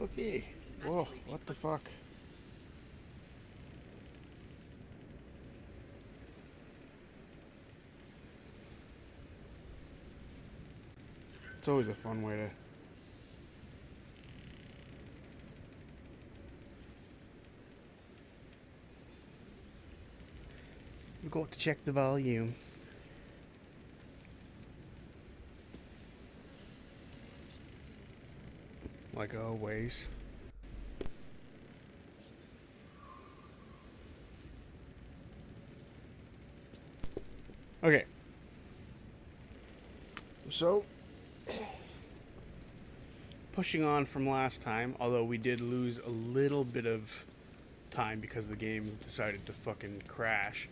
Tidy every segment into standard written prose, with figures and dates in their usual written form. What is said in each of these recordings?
Okay. Whoa, what the fuck? It's always a fun way to... You got to check the volume. Like always. Okay. So, pushing on from last time, although we did lose a little bit of time because the game decided to fucking crash.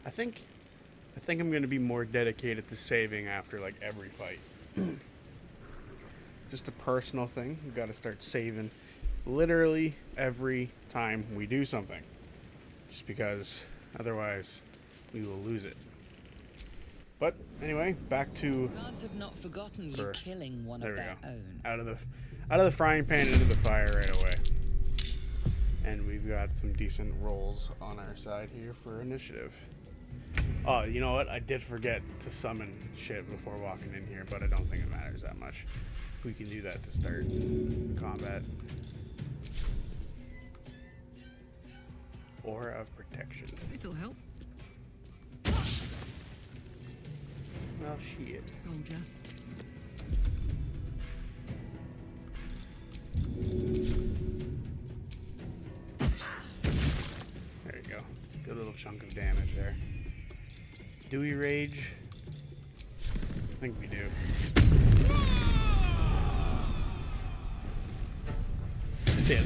I think I'm going to be more dedicated to saving after like every fight. Just a personal thing. We've got to start saving literally every time we do something. Just because otherwise we will lose it. But anyway, back to... Gods have not forgotten you killing one of their own. Out of the frying pan into the fire right away. And we've got some decent rolls on our side here for initiative. Oh, you know what? I did forget to summon shit before walking in here, but I don't think it matters that much. We can do that to start combat. Aura of protection. This'll help. Well, shit. Soldier. There you go. Good little chunk of damage there. Do we rage? I think we do. So yeah,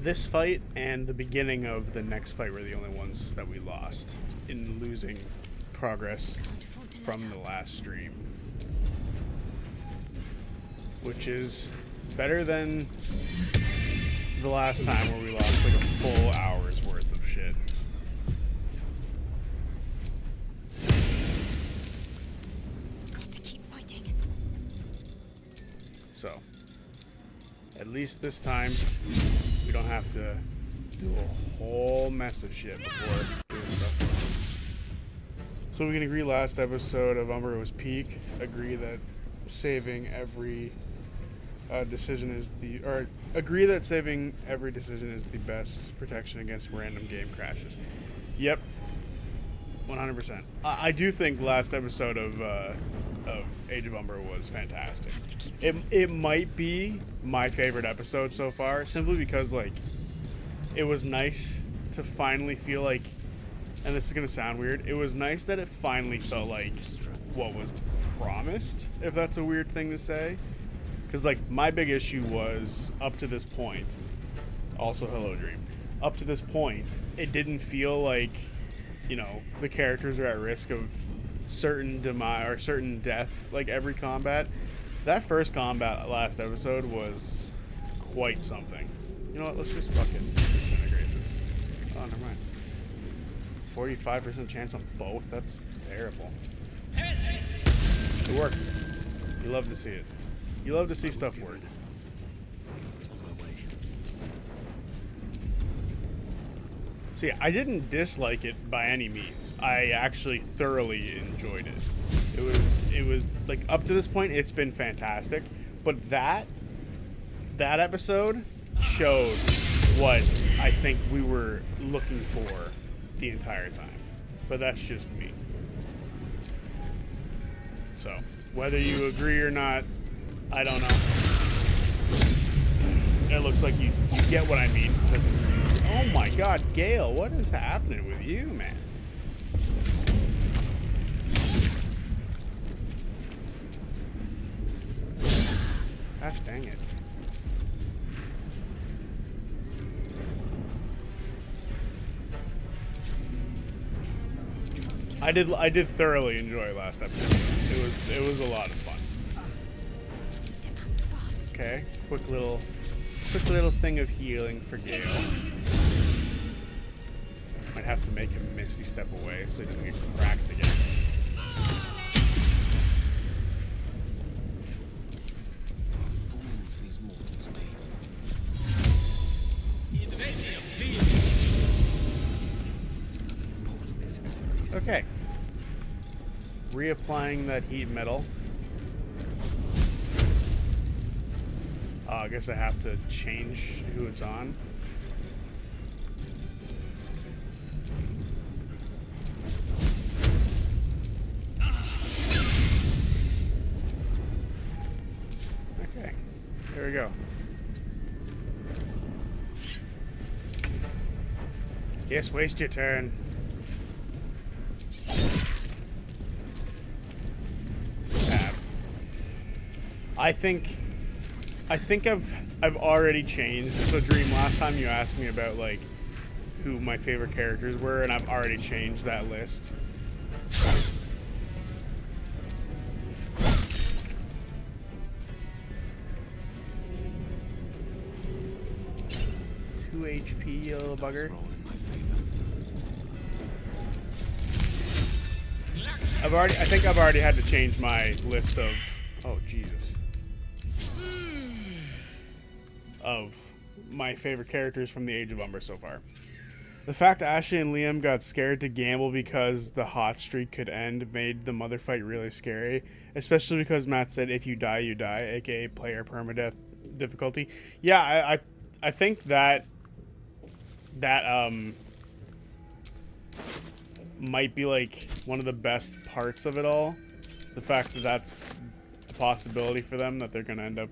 this fight and the beginning of the next fight were the only ones that we lost in losing progress from the last stream, which is better than the last time where we lost like a full hour's worth of shit. Got to keep fighting. So at least this time we don't have to do a whole mess of shit before doing stuff. So we can agree last episode of Umber was peak. Agree that saving every decision is the... Or agree that saving every decision is the best protection against random game crashes. Yep. 100%. I do think last episode of Age of Umber was fantastic. It might be my favorite episode so far, simply because like it was nice to finally feel like, and this is gonna sound weird, it was nice that it finally felt like what was promised, if that's a weird thing to say. Because like my big issue was up to this point, also Hello Dream, up to this point it didn't feel like, you know, the characters are at risk of certain demise or certain death like every combat. That first combat last episode was quite something. You know what, let's just fucking disintegrate this. Oh, never mind. 45% chance on both? That's terrible. It worked. You love to see it. You love to see stuff work. See, I didn't dislike it by any means. I actually thoroughly enjoyed it. It was like up to this point it's been fantastic, but that episode showed what I think we were looking for the entire time. But that's just me. So, whether you agree or not, I don't know. It looks like you get what I mean. Oh my god, Gale, what is happening with you, man? Gosh dang it. I did thoroughly enjoy last episode. It was a lot of fun. Okay, quick little thing of healing for Gale. Might have to make him Misty step away so he doesn't get cracked again. reapplying that heat metal. I guess I have to change who it's on. Okay, there we go. Yes, waste your turn. Stab. I think I've already changed. So Dream, last time you asked me about like who my favorite characters were, and I've already changed that list. HP, you little bugger. I think I've already had to change my list of, oh Jesus, of my favorite characters from the Age of Umber so far. The fact Ashley and Liam got scared to gamble because the hot streak could end made the mother fight really scary, especially because Matt said if you die, you die, aka player permadeath difficulty. Yeah, I think that might be like one of the best parts of it all. The fact that that's a possibility for them, that they're gonna end up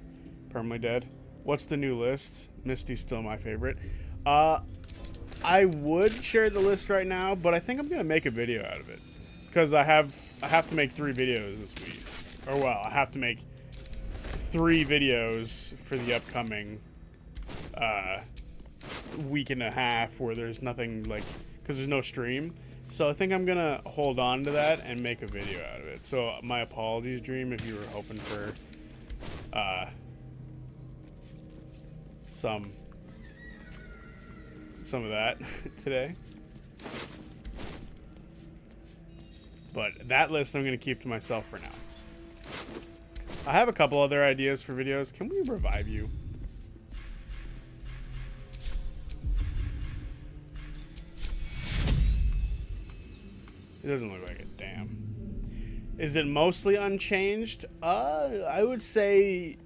permanently dead. What's the new list? Misty's still my favorite. I would share the list right now, but I think I'm gonna make a video out of it because I have to make 3 videos this week, or well, I have to make 3 videos for the upcoming week and a half where there's nothing, like, because there's no stream. So I think I'm gonna hold on to that and make a video out of it. So my apologies, Dream, if you were hoping for some of that today. But that list I'm gonna keep to myself for now. I have a couple other ideas for videos. Can we revive you? It doesn't look like it. Damn. Is it mostly unchanged? I would say...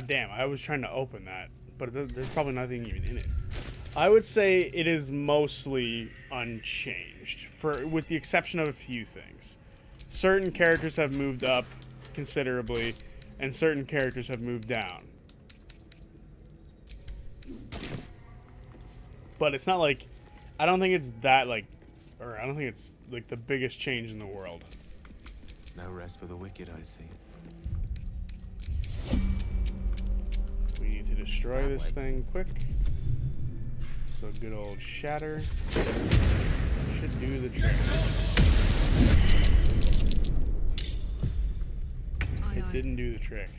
damn. I was trying to open that, but there's probably nothing even in it. I would say it is mostly unchanged, with the exception of a few things. Certain characters have moved up considerably, and certain characters have moved down. But it's not like, I don't think it's that like, or I don't think it's like the biggest change in the world. No rest for the wicked, I see. We need to destroy this thing quick. So a good old shatter should do the trick. It didn't do the trick.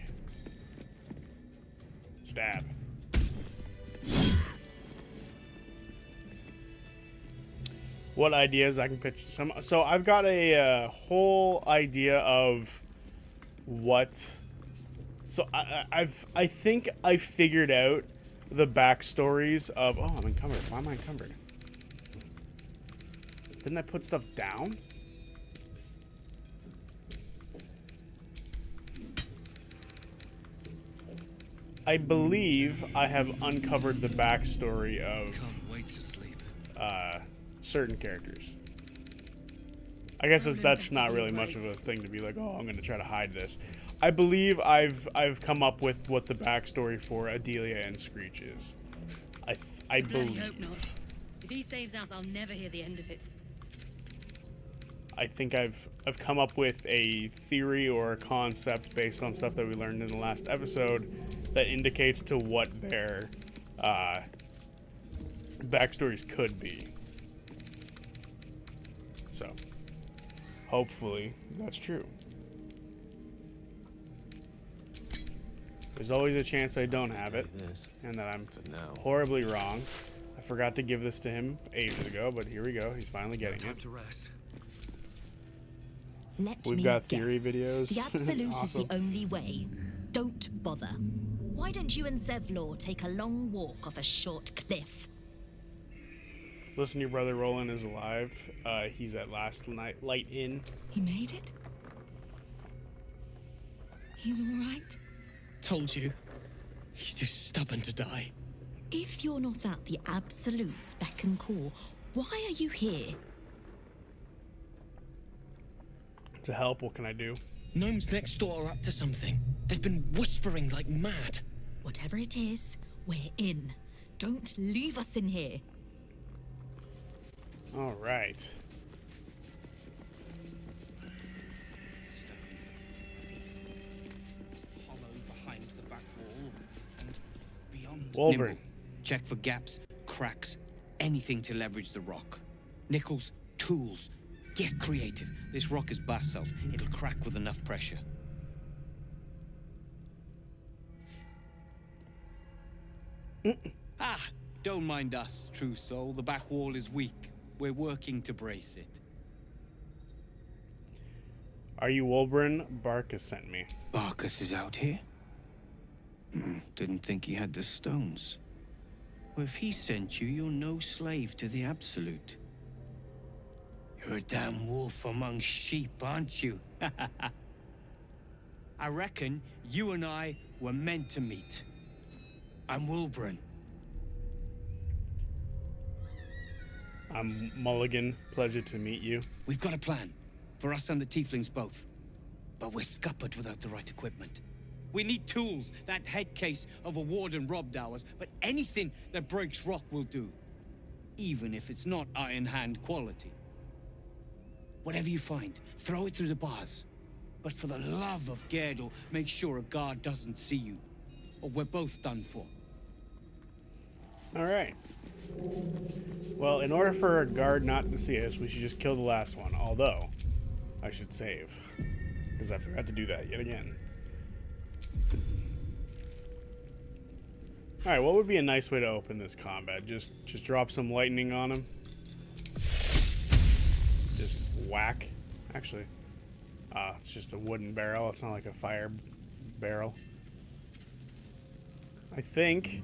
Stab. What ideas I can pitch? So I've got a whole idea of what. So I think I figured out the backstories of. Oh, I'm encumbered. Why am I encumbered? Didn't I put stuff down? I believe I have uncovered the backstory of certain characters. I guess that's not really much of a thing to be like, oh, I'm going to try to hide this. I believe I've come up with what the backstory for Adelia and Screech is. I believe. Hope not. If he saves us, I'll never hear the end of it. I think I've come up with a theory or a concept based on stuff that we learned in the last episode that indicates to what their backstories could be. So, hopefully that's true. There's always a chance I don't have it, and that I'm horribly wrong. I forgot to give this to him ages ago, but here we go. He's finally getting it. We've got theory videos. The absolute Awesome. is the only way. Don't bother. Why don't you and Zevlor take a long walk off a short cliff? Listen, your brother Roland is alive. He's at last light in. He made it? He's all right? Told you. He's too stubborn to die. If you're not at the absolute spec and core, why are you here? To help, what can I do? Gnomes next door are up to something. They've been whispering like mad. Whatever it is, we're in. Don't leave us in here. All right. Stone, hollow behind the back wall and beyond. Wolverine. Nimble. Check for gaps, cracks, anything to leverage the rock. Nickels, tools. Get creative. This rock is basalt. It'll crack with enough pressure. Ah, don't mind us, true soul. The back wall is weak. We're working to brace it. Are you Wolverine? Barkus sent me. Barkus is out here? Didn't think he had the stones. Well, if he sent you, you're no slave to the Absolute. You're a damn wolf among sheep, aren't you? I reckon you and I were meant to meet. I'm Wolverine. I'm Mulligan. Pleasure to meet you. We've got a plan. For us and the tieflings both. But we're scuppered without the right equipment. We need tools. That head case of a warden robbed ours. But anything that breaks rock will do. Even if it's not Iron Hand quality. Whatever you find, throw it through the bars. But for the love of Gerdel, make sure a guard doesn't see you. Or we're both done for. All right. Well, in order for a guard not to see us, we should just kill the last one. Although, I should save. Because I forgot to do that yet again. Alright, what would be a nice way to open this combat? Just drop some lightning on him. Just whack. Actually, it's just a wooden barrel. It's not like a fire barrel. I think...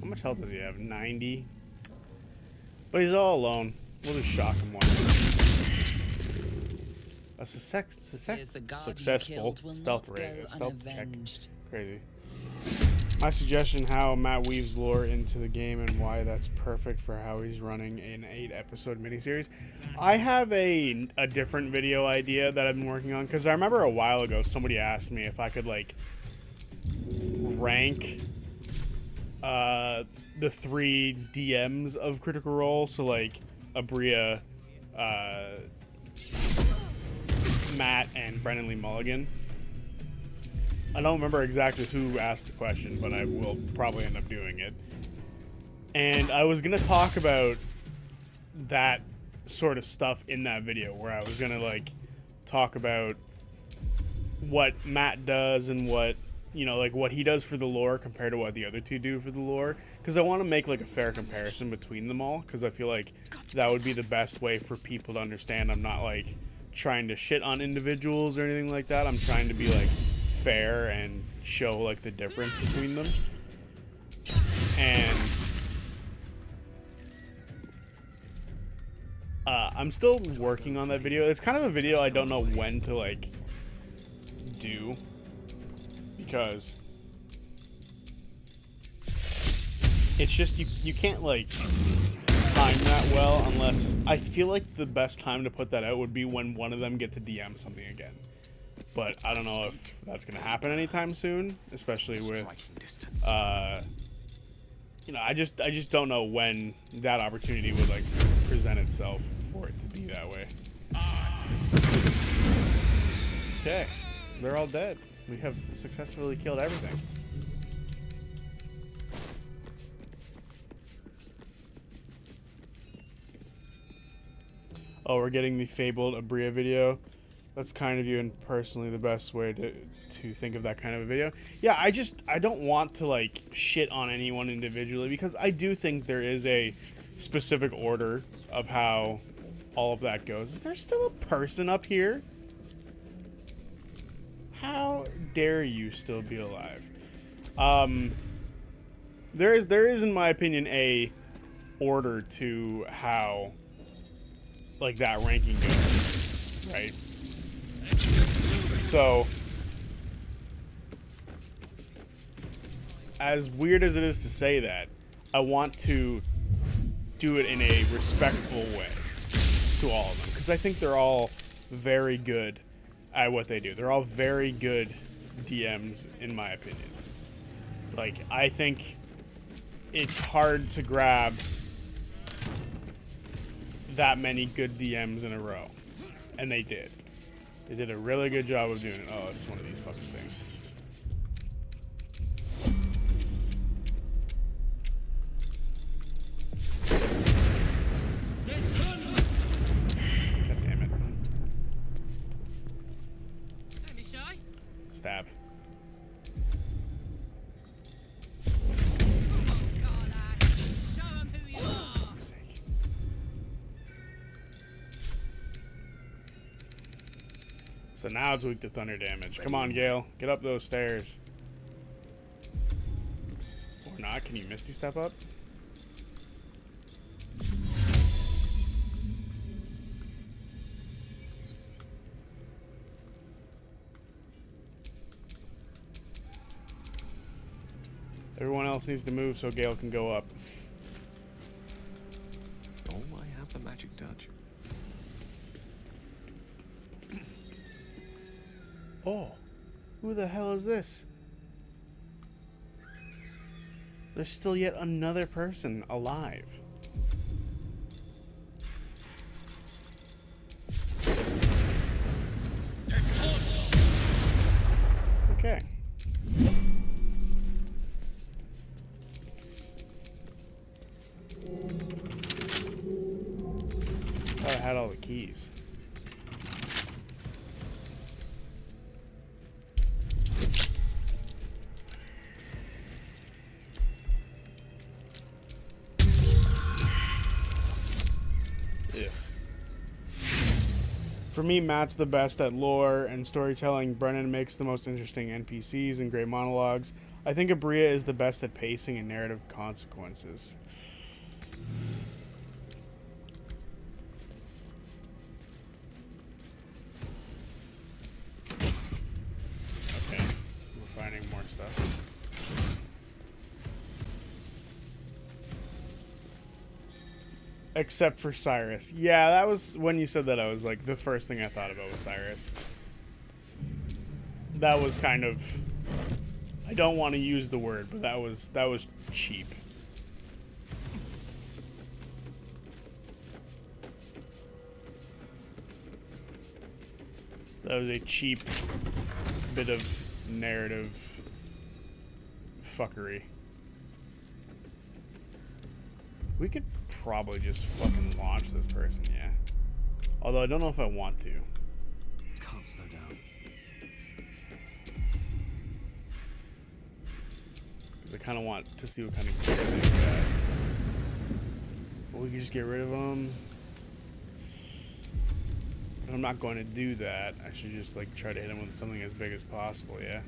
How much health does he have? 90. But he's all alone. We'll just shock him once. A successful stealth check. Crazy. My suggestion: how Matt weaves lore into the game and why that's perfect for how he's running an 8-episode miniseries. I have a different video idea that I've been working on, because I remember a while ago somebody asked me if I could like rank the 3 DMs of Critical Role, so like Abria, Matt, and Brennan Lee Mulligan. I don't remember exactly who asked the question, but I will probably end up doing it. And I was gonna talk about that sort of stuff in that video, where I was gonna like talk about what Matt does and what, you know, like what he does for the lore compared to what the other two do for the lore, because I want to make like a fair comparison between them all, because I feel like that would be the best way for people to understand. I'm not like trying to shit on individuals or anything like that. I'm trying to be like fair and show like the difference between them. And I'm still working on that video. It's kind of a video I don't know when to like do, because it's just you can't like time that well, unless I feel like the best time to put that out would be when one of them get to DM something again. But I don't know if that's gonna happen anytime soon, especially with you know, I just don't know when that opportunity would like present itself for it to be that way. Okay, they're all dead. We have successfully killed everything. Oh, we're getting the fabled Abria video. That's kind of you, and personally the best way to think of that kind of a video. Yeah, I don't want to like shit on anyone individually, because I do think there is a specific order of how all of that goes. Is there still a person up here? How dare you still be alive? There is in my opinion a order to how like that ranking goes, right? So as weird as it is to say that, I want to do it in a respectful way to all of them, because I think they're all very good at what they do. They're all very good DMs, in my opinion. Like, I think it's hard to grab that many good DMs in a row, and they did. They did a really good job of doing it. Oh, it's one of these fucking things. God damn it. Don't be shy. Stab. Come on, Carla. Show 'em who you are. For sake. So now it's weak to thunder damage. Come on, Gale. Get up those stairs. Or not. Can you Misty step up? Everyone else needs to move so Gale can go up. Oh, I have the magic touch. Oh, who the hell is this? There's still yet another person alive. Okay. Thought I had all the keys. Yeah. For me, Matt's the best at lore and storytelling. Brennan makes the most interesting NPCs and great monologues. I think Abria is the best at pacing and narrative consequences. Okay, we're finding more stuff. Except for Cyrus. Yeah, that was, when you said that, I was like, the first thing I thought about was Cyrus. That was kind of, I don't want to use the word, but that was cheap. That was a cheap bit of narrative fuckery. We could probably just fucking launch this person, yeah. Although I don't know if I want to. Can't slow down. Because I kind of want to see what kind of gear they've got. But we could just get rid of them. But I'm not going to do that. I should just like try to hit him with something as big as possible, yeah.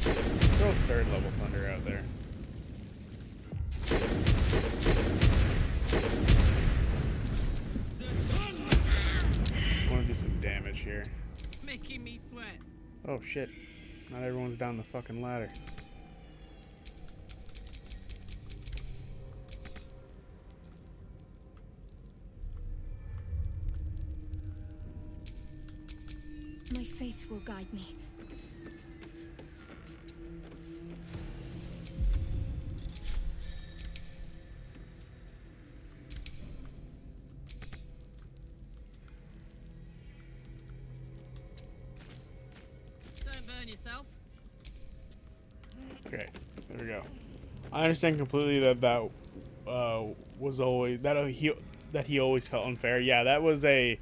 Throw third level thunder out there. I want to do some damage here. Making me sweat. Oh shit. Not everyone's down the fucking ladder. My faith will guide me. Don't burn yourself. Okay, there we go. I understand completely that was always that he always felt unfair. Yeah, that was Me?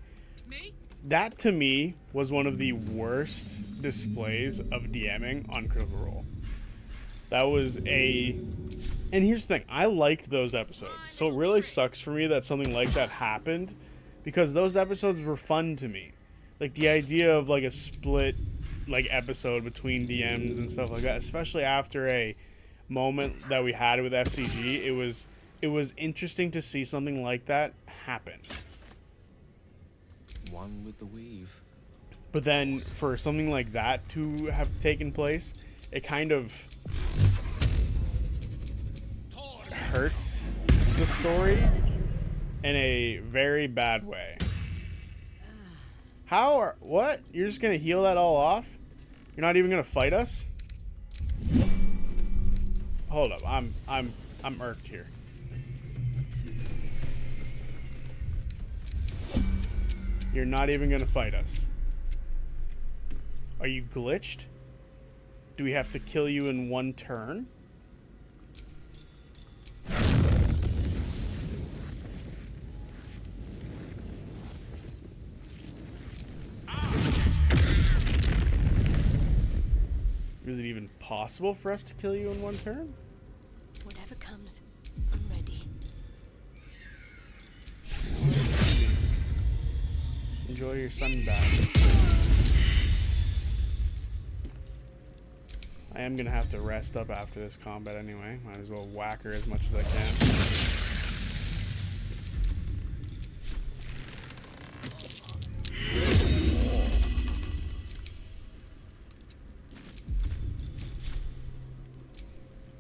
that to me was one of the worst displays of DMing on Critical Role. That was and here's the thing, I liked those episodes, so it really sucks for me that something like that happened, because those episodes were fun to me. Like the idea of like a split like episode between DMs and stuff like that, especially after a moment that we had with FCG. It was interesting to see something like that happen. One with the weave. But then for something like that to have taken place, it kind of hurts the story in a very bad way. What? You're just gonna heal that all off? You're not even gonna fight us? Hold up, I'm irked here. You're not even gonna fight us. Are you glitched? Do we have to kill you in one turn? Is it even possible for us to kill you in one turn? Whatever comes, I'm ready. Enjoy your sun bath. I am gonna have to rest up after this combat anyway. Might as well whack her as much as I can.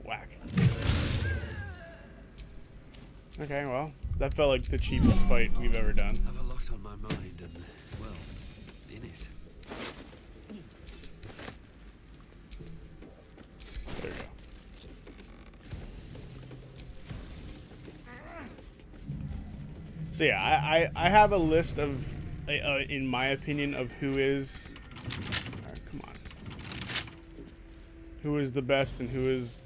Whack. Okay, well, that felt like the cheapest fight we've ever done. I have a lot on my mind and, well, in it. There we go. So yeah, I have a list of, in my opinion, of who is, alright, come on, who is the best and who is,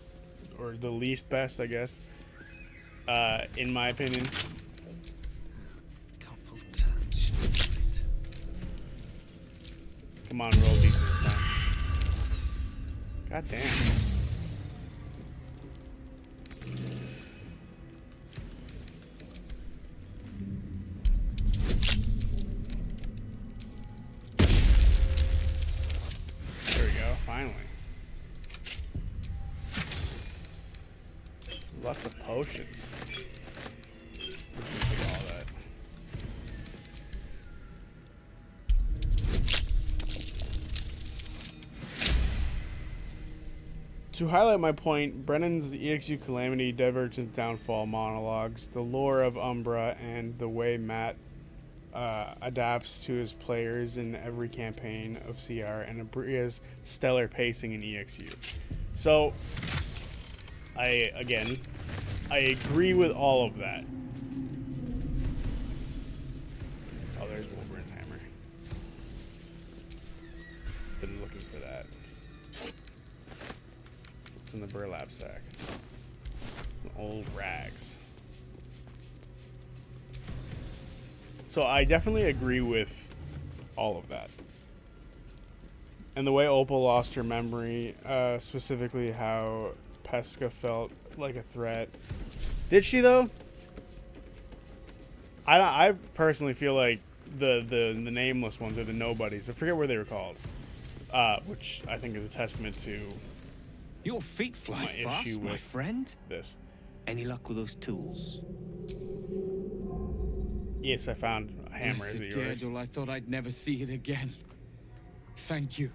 or the least best, I guess, in my opinion. Couple turns should do it. Come on, roll decent this time. God damn. There we go, finally. Lots of potions. Let's just take all that. To highlight my point, Brennan's EXU Calamity, Divergent Downfall monologues, the lore of Umbra, and the way Matt adapts to his players in every campaign of CR, and Abria's stellar pacing in EXU. So, I agree with all of that. Oh, there's Wolverine's hammer. Been looking for that. It's in the burlap sack. Some old rags. So I definitely agree with all of that. And the way Opal lost her memory, specifically how Pesca felt like a threat. Did she though? I personally feel like the nameless ones are the nobodies. I forget what they were called. Which I think is a testament to Your feet fly my fast, issue my with friend. this. Any luck with those tools? Yes, I found a hammer. Is it yours? Blessed I thought I'd never see it again. Thank you.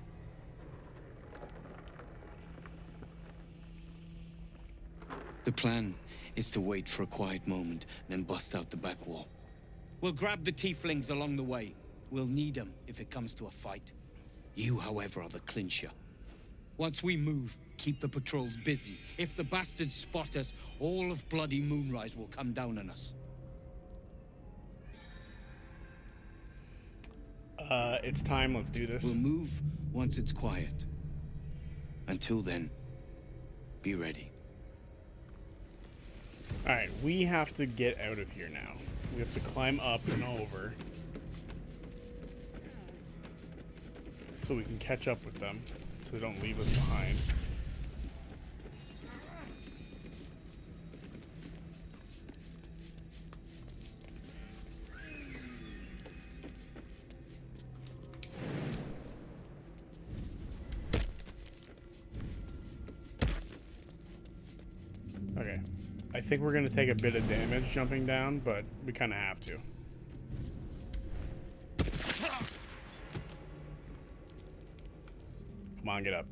The plan is to wait for a quiet moment, then bust out the back wall. We'll grab the tieflings along the way. We'll need them if it comes to a fight. You, however, are the clincher. Once we move, keep the patrols busy. If the bastards spot us, all of bloody Moonrise will come down on us. It's time. Let's do this. We'll move once it's quiet. Until then, be ready. Alright, we have to get out of here now. We have to climb up and over. So we can catch up with them. So they don't leave us behind. Okay. I think we're going to take a bit of damage jumping down, but we kind of have to. Come on, get up.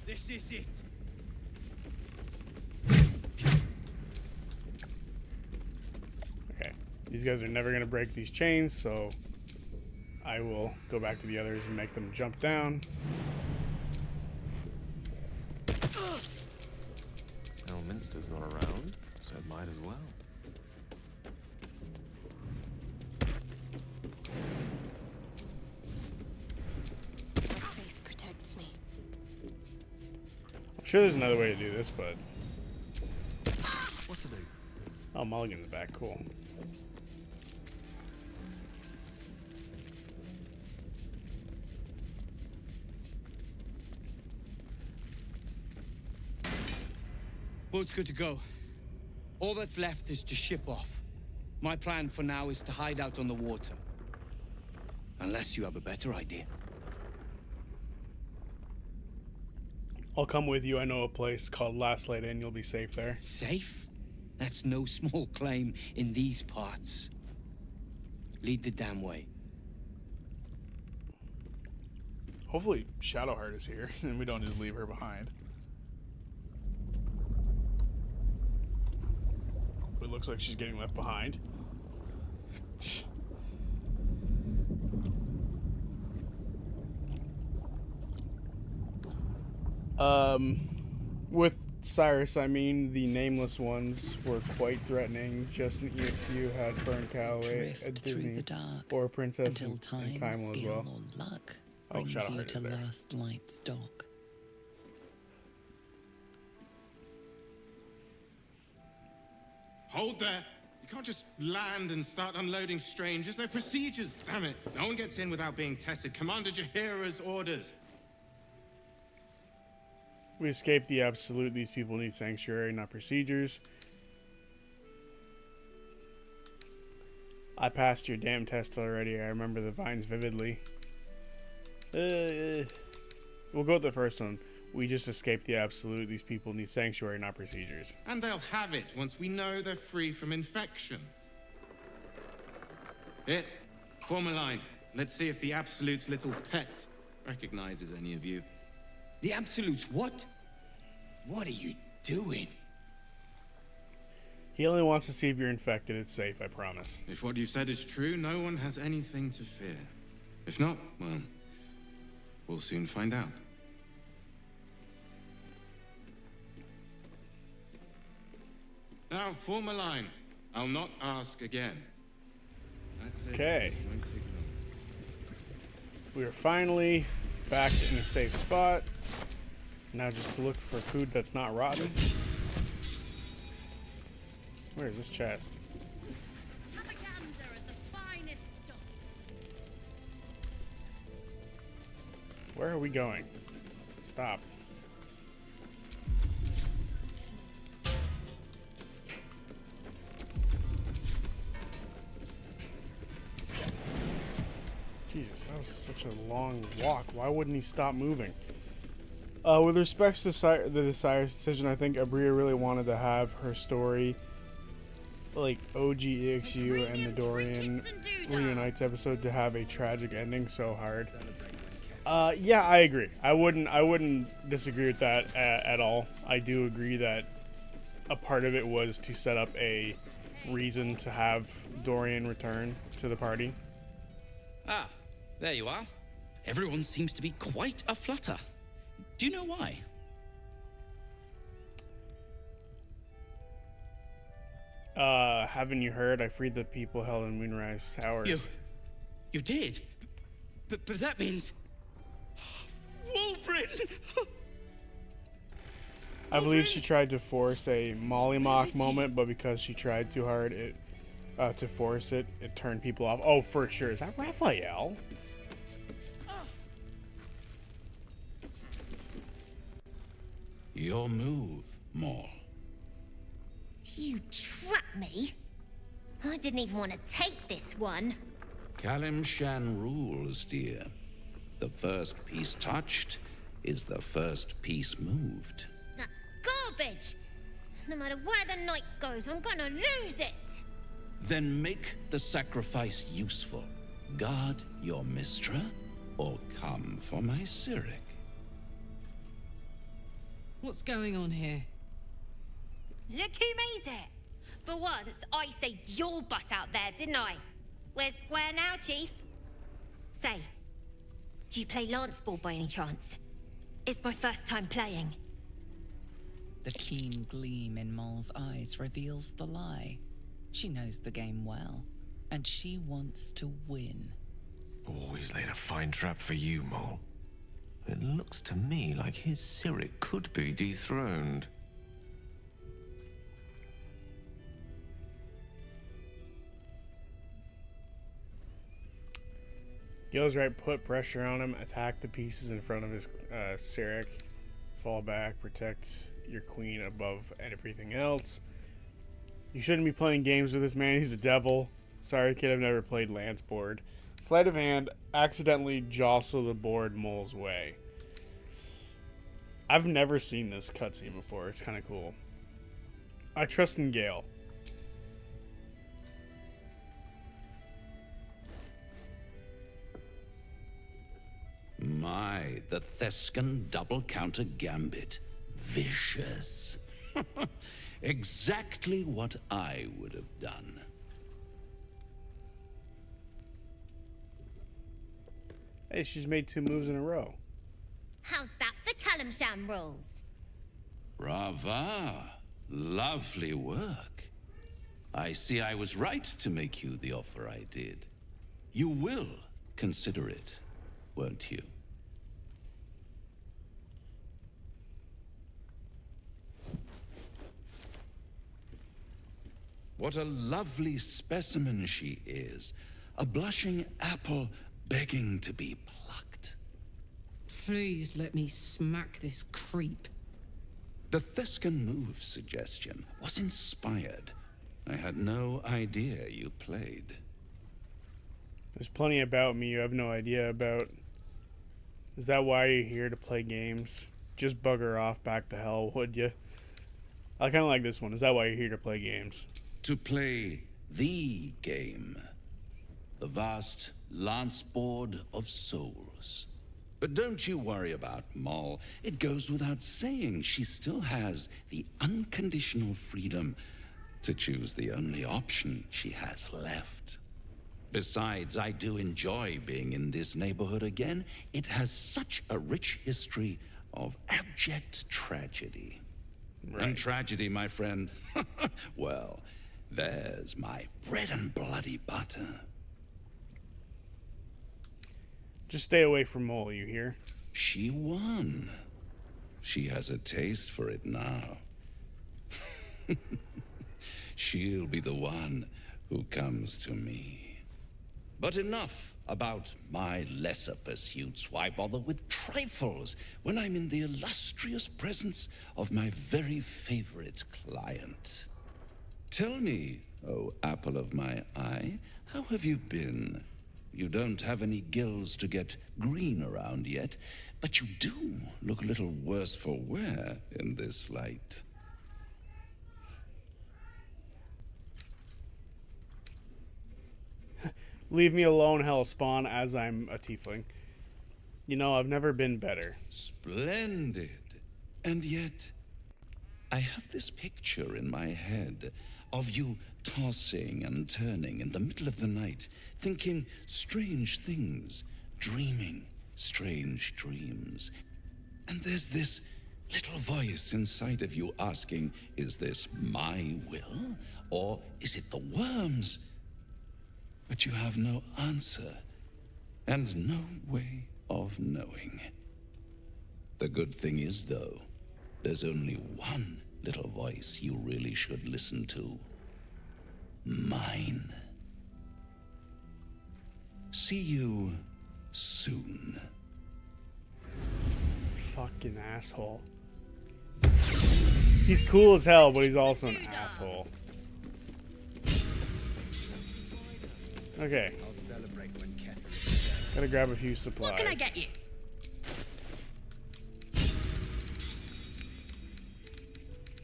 This is it. Okay. These guys are never going to break these chains, so I will go back to the others and make them jump down. Elminster's not around, so it might as well. My faith protects me. I'm sure there's another way to do this, but... What to do? Oh, Mulligan's back. Cool. Boat's good to go. All that's left is to ship off. My plan for now is to hide out on the water. Unless you have a better idea. I'll come with you. I know a place called Last Light Inn. You'll be safe there. Safe? That's no small claim in these parts. Lead the damn way. Hopefully Shadowheart is here and we don't just leave her behind. It looks like she's getting left behind. With Cyrus, I mean, the nameless ones were quite threatening. Justin EXU had Fern Calloway at Drift through Disney, the dark or Princess until and time, Kymel as skill, well. or luck Oh, brings you Shadowheart to is there. Last Light's dock. Hold there. You can't just land and start unloading strangers. They're procedures, damn it. No one gets in without being tested. Commander Jaheira's orders. We escaped the Absolute. These people need sanctuary, not procedures. I passed your damn test already. I remember the vines vividly. We'll go with the first one. We just escaped the Absolute. These people need sanctuary, not procedures. And they'll have it once we know they're free from infection. Here, form a line. Let's see if the Absolute's little pet recognizes any of you. The Absolutes, what? What are you doing? He only wants to see if you're infected. It's safe, I promise. If what you've said is true, no one has anything to fear. If not, well, we'll soon find out. Now, form a line. I'll not ask again. That's it. Okay. This won't take long. We are finally back in a safe spot. Now just to look for food that's not rotten. Where is this chest? Have a gander at the finest stock. Where are we going? Stop. Jesus, that was such a long walk. Why wouldn't he stop moving? With respect to the Cyrus decision, I think Abria really wanted to have her story like OG EXU and the Dorian Reunites episode to have a tragic ending so hard. Yeah, I agree. I wouldn't disagree with that at all. I do agree that a part of it was to set up a reason to have Dorian return to the party. Ah, there you are. Everyone seems to be quite a flutter. Do you know why? Haven't you heard? I freed the people held in Moonrise Towers. You did? But that means... Wolverine! I believe she tried to force a Mollymock moment, but because she tried too hard to force it, it turned people off. Oh, for sure. Is that Raphael? Your move, Maul. You trapped me? I didn't even want to take this one. Kalimshan rules, dear. The first piece touched is the first piece moved. That's garbage! No matter where the night goes, I'm gonna lose it! Then make the sacrifice useful. Guard your Mistra, or come for my Cyric. What's going on here? Look who made it! For once, I saved your butt out there, didn't I? We're square now, Chief. Say, do you play lance ball by any chance? It's my first time playing. The keen gleam in Mol's eyes reveals the lie. She knows the game well, and she wants to win. Always laid a fine trap for you, Mol. It looks to me like his Cyric could be dethroned. Gil's right, put pressure on him, attack the pieces in front of his Cyric, fall back, protect your queen above everything else. You shouldn't be playing games with this man, he's a devil. Sorry kid, I've never played lance board. Sleight of hand, accidentally jostle the board Mol's way. I've never seen this cutscene before, it's kind of cool. I trust in Gale. My, the Thescan double counter gambit. Vicious. Exactly what I would have done. Hey, she's made 2 moves in a row. How's that for Kalimshan rules? Brava. Lovely work. I see I was right to make you the offer I did. You will consider it, won't you? What a lovely specimen she is. A blushing apple begging to be plucked. Please let me smack this creep. The Thescan move suggestion was inspired. I had no idea you played. There's plenty about me you have no idea about. Is that why you're here, to play games? Just bugger off back to hell, would you? I kind of like this one. Is that why you're here, to play games? To play the game. The vast lance board of souls. But don't you worry about Mol. It goes without saying she still has the unconditional freedom to choose the only option she has left. Besides, I do enjoy being in this neighborhood again. It has such a rich history of abject tragedy. Right. And tragedy, my friend, well, there's my bread and bloody butter. Just stay away from Mole, you hear? She won. She has a taste for it now. She'll be the one who comes to me. But enough about my lesser pursuits. Why bother with trifles when I'm in the illustrious presence of my very favorite client? Tell me, oh apple of my eye, how have you been? You don't have any gills to get green around yet, but you do look a little worse for wear in this light. Leave me alone, Hellspawn, as I'm a tiefling. You know, I've never been better. Splendid. And yet, I have this picture in my head of you tossing and turning in the middle of the night, thinking strange things, dreaming strange dreams. And there's this little voice inside of you asking, is this my will, or is it the worm's? But you have no answer, and no way of knowing. The good thing is, though, there's only one little voice you really should listen to. Mine. See you soon. Fucking asshole. He's cool as hell, but he's also an asshole. asshole. Okay. I'll celebrate when Catherine. Gotta grab a few supplies. What can I get you?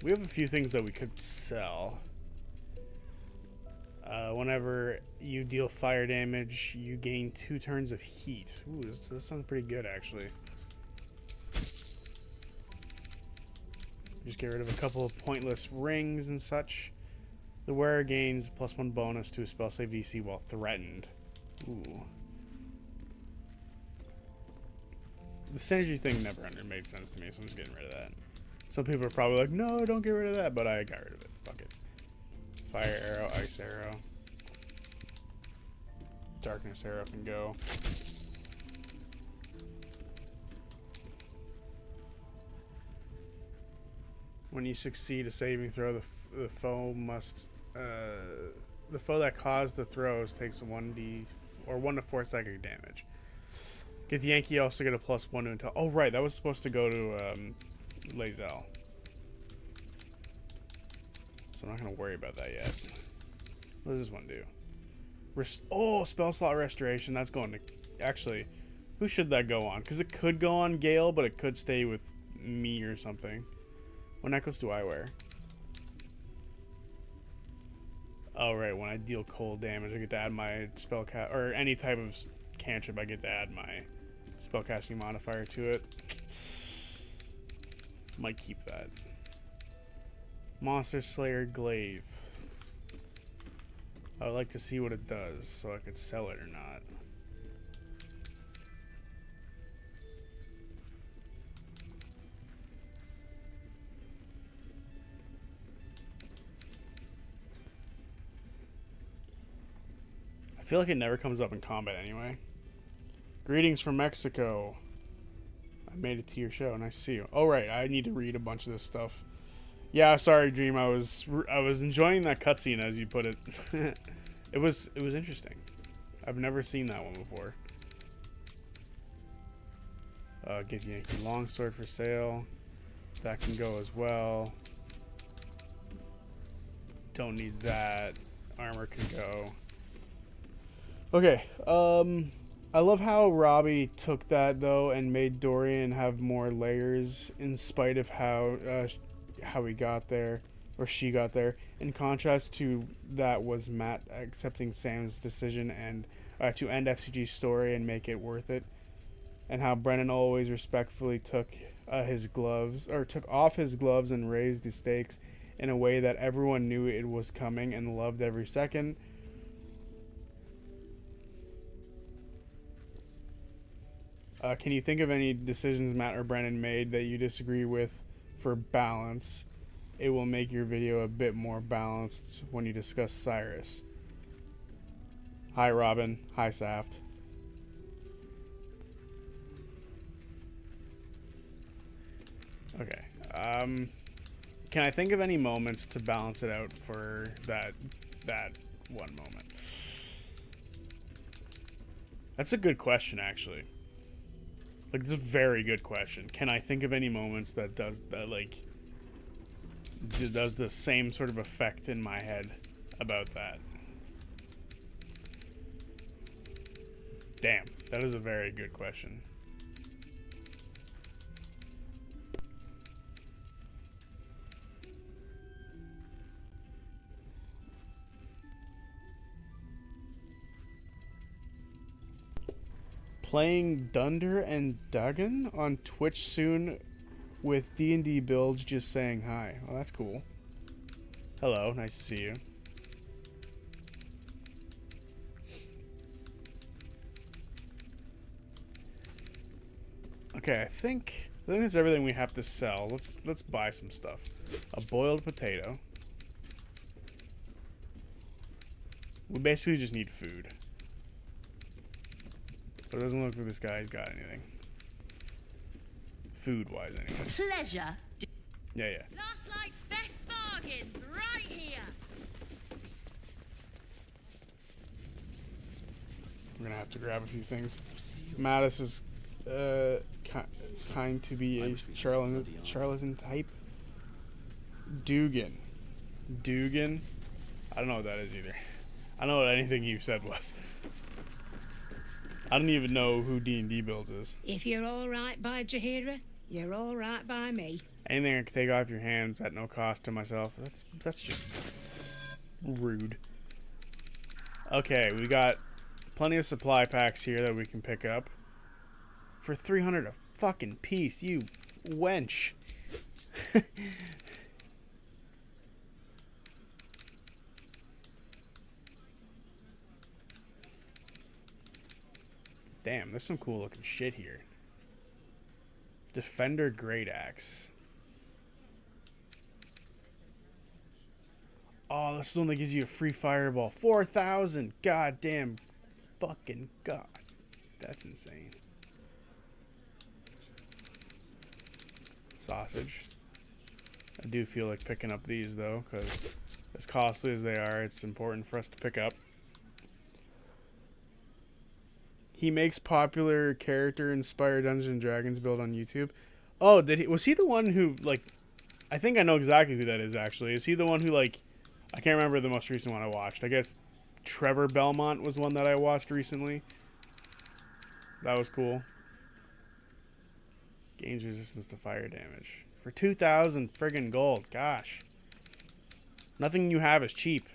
We have a few things that we could sell. Whenever you deal fire damage, you gain 2 turns of heat. Ooh, this sounds pretty good, actually. Just get rid of a couple of pointless rings and such. The wearer gains +1 bonus to a spell save DC while threatened. Ooh. The synergy thing never made sense to me, so I'm just getting rid of that. Some people are probably like, no, don't get rid of that, but I got rid of it. Fuck it. Fire arrow, ice arrow. Darkness arrow can go. When you succeed a saving throw, the foe must... the foe that caused the throws takes 1d or 1 to 4 psychic damage. Get the Yankee also get a +1 to intel. Oh right, that was supposed to go to Lae'zel. So I'm not gonna worry about that yet. What does this one do? Oh, spell slot restoration. That's going to... Actually, who should that go on? Because it could go on Gale, but it could stay with me or something. What necklace do I wear? Oh, right. When I deal cold damage, I get to add my spellcast... Or any type of cantrip, I get to add my spellcasting modifier to it. Might keep that. Monster Slayer Glaive. I would like to see what it does, so I could sell it or not. I feel like it never comes up in combat anyway. Greetings from Mexico. I made it to your show. Nice to see you. Oh right, I need to read a bunch of this stuff. Yeah, sorry, Dream. I was enjoying that cutscene, as you put it. It was interesting. I've never seen that one before. Get the Yankee longsword for sale. That can go as well. Don't need that. Armor can go. Okay. I love how Robbie took that though and made Dorian have more layers in spite of how he got there, or she got there. In contrast to that was Matt accepting Sam's decision and to end FCG's story and make it worth it, and how Brennan always respectfully took took off his gloves and raised the stakes in a way that everyone knew it was coming and loved every second. Can you think of any decisions Matt or Brennan made that you disagree with for balance? It will make your video a bit more balanced when you discuss Cyrus. Hi, Robin. Hi, Saft. Okay. Can I think of any moments to balance it out for that one moment? That's a good question, actually. Like, this is a very good question. Can I think of any moments that does the same sort of effect in my head about that? Damn, that is a very good question. Playing Dunder and Duggan on Twitch soon with D&D builds, just saying hi. Oh, that's cool. Hello, nice to see you. Okay, I think that's everything we have to sell. Let's buy some stuff. A boiled potato. We basically just need food. But it doesn't look like this guy's got anything. Food-wise, anyway. Pleasure. Yeah. Last night's best bargains, right here. We're gonna have to grab a few things. Mattis is kind to be a charlatan type. Dugan. Dugan. I don't know what that is either. I don't know what anything you said was. I don't even know who D&D Builds is. If you're all right by Jaheira, you're all right by me. Anything I can take off your hands at no cost to myself, that's just rude. Okay, we got plenty of supply packs here that we can pick up. For 300 a fucking piece, you wench. Damn, there's some cool looking shit here. Defender Great Axe. Oh, this is the one that gives you a free fireball. 4,000! Goddamn fucking god. That's insane. Sausage. I do feel like picking up these though, because as costly as they are, it's important for us to pick up. He makes popular character-inspired Dungeons & Dragons build on YouTube. Oh, was he the one who, like... I think I know exactly who that is, actually. Is he the one who, like... I can't remember the most recent one I watched. I guess Trevor Belmont was one that I watched recently. That was cool. Gains resistance to fire damage. For 2,000 friggin' gold. Gosh. Nothing you have is cheap.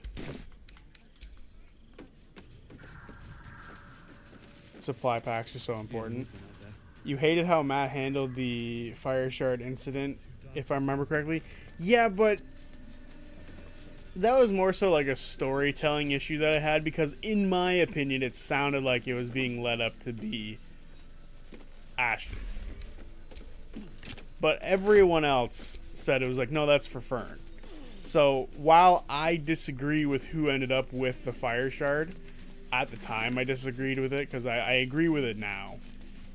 Supply packs are so important. You hated how Matt handled the fire shard incident, if I remember correctly. Yeah, but that was more so like a storytelling issue that I had, because in my opinion it sounded like it was being led up to be Ashton's. But everyone else said it was like, no, that's for Fern. So while I disagree with who ended up with the fire shard, at the time I disagreed with it, because I agree with it now.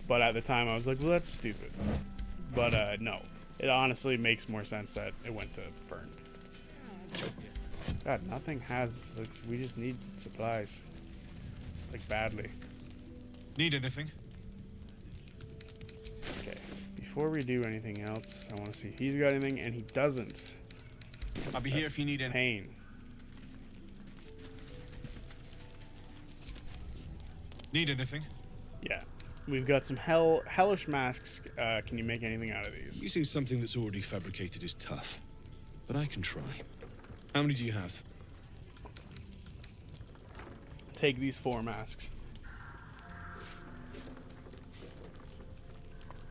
But at the time I was like, well, that's stupid. But no, it honestly makes more sense that it went to Fern. God, nothing has, like, we just need supplies. Like, badly. Need anything? Okay, before we do anything else, I want to see if he's got anything, and he doesn't. I'll be here if you need any. Pain. Need anything? Yeah. We've got some hellish masks. Can you make anything out of these? Using something that's already fabricated is tough, but I can try. How many do you have? Take these 4 masks.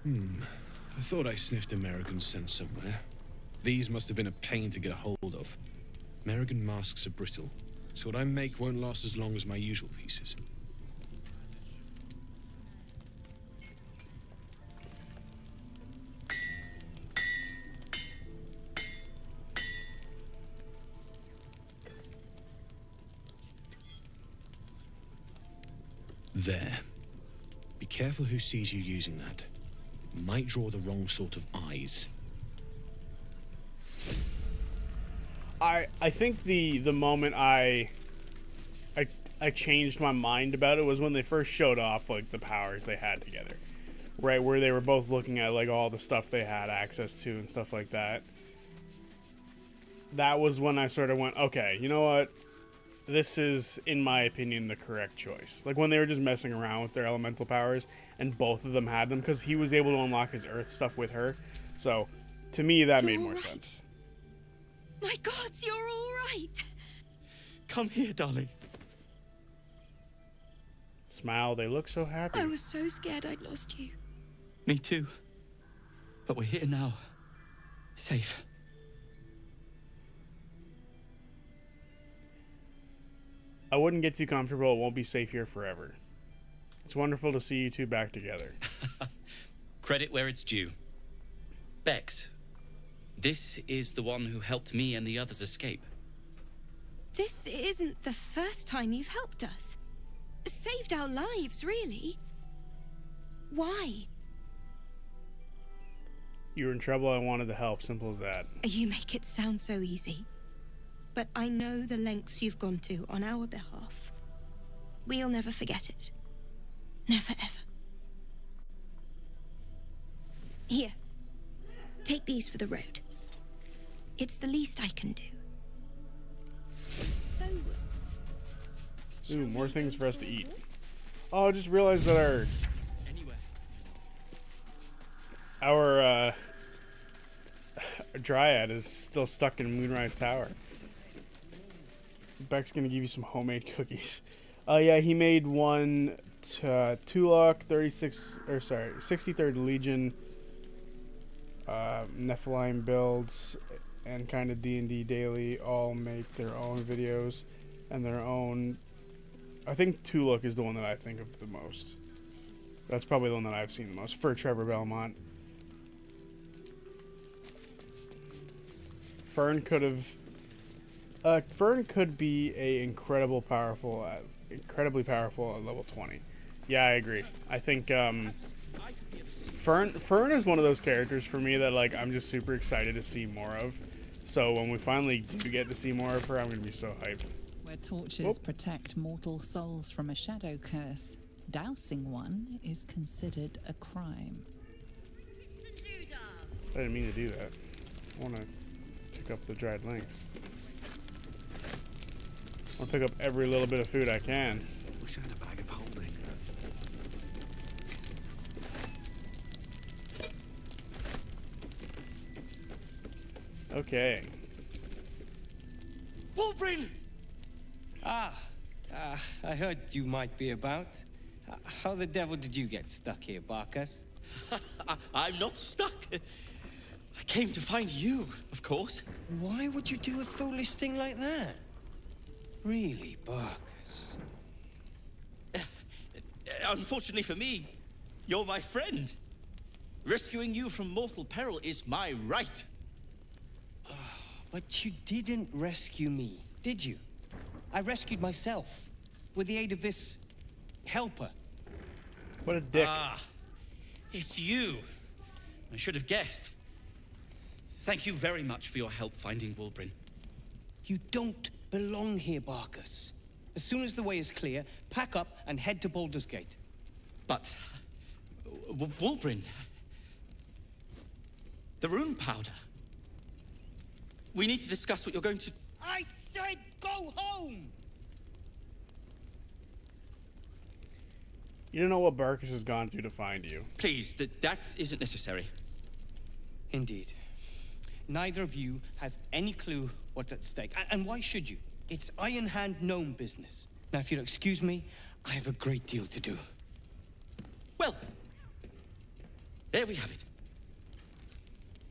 I thought I sniffed American scent somewhere. These must have been a pain to get a hold of. American masks are brittle, so what I make won't last as long as my usual pieces. There. Be careful who sees you using that. Might draw the wrong sort of eyes. I think the moment I changed my mind about it was when they first showed off, like, the powers they had together. Right, where they were both looking at, like, all the stuff they had access to and stuff like that. That was when I sort of went, okay, you know what? This is, in my opinion, the correct choice. Like, when they were just messing around with their elemental powers, and both of them had them, because he was able to unlock his earth stuff with her. So, to me, that made more sense. My gods, you're all right. Come here, darling. Smile, they look so happy. I was so scared I'd lost you. Me too. But we're here now. Safe. I wouldn't get too comfortable. It won't be safe here forever. It's wonderful to see you two back together. Credit where it's due. Bex, this is the one who helped me and the others escape. This isn't the first time you've helped us. Saved our lives, really. Why? You were in trouble, I wanted to help. Simple as that. You make it sound so easy. But I know the lengths you've gone to on our behalf. We'll never forget it. Never, ever. Here. Take these for the road. It's the least I can do. Ooh, more things for us to eat. Oh, I just realized that our Dryad is still stuck in Moonrise Tower. Beck's gonna give you some homemade cookies. Yeah, he made one Tulok 63rd Legion Nephilim builds and kind of D&D Daily all make their own videos and their own. I think Tulok is the one that I think of the most. That's probably the one that I've seen the most for Trevor Belmont. Fern could be a incredibly powerful at level 20. Yeah, I agree. I think Fern is one of those characters for me that like I'm just super excited to see more of. So when we finally do get to see more of her, I'm gonna be so hyped. Where torches protect mortal souls from a shadow curse, dousing one is considered a crime. I didn't mean to do that. I want to pick up the dried links. I'll pick up every little bit of food I can. Wish I had a bag of holding. Okay. Wolverine! I heard you might be about. How the devil did you get stuck here, Barkus? I'm not stuck. I came to find you, of course. Why would you do a foolish thing like that? Really, Barkus? Unfortunately for me, you're my friend. Rescuing you from mortal peril is my right. But you didn't rescue me, did you? I rescued myself with the aid of this helper. What a dick. It's you. I should have guessed. Thank you very much for your help finding Wolverine. You don't belong here, Barkus. As soon as the way is clear, pack up and head to Baldur's Gate. But Wolverine, the rune powder. We need to discuss what you're going to... I said go home! You don't know what Barkus has gone through to find you. Please, that isn't necessary. Indeed. Neither of you has any clue what's at stake. And why should you? It's Iron Hand gnome business. Now, if you'll excuse me, I have a great deal to do. Well, there we have it.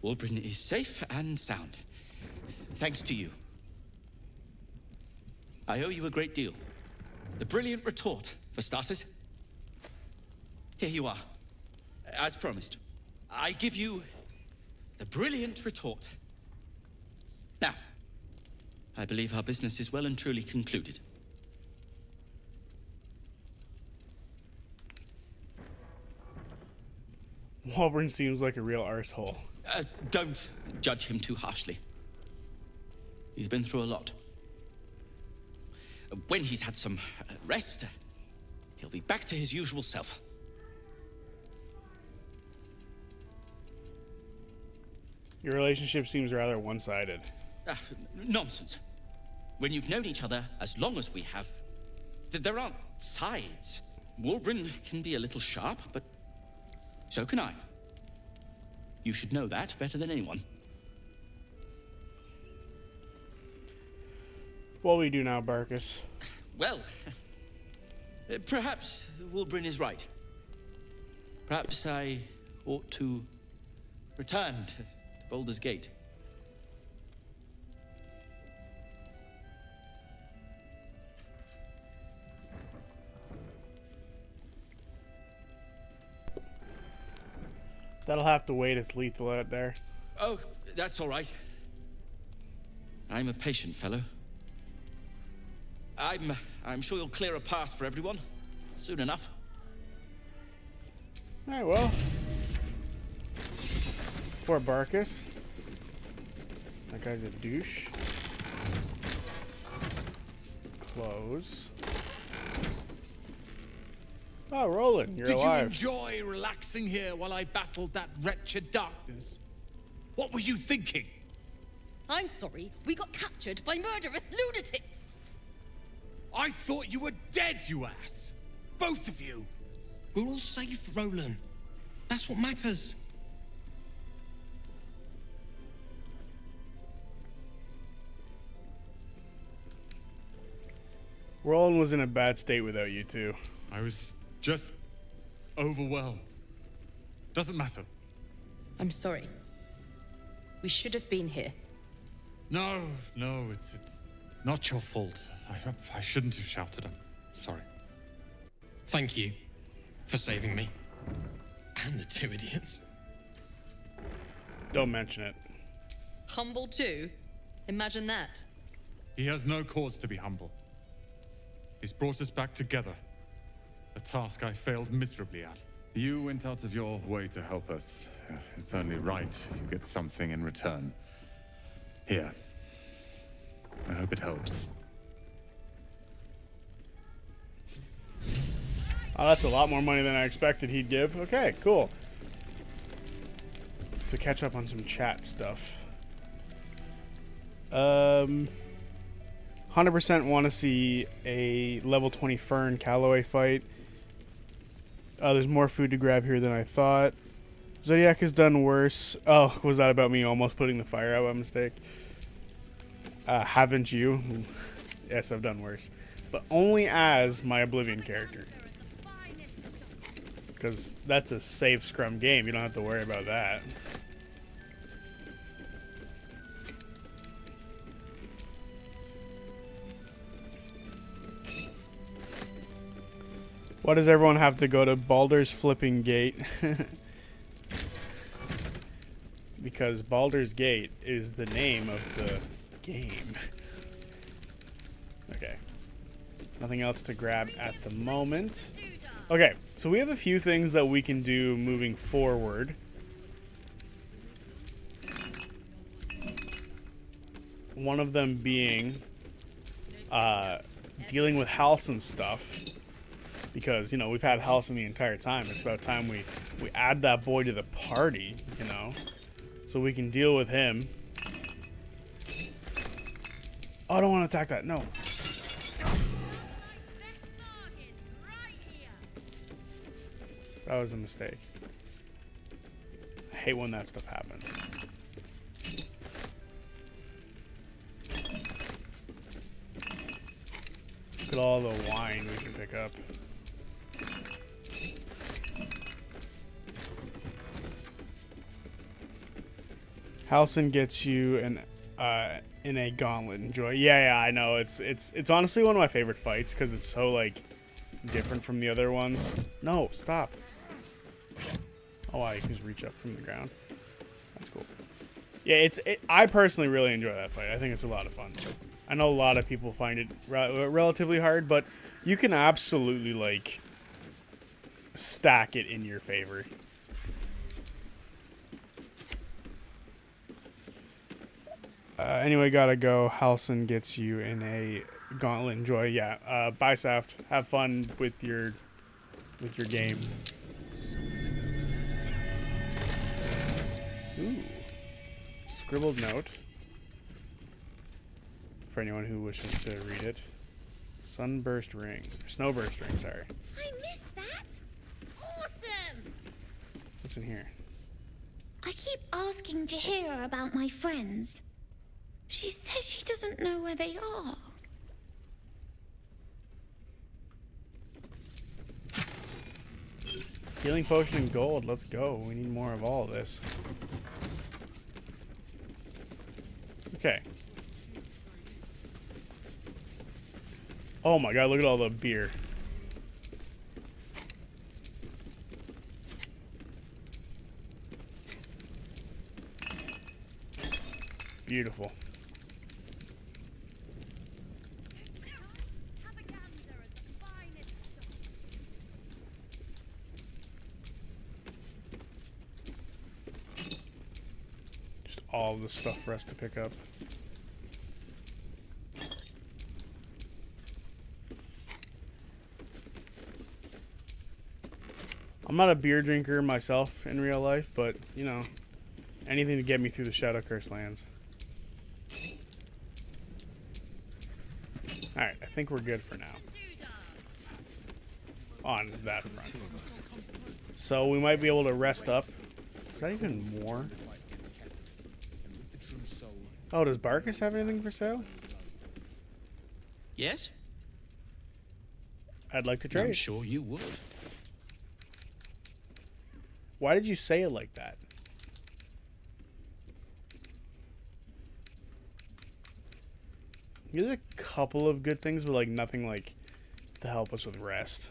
Wolverine is safe and sound. Thanks to you. I owe you a great deal. The brilliant retort, for starters. Here you are. As promised, I give you the brilliant retort. Now, I believe our business is well and truly concluded. Wolverine seems like a real arsehole. Don't judge him too harshly. He's been through a lot. When he's had some rest, he'll be back to his usual self. Your relationship seems rather one-sided. Nonsense. When you've known each other as long as we have, there aren't sides. Wolverine can be a little sharp, but so can I. You should know that better than anyone. What will we do now, Barkus? Well, perhaps Wolverine is right. Perhaps I ought to return to Baldur's Gate. That'll have to wait. It's lethal out there. Oh, that's all right. I'm a patient fellow. I'm sure you'll clear a path for everyone soon enough. All right, well. Poor Barkus. That guy's a douche. Close. Oh, Roland, you're alive. Did you enjoy relaxing here while I battled that wretched darkness? What were you thinking? I'm sorry, we got captured by murderous lunatics. I thought you were dead, you ass! Both of you! We're all safe, Roland. That's what matters. Roland was in a bad state without you two. I was just overwhelmed. Doesn't matter. I'm sorry. We should have been here. No, it's not your fault. I shouldn't have shouted. I'm sorry. Thank you for saving me. And the two idiots. Don't mention it. Humble too? Imagine that. He has no cause to be humble. He's brought us back together. A task I failed miserably at. You went out of your way to help us. It's only right you get something in return. Here. I hope it helps. Oh, that's a lot more money than I expected he'd give. Okay, cool. To catch up on some chat stuff. 100% want to see a level 20 Fern Calloway fight. There's more food to grab here than I thought. Zodiac has done worse. Oh, was that about me almost putting the fire out by mistake? Haven't you? Yes, I've done worse. But only as my Oblivion character. Because that's a safe scrum game. You don't have to worry about that. Why does everyone have to go to Baldur's Flipping Gate? Because Baldur's Gate is the name of the game. Okay. Nothing else to grab at the moment. Okay, so we have a few things that we can do moving forward. One of them being dealing with Halsin's stuff. Because, you know, we've had Halsin the entire time. It's about time we add that boy to the party, you know. So we can deal with him. Oh, I don't want to attack that. No. That was a mistake. I hate when that stuff happens. Look at all the wine we can pick up. Halsin gets you in a gauntlet. Enjoy. Yeah, I know. It's honestly one of my favorite fights because it's so like different from the other ones. No, stop. Oh wow, you can just reach up from the ground. That's cool. Yeah, I personally really enjoy that fight. I think it's a lot of fun. I know a lot of people find it relatively hard, but you can absolutely like stack it in your favor. Anyway, gotta go. Halsin gets you in a gauntlet. Enjoy. Yeah. Bye, Saft. Have fun with your game. Ooh. Scribbled note. For anyone who wishes to read it. Sunburst ring. Snowburst ring, sorry. I missed that. Awesome. What's in here? I keep asking Jahira about my friends. She says she doesn't know where they are. Healing potion and gold. Let's go. We need more of all of this. Okay. Oh my god, look at all the beer. Beautiful. Just all the stuff for us to pick up. I'm not a beer drinker myself in real life, but, you know, anything to get me through the Shadow Curse lands. Alright, I think we're good for now. On that front. So we might be able to rest up. Is that even more? Oh, does Barkus have anything for sale? Yes? I'd like to trade. I'm sure you would. Why did you say it like that? There's a couple of good things, but like nothing like to help us with rest.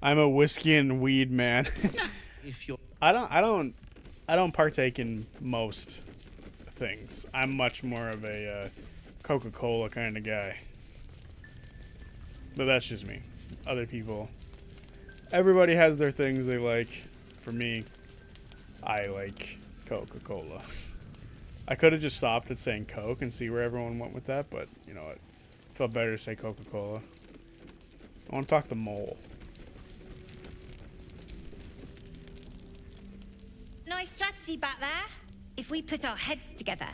I'm a whiskey and weed man. If you're I don't partake in most things. I'm much more of a Coca-Cola kind of guy. But that's just me. Other people, everybody has their things they like. For me, I like Coca-Cola. I could have just stopped at saying Coke and see where everyone went with that, but you know what? It felt better to say Coca-Cola. I want to talk to Mole. Nice strategy back there. If we put our heads together,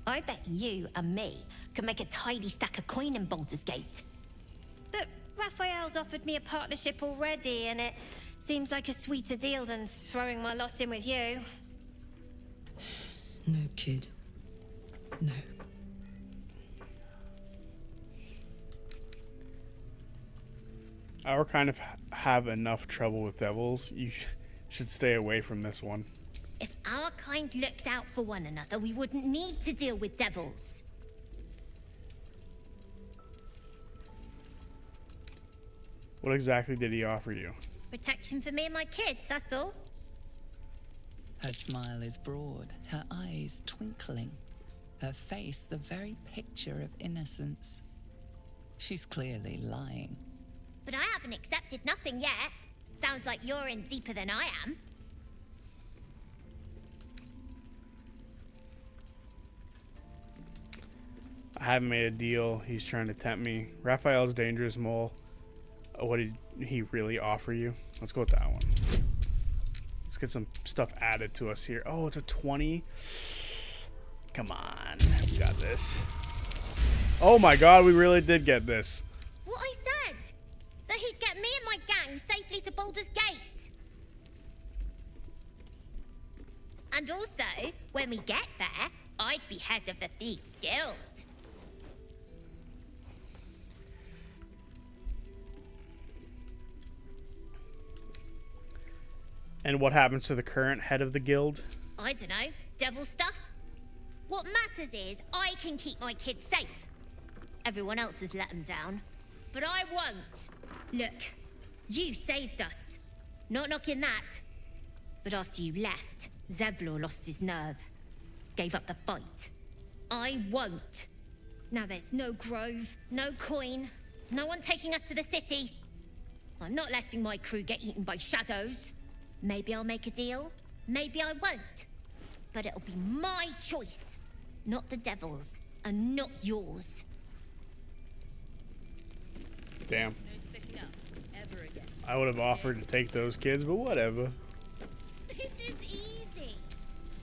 I bet you and me could make a tidy stack of coin in Baldur's Gate. But Raphael's offered me a partnership already, and it seems like a sweeter deal than throwing my lot in with you. No, kid. No. Our kind of have enough trouble with devils. You should stay away from this one. If our kind looked out for one another, we wouldn't need to deal with devils. What exactly did he offer you? Protection for me and my kids, that's all. Her smile is broad, her eyes twinkling, her face the very picture of innocence. She's clearly lying. But I haven't accepted nothing yet. Sounds like you're in deeper than I am. I haven't made a deal. He's trying to tempt me. Raphael's dangerous, Mole. What did he really offer you? Let's go with that one. Let's get some stuff added to us here. Oh, it's a 20. Come on. We got this. Oh my god, we really did get this. What I said! That he'd get me and my gang safely to Baldur's Gate. And also, when we get there, I'd be head of the Thieves' Guild. And what happens to the current head of the guild? I don't know, devil stuff? What matters is I can keep my kids safe. Everyone else has let them down, but I won't. Look, you saved us. Not knocking that. But after you left, Zevlor lost his nerve. Gave up the fight. I won't. Now there's no grove, no coin, no one taking us to the city. I'm not letting my crew get eaten by shadows. Maybe I'll make a deal, maybe I won't. But it'll be my choice, not the devil's, and not yours. Damn. No splitting up, ever again. I would have offered to take those kids, but whatever. This is easy.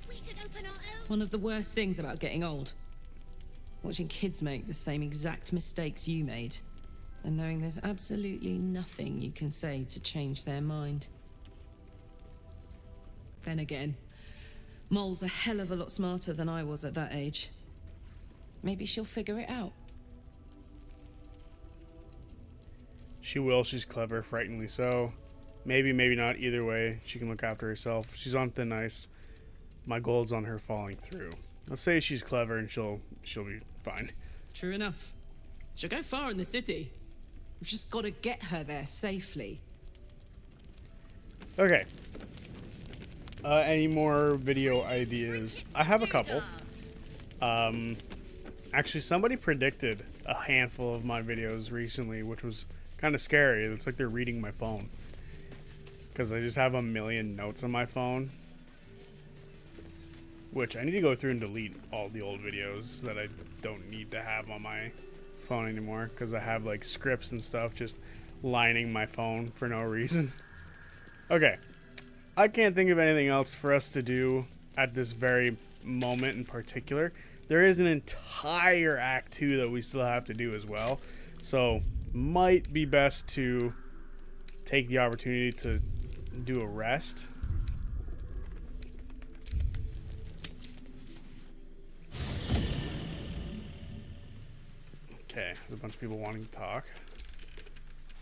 We should open our own. One of the worst things about getting old. Watching kids make the same exact mistakes you made. And knowing there's absolutely nothing you can say to change their mind. Then again, Mole's a hell of a lot smarter than I was at that age. Maybe she'll figure it out. She will. She's clever, frighteningly so. Maybe, maybe not. Either way, she can look after herself. She's on thin ice. My gold's on her falling through. Let's say she's clever and she'll be fine. True enough. She'll go far in the city. We've just got to get her there safely. Okay. Any more video ideas? I have a couple. Actually, somebody predicted a handful of my videos recently, which was kind of scary. It's like they're reading my phone. Because I just have a million notes on my phone. Which I need to go through and delete all the old videos that I don't need to have on my phone anymore. Because I have like scripts and stuff just lining my phone for no reason. Okay. I can't think of anything else for us to do at this very moment in particular. there is an entire Act 2 that we still have to do as well. So, might be best to take the opportunity to do a rest. Okay, there's a bunch of people wanting to talk.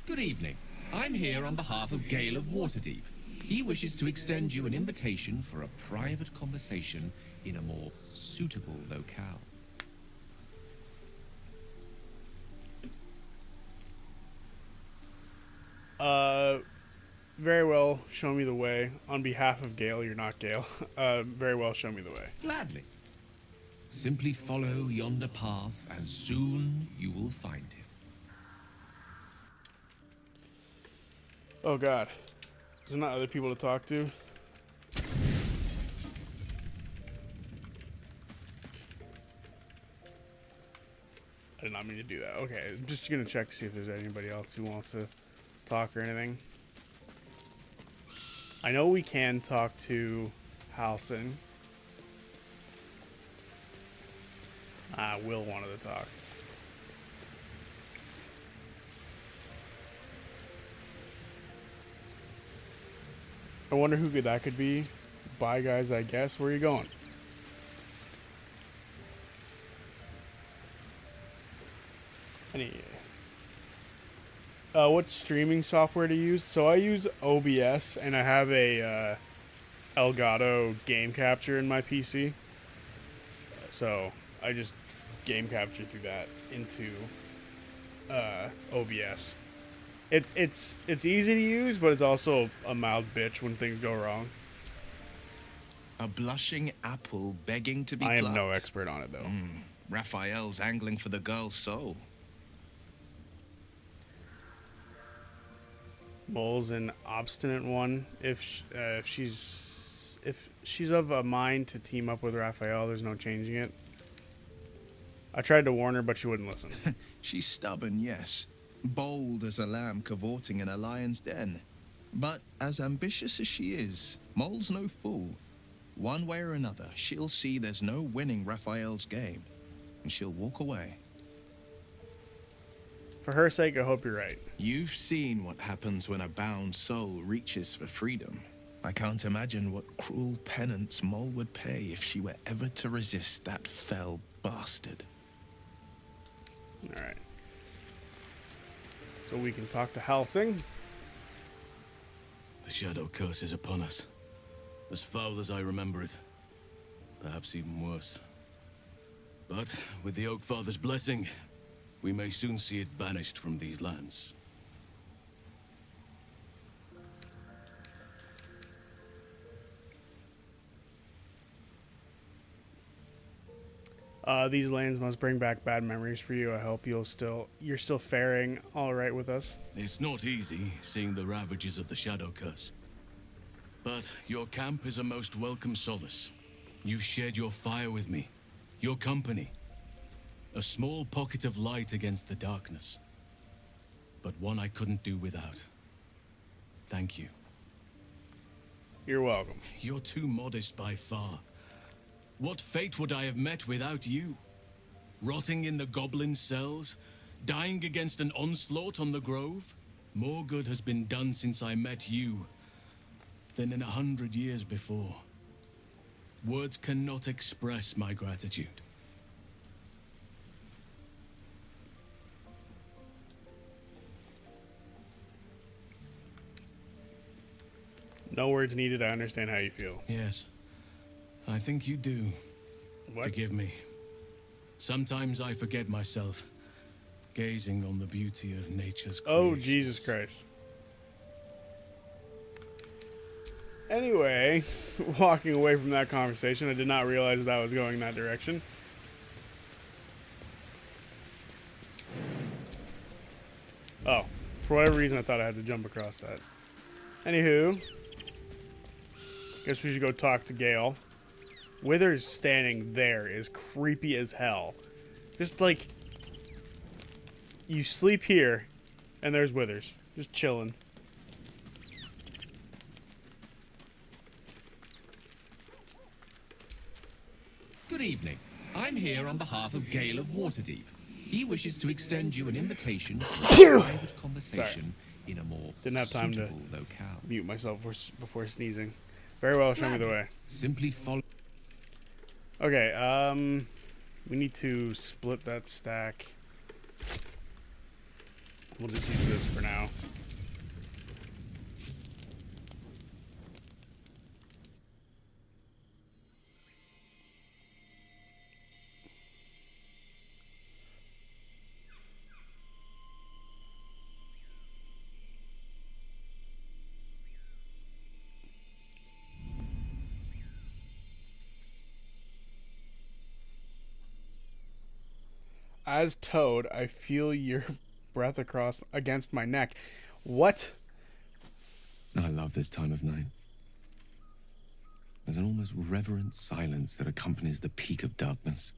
Good evening. I'm here on behalf of Gale of Waterdeep. He wishes to extend you an invitation for a private conversation in a more suitable locale. Very well, show me the way. On behalf of Gale, you're not Gale. Very well, show me the way. Gladly. Simply follow yonder path, and soon you will find him. Oh god. There's not other people to talk to? I did not mean to do that. Okay, I'm just gonna check to see if there's anybody else who wants to talk or anything. I know we can talk to Halsin. Will wanted to talk. I wonder who that could be. Bye, guys, I guess. Where are you going? What streaming software to use? So I use OBS, and I have a Elgato game capture in my PC. So I just game capture through that into OBS. It's easy to use, but it's also a mild bitch when things go wrong. A blushing apple begging to be I am plucked. no expert on it, though. Raphael's angling for the girl's soul. Mole's an obstinate one. If she's of a mind to team up with Raphael, there's no changing it. I tried to warn her, but she wouldn't listen. She's stubborn, yes. Bold as a lamb cavorting in a lion's den. But as ambitious as she is, Mole's no fool. One way or another, she'll see there's no winning Raphael's game, and she'll walk away. For her sake, I hope you're right. You've seen what happens when a bound soul reaches for freedom. I can't imagine what cruel penance Mole would pay if she were ever to resist that fell bastard. Alright. So we can talk to Halsing. The shadow curse is upon us. As foul as I remember it. Perhaps even worse. But with the Oak Father's blessing, we may soon see it banished from these lands. These lands must bring back bad memories for you. I hope you're still faring all right with us. It's not easy seeing the ravages of the shadow curse. But your camp is a most welcome solace. You've shared your fire with me, your company. A small pocket of light against the darkness. But one I couldn't do without. Thank you. You're welcome. You're too modest by far. What fate would I have met without you? Rotting in the goblin cells? Dying against an onslaught on the grove? More good has been done since I met you than in 100 years before. Words cannot express my gratitude. No words needed. I understand how you feel. Yes. I think you do. What? Forgive me. Sometimes I forget myself, gazing on the beauty of nature's creation. Oh, Jesus Christ. Anyway, walking away from that conversation, I did not realize that was going that direction. Oh, for whatever reason, I thought I had to jump across that. Anywho, guess we should go talk to Gale. Withers standing there is creepy as hell. Just like, you sleep here, and there's Withers, just chilling. Good evening. I'm here on behalf of Gale of Waterdeep. He wishes to extend you an invitation for a private conversation in a more Didn't have time to suitable locale. mute myself before sneezing. Very well, show me the way. Simply follow. Okay, we need to split that stack. We'll just use this for now. As Toad, I feel your breath against my neck. What? I love this time of night. There's an almost reverent silence that accompanies the peak of darkness,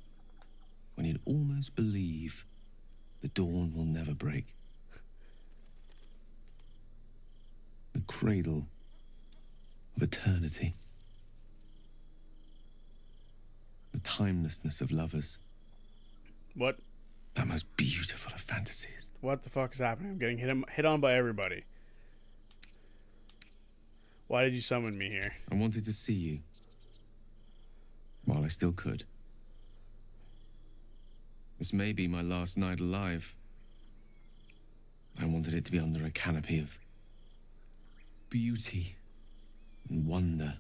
when you'd almost believe the dawn will never break. The cradle of eternity. The timelessness of lovers. What? That most beautiful of fantasies. What the fuck is happening? I'm getting hit on by everybody. Why did you summon me here? I wanted to see you. While I still could. This may be my last night alive. I wanted it to be under a canopy of beauty and wonder.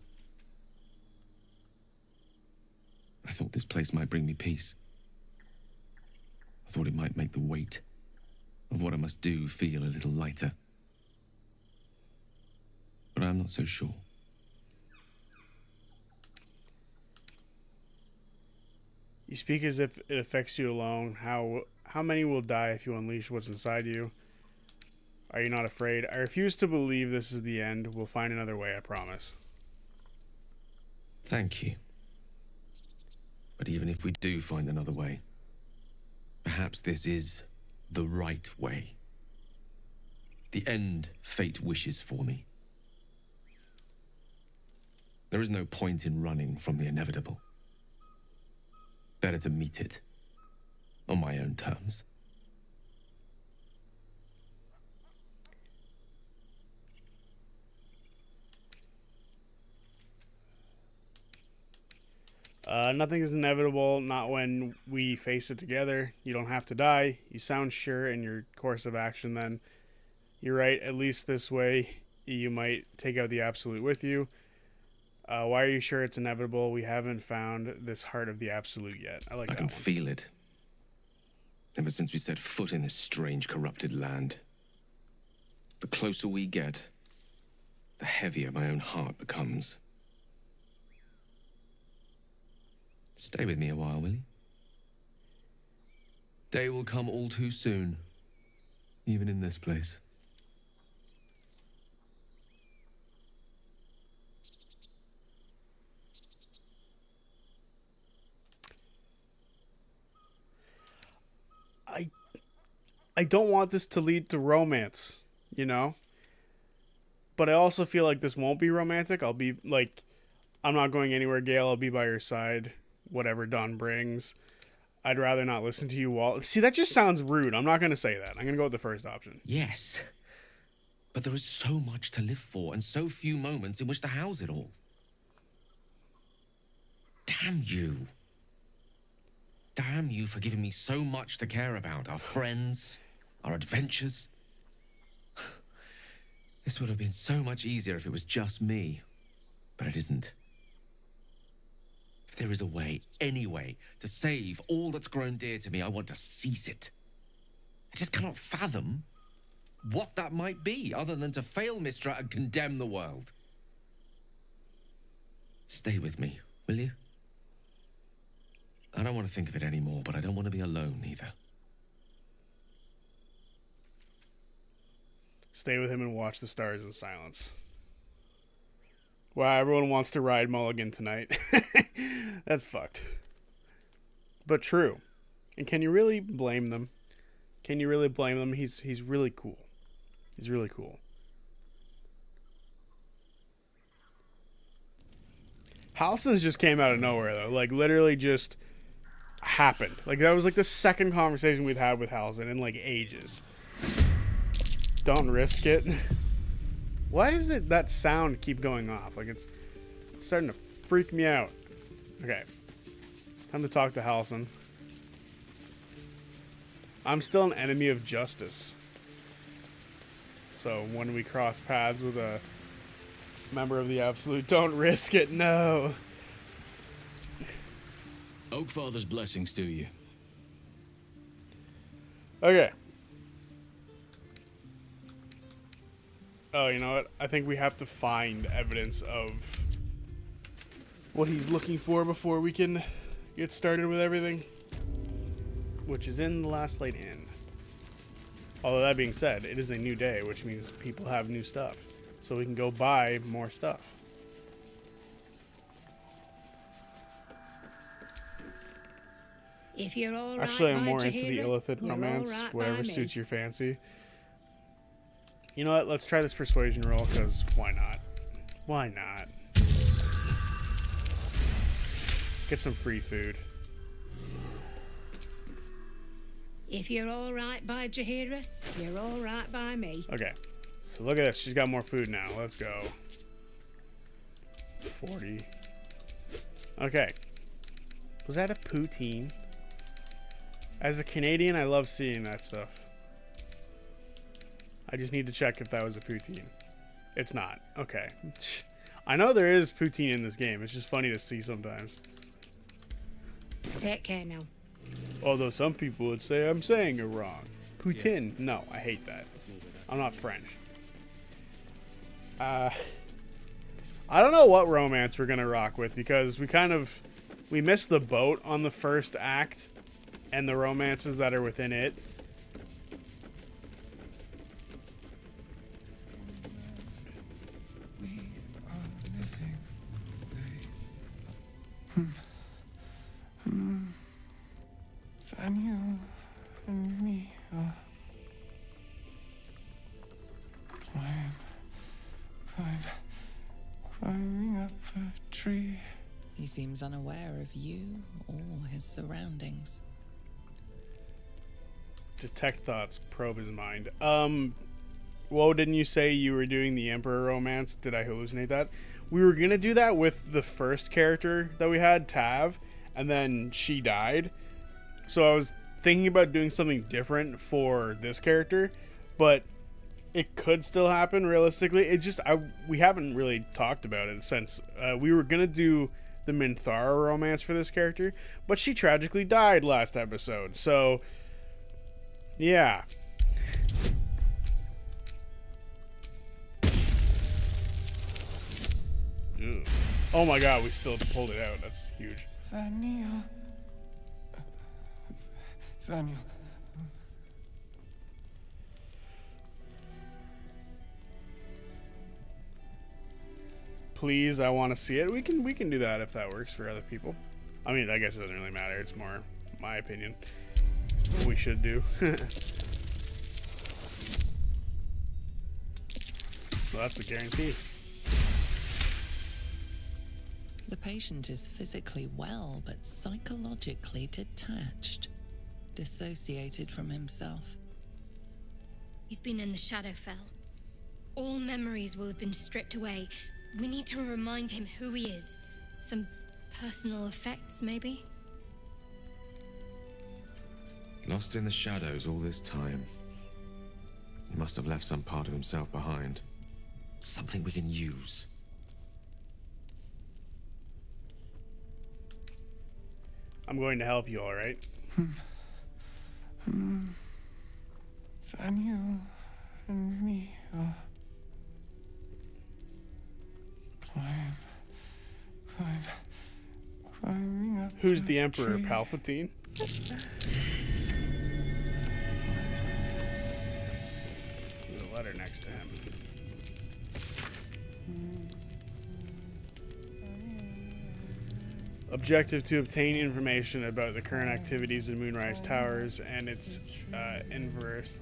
I thought this place might bring me peace. I thought it might make the weight of what I must do feel a little lighter. But I'm not so sure. You speak as if it affects you alone. How many will die if you unleash what's inside you? Are you not afraid? I refuse to believe this is the end. We'll find another way, I promise. Thank you. But even if we do find another way, perhaps this is the right way. The end fate wishes for me. There is no point in running from the inevitable. Better to meet it on my own terms. Nothing is inevitable, not when we face it together. You don't have to die. You sound sure in your course of action then. You're right, at least this way you might take out the absolute with you. Why are you sure it's inevitable? We haven't found this heart of the absolute yet. I like that I can one. feel it. Ever since we set foot in this strange, corrupted land. The closer we get, the heavier my own heart becomes. Stay with me a while, will you? Day will come all too soon, even in this place. I don't want this to lead to romance, you know? But I also feel like this won't be romantic. I'll be like, I'm not going anywhere, Gale. I'll be by your side, whatever dawn brings. I'd rather not listen to you, Walt. See, that just sounds rude. I'm not going to say that. I'm going to go with the first option. Yes. But there is so much to live for and so few moments in which to house it all. Damn you. Damn you for giving me so much to care about. Our friends, our adventures. This would have been so much easier if it was just me. But it isn't. If there is a way, any way, to save all that's grown dear to me, I want to seize it. I just cannot fathom what that might be, other than to fail Mistra and condemn the world. Stay with me, will you? I don't want to think of it anymore, but I don't want to be alone either. Stay with him and watch the stars in silence. Wow, everyone wants to ride Mulligan tonight. That's fucked. But true. And can you really blame them? Can you really blame them? He's really cool. He's really cool. Halson's just came out of nowhere, though. Like, literally just happened. Like, that was like the second conversation we'd had with Halsin in like ages. Don't risk it. Why does that sound keep going off? Like, it's starting to freak me out. Okay. Time to talk to Halsin. I'm still an enemy of justice. So when we cross paths with a member of the Absolute, don't risk it, no. Oakfather's blessings to you. Okay. Oh, you know what? I think we have to find evidence of what he's looking for before we can get started with everything. Which is in the Last Light Inn. Although that being said, it is a new day, which means people have new stuff. So we can go buy more stuff. If you're all right, actually, I'm more into the Illithid romance, whatever suits your fancy. You know what? Let's try this persuasion roll, because why not? Why not? Get some free food. If you're all right by Jaheira, you're all right by me. Okay. So look at this. She's got more food now. Let's go. 40. Okay. Was that a poutine? As a Canadian, I love seeing that stuff. I just need to check if that was a poutine. It's not. Okay. I know there is poutine in this game. It's just funny to see sometimes. Take care now. Although some people would say I'm saying it wrong. Poutine. Yeah. No, I hate that. I'm not French. I don't know what romance we're gonna rock with, because we missed the boat on the first act and the romances that are within it. Daniel and me are climbing up a tree. He seems unaware of you or his surroundings. Detect thoughts, probe his mind. Whoa, didn't you say you were doing the Emperor romance? Did I hallucinate that? We were gonna do that with the first character that we had, Tav, and then she died. So I was thinking about doing something different for this character, but it could still happen realistically. It just, we haven't really talked about it since we were gonna do the Minthara romance for this character, but she tragically died last episode. So yeah. Ew. Oh my god, we still pulled it out. That's huge. Daniel. Please, I want to see it. We can do that if that works for other people. I mean, I guess it doesn't really matter. It's more my opinion. What we should do. Well, that's a guarantee. The patient is physically well, but psychologically detached, dissociated from himself. He's been in the Shadowfell. All memories will have been stripped away. We need to remind him who he is. Some personal effects, maybe? Lost in the shadows all this time. He must have left some part of himself behind. Something we can use. I'm going to help you, all right? Daniel and me are climbing up. Who's the Emperor? Palpatine? There's a letter next to him. Objective to obtain information about the current activities in Moonrise Towers and its environs.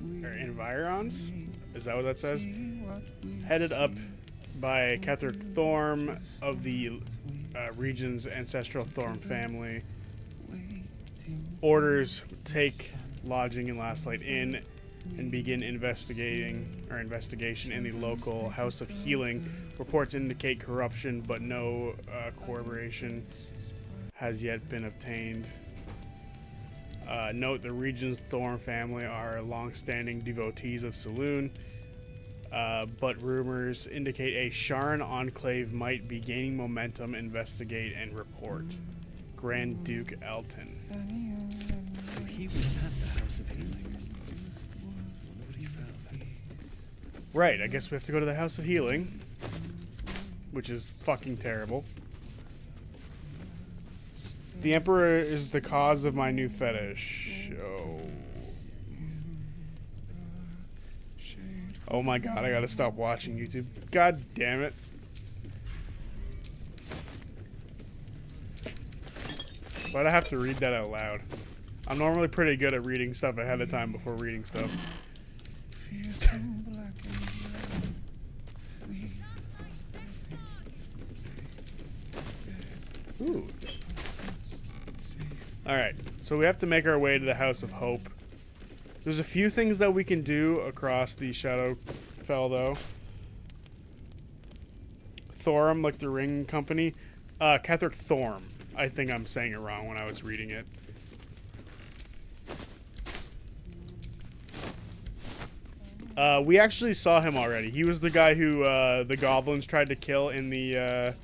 Is that what that says? Headed up by Ketheric Thorm of the region's ancestral Thorm family. orders take lodging in Last Light Inn and begin investigation in the local House of Healing. Reports indicate corruption, but no corroboration has yet been obtained. Note the region's Thorn family are long-standing devotees of Saloon, but rumors indicate a Sharn enclave might be gaining momentum. Investigate and report. Grand Duke Elton. So he was at the House of Healing. Wonder what he found. Right, I guess we have to go to the House of Healing, which is fucking terrible. The Emperor is the cause of my new fetish. Oh my god, I gotta stop watching YouTube. God damn it. Why'd I have to read that out loud? I'm normally pretty good at reading stuff ahead of time before reading stuff. Ooh. Alright, so we have to make our way to the House of Hope. There's a few things that we can do across the Shadowfell, though. Thorum, like the ring company. Catherick Thorm. I think I'm saying it wrong when I was reading it. We actually saw him already. He was the guy who the goblins tried to kill in the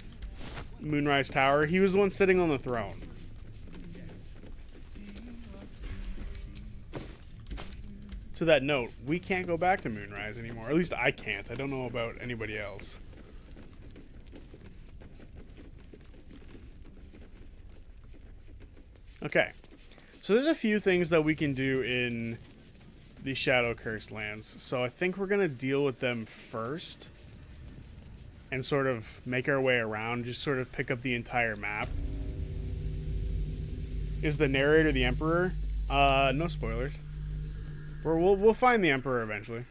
Moonrise Tower. He was the one sitting on the throne. To that note, we can't go back to Moonrise anymore. At least I can't. I don't know about anybody else. Okay. So there's a few things that we can do in the Shadow Cursed lands. So I think we're going to deal with them first. And sort of make our way around. Just sort of pick up the entire map. Is the narrator the Emperor? No spoilers. We'll find the Emperor eventually.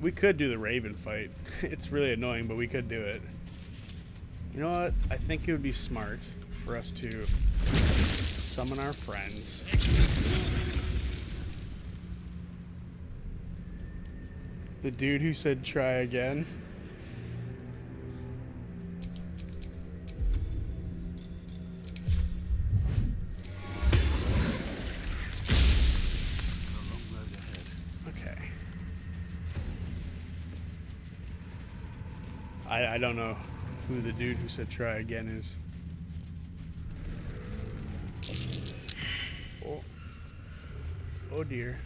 We could do the Raven fight. It's really annoying, but we could do it. You know what? I think it would be smart for us to summon our friends. The dude who said try again. I don't know who the dude who said try again is. Oh dear.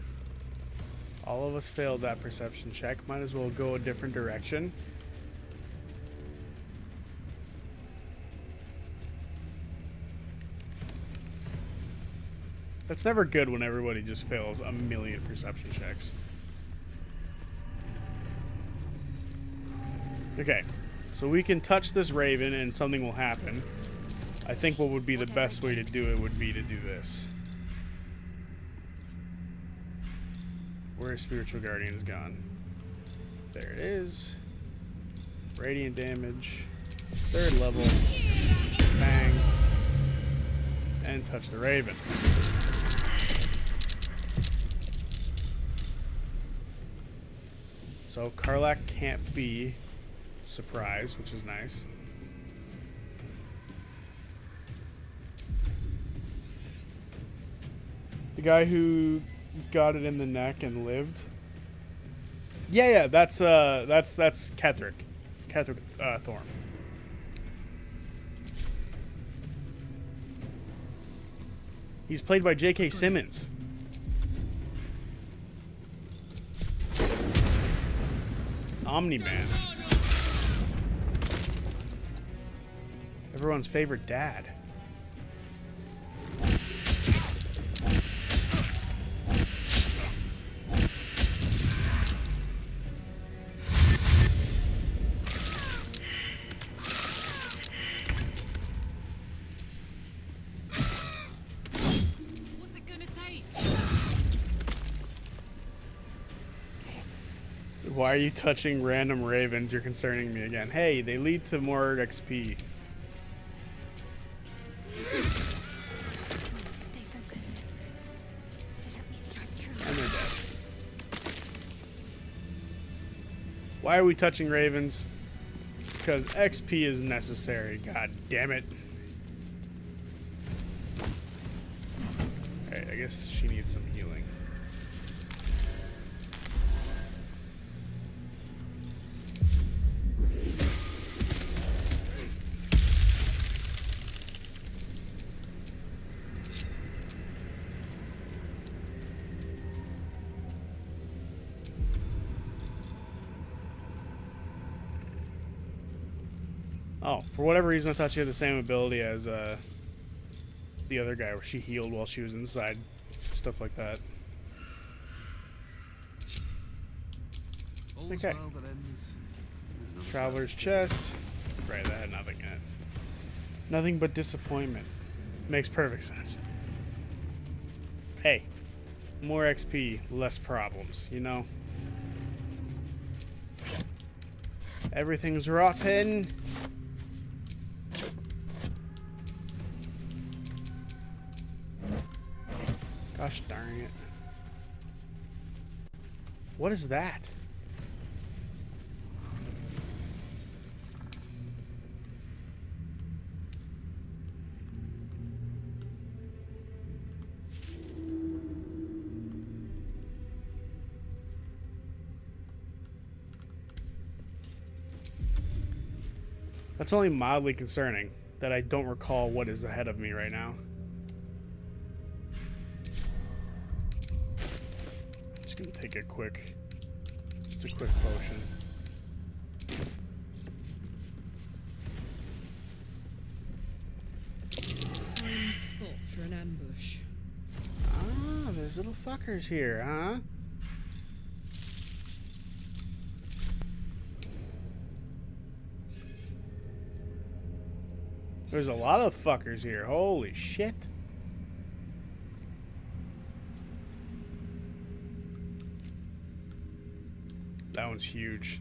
All of us failed that perception check. Might as well go a different direction. That's never good when everybody just fails a million perception checks. Okay, so we can touch this raven and something will happen. I think what would be the best way to do it would be to do this. Where's Spiritual Guardian's gone? There it is. Radiant damage. 3rd level. Bang. And touch the raven. So Karlach can't be surprised, which is nice. The guy who got it in the neck and lived. Yeah, that's Catherick Thorm. He's played by J.K. Simmons. Omni-Man. Everyone's favorite dad. Why are you touching random ravens? You're concerning me again. Hey, they lead to more XP. Stay focused. Let me strike true. And they're dead. Why are we touching ravens? Because XP is necessary. God damn it. Alright, I guess she needs some healing. Oh, for whatever reason, I thought she had the same ability as the other guy, where she healed while she was inside. Stuff like that. Okay. Traveler's chest. Right, that had nothing in it. Nothing but disappointment. Makes perfect sense. Hey, more XP, less problems, you know? Everything's rotten. Gosh darn it. What is that? That's only mildly concerning that I don't recall what is ahead of me right now. Just gonna take a quick potion. Prime spot for an ambush. Ah, there's little fuckers here, huh? There's a lot of fuckers here. Holy shit. That one's huge.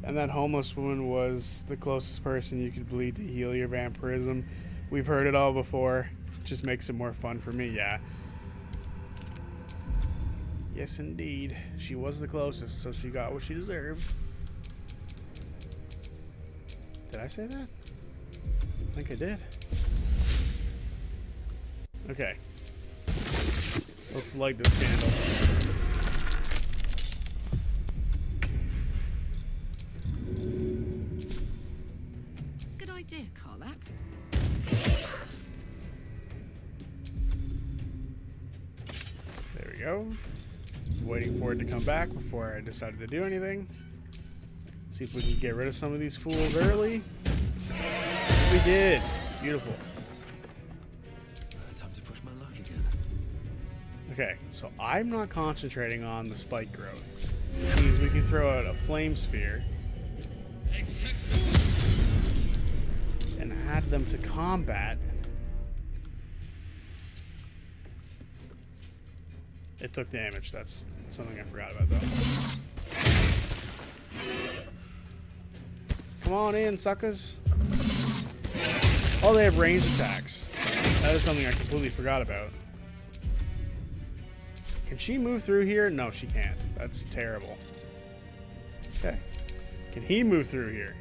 And that homeless woman was the closest person you could bleed to heal your vampirism. We've heard it all before. Just makes it more fun for me, yeah. Yes, indeed. She was the closest, so she got what she deserved. Did I say that? I think I did. Okay. Let's light this candle. Good idea, Karlak. There we go. Waiting for it to come back before I decided to do anything. See if we can get rid of some of these fools early. We did. Beautiful. Time to push my luck again. Okay, so I'm not concentrating on the spike growth. Which means we can throw out a flame sphere and add them to combat. It took damage. That's something I forgot about, though. Come on in, suckers. Oh, they have ranged attacks. That is something I completely forgot about. Can she move through here? No, she can't. That's terrible. Okay. Can he move through here?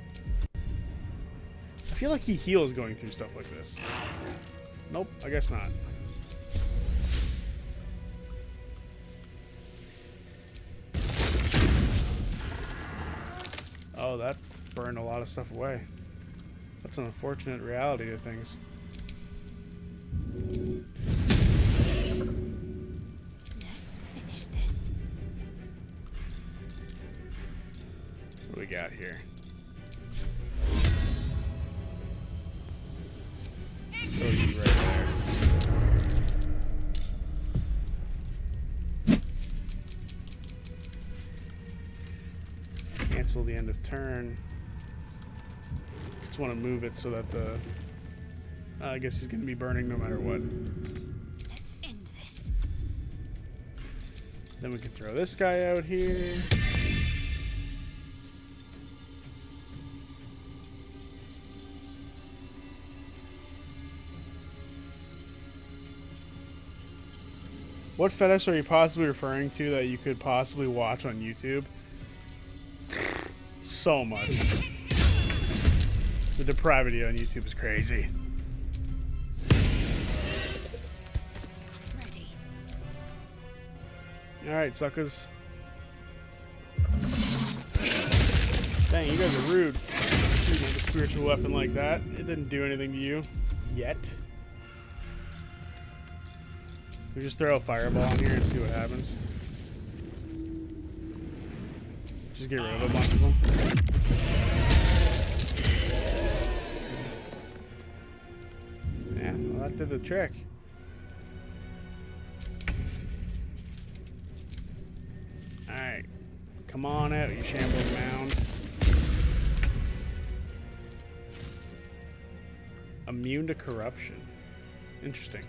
I feel like he heals going through stuff like this. Nope, I guess not. Oh, that burned a lot of stuff away. That's an unfortunate reality of things. Let's finish this. What do we got here? Throw you right there. Can't cancel the end of turn. Just want to move it so that the... I guess he's going to be burning no matter what. Let's end this. Then we can throw this guy out here. What fetish are you possibly referring to that you could possibly watch on YouTube? So much. The depravity on YouTube is crazy. Ready. Alright, suckers. Dang, you guys are rude. Shooting like a spiritual weapon like that. It didn't do anything to you. Yet. We just throw a fireball in here and see what happens. Just get rid of a bunch of them. Yeah, well, that did the trick. Alright. Come on out, you shambling mound. Immune to corruption. Interesting.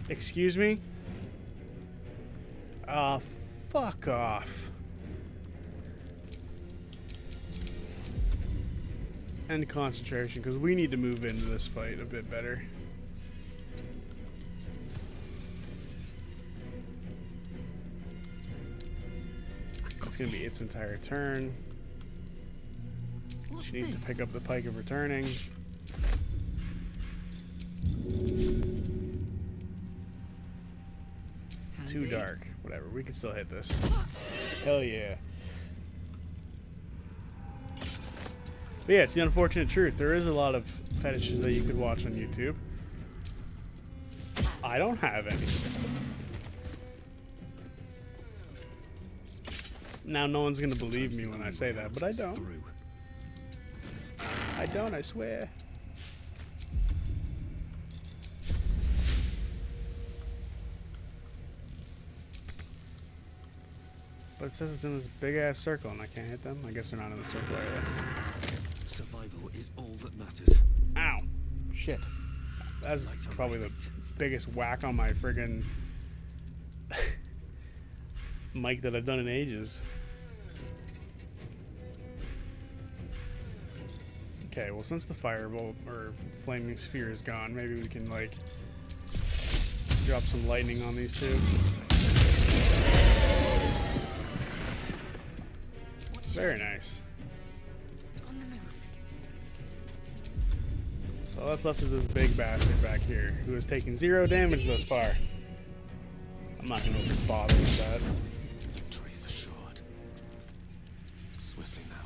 Excuse me? Fuck off. End concentration, because we need to move into this fight a bit better. It's going to be its entire turn. She needs to pick up the pike of returning. Too dark. Whatever. We can still hit this. Hell yeah. But yeah, it's the unfortunate truth. There is a lot of fetishes that you could watch on YouTube. I don't have any. Now, no one's going to believe me when I say that, but I don't. I don't, I swear. But it says it's in this big ass circle and I can't hit them. I guess they're not in the circle area. Survival is all that matters. Ow. Shit. That's probably the biggest whack on my friggin' mic that I've done in ages. Okay, well, since the firebolt or flaming sphere is gone, maybe we can, like, drop some lightning on these two. Very nice. So all that's left is this big bastard back here, who has taken 0 damage thus far. I'm not going to bother with that. Victory is assured. Swiftly now.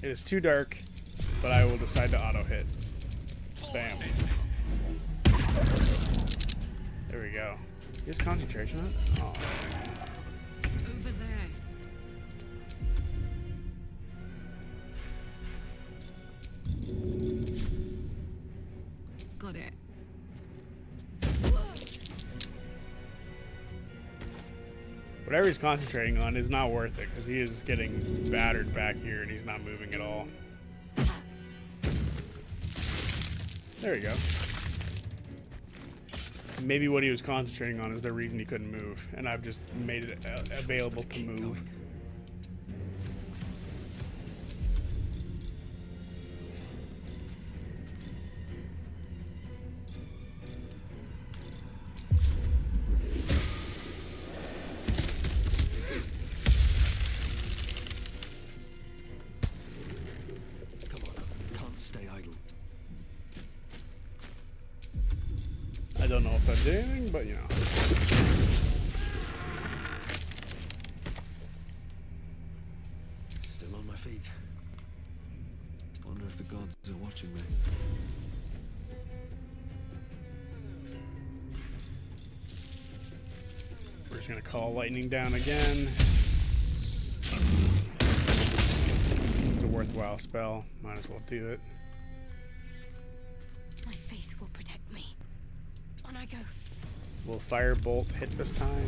It is too dark, but I will decide to auto hit. Bam. There we go. Is concentration on? Oh. Over there. Got it. Whatever he's concentrating on is not worth it, because he is getting battered back here and he's not moving at all. There you go. Maybe what he was concentrating on is the reason he couldn't move, and I've just made it available to move. I don't know if that did anything, but you know. Still on my feet. Wonder if the gods are watching me. We're just gonna call lightning down again. It's a worthwhile spell. Might as well do it. Will Firebolt hit this time?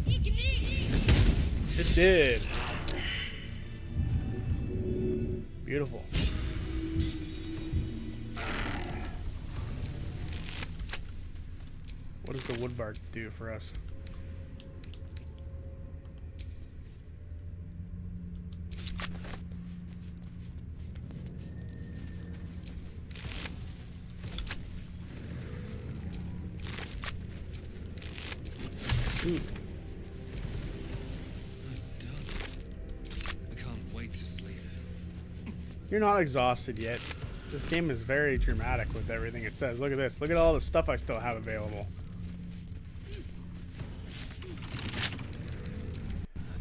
It did. Beautiful. What does the woodbark do for us? Ooh. I can't wait to sleep. You're not exhausted yet. This game is very dramatic with everything it says. Look at this. Look at all the stuff I still have available.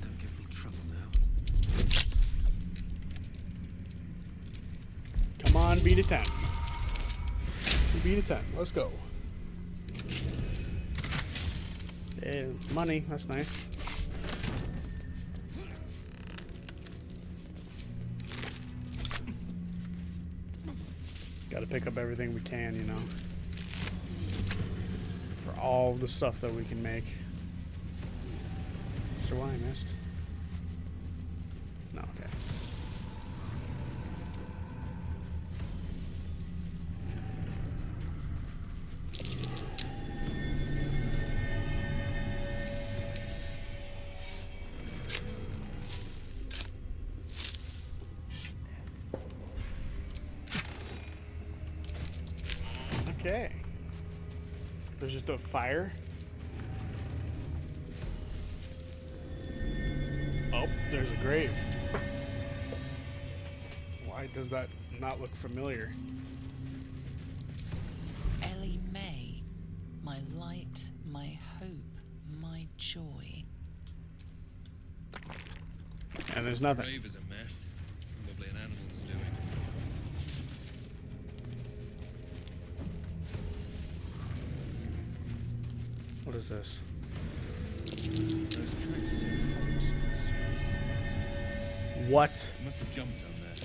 Don't give me trouble now. Come on, beat a 10. Beat a 10. Let's go. Yeah, money. That's nice. Got to pick up everything we can, you know, for all the stuff that we can make. Is there one I missed? No, okay. Okay. There's just a fire. Oh, there's a grave. Why does that not look familiar? Ellie May, my light, my hope, my joy. And there's nothing. The grave is a mess. Probably an animal's doing. What is this? Those tracks say fox, but the street is flat. What? It must have jumped down there.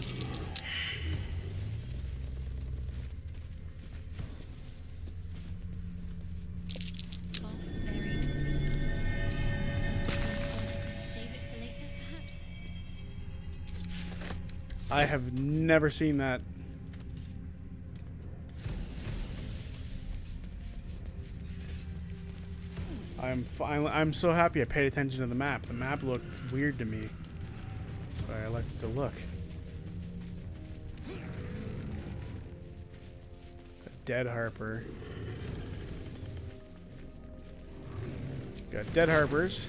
Save it for later, perhaps? I have never seen that. I'm so happy I paid attention to the map. The map looked weird to me, so I liked it to look. A dead Harper. Got dead Harpers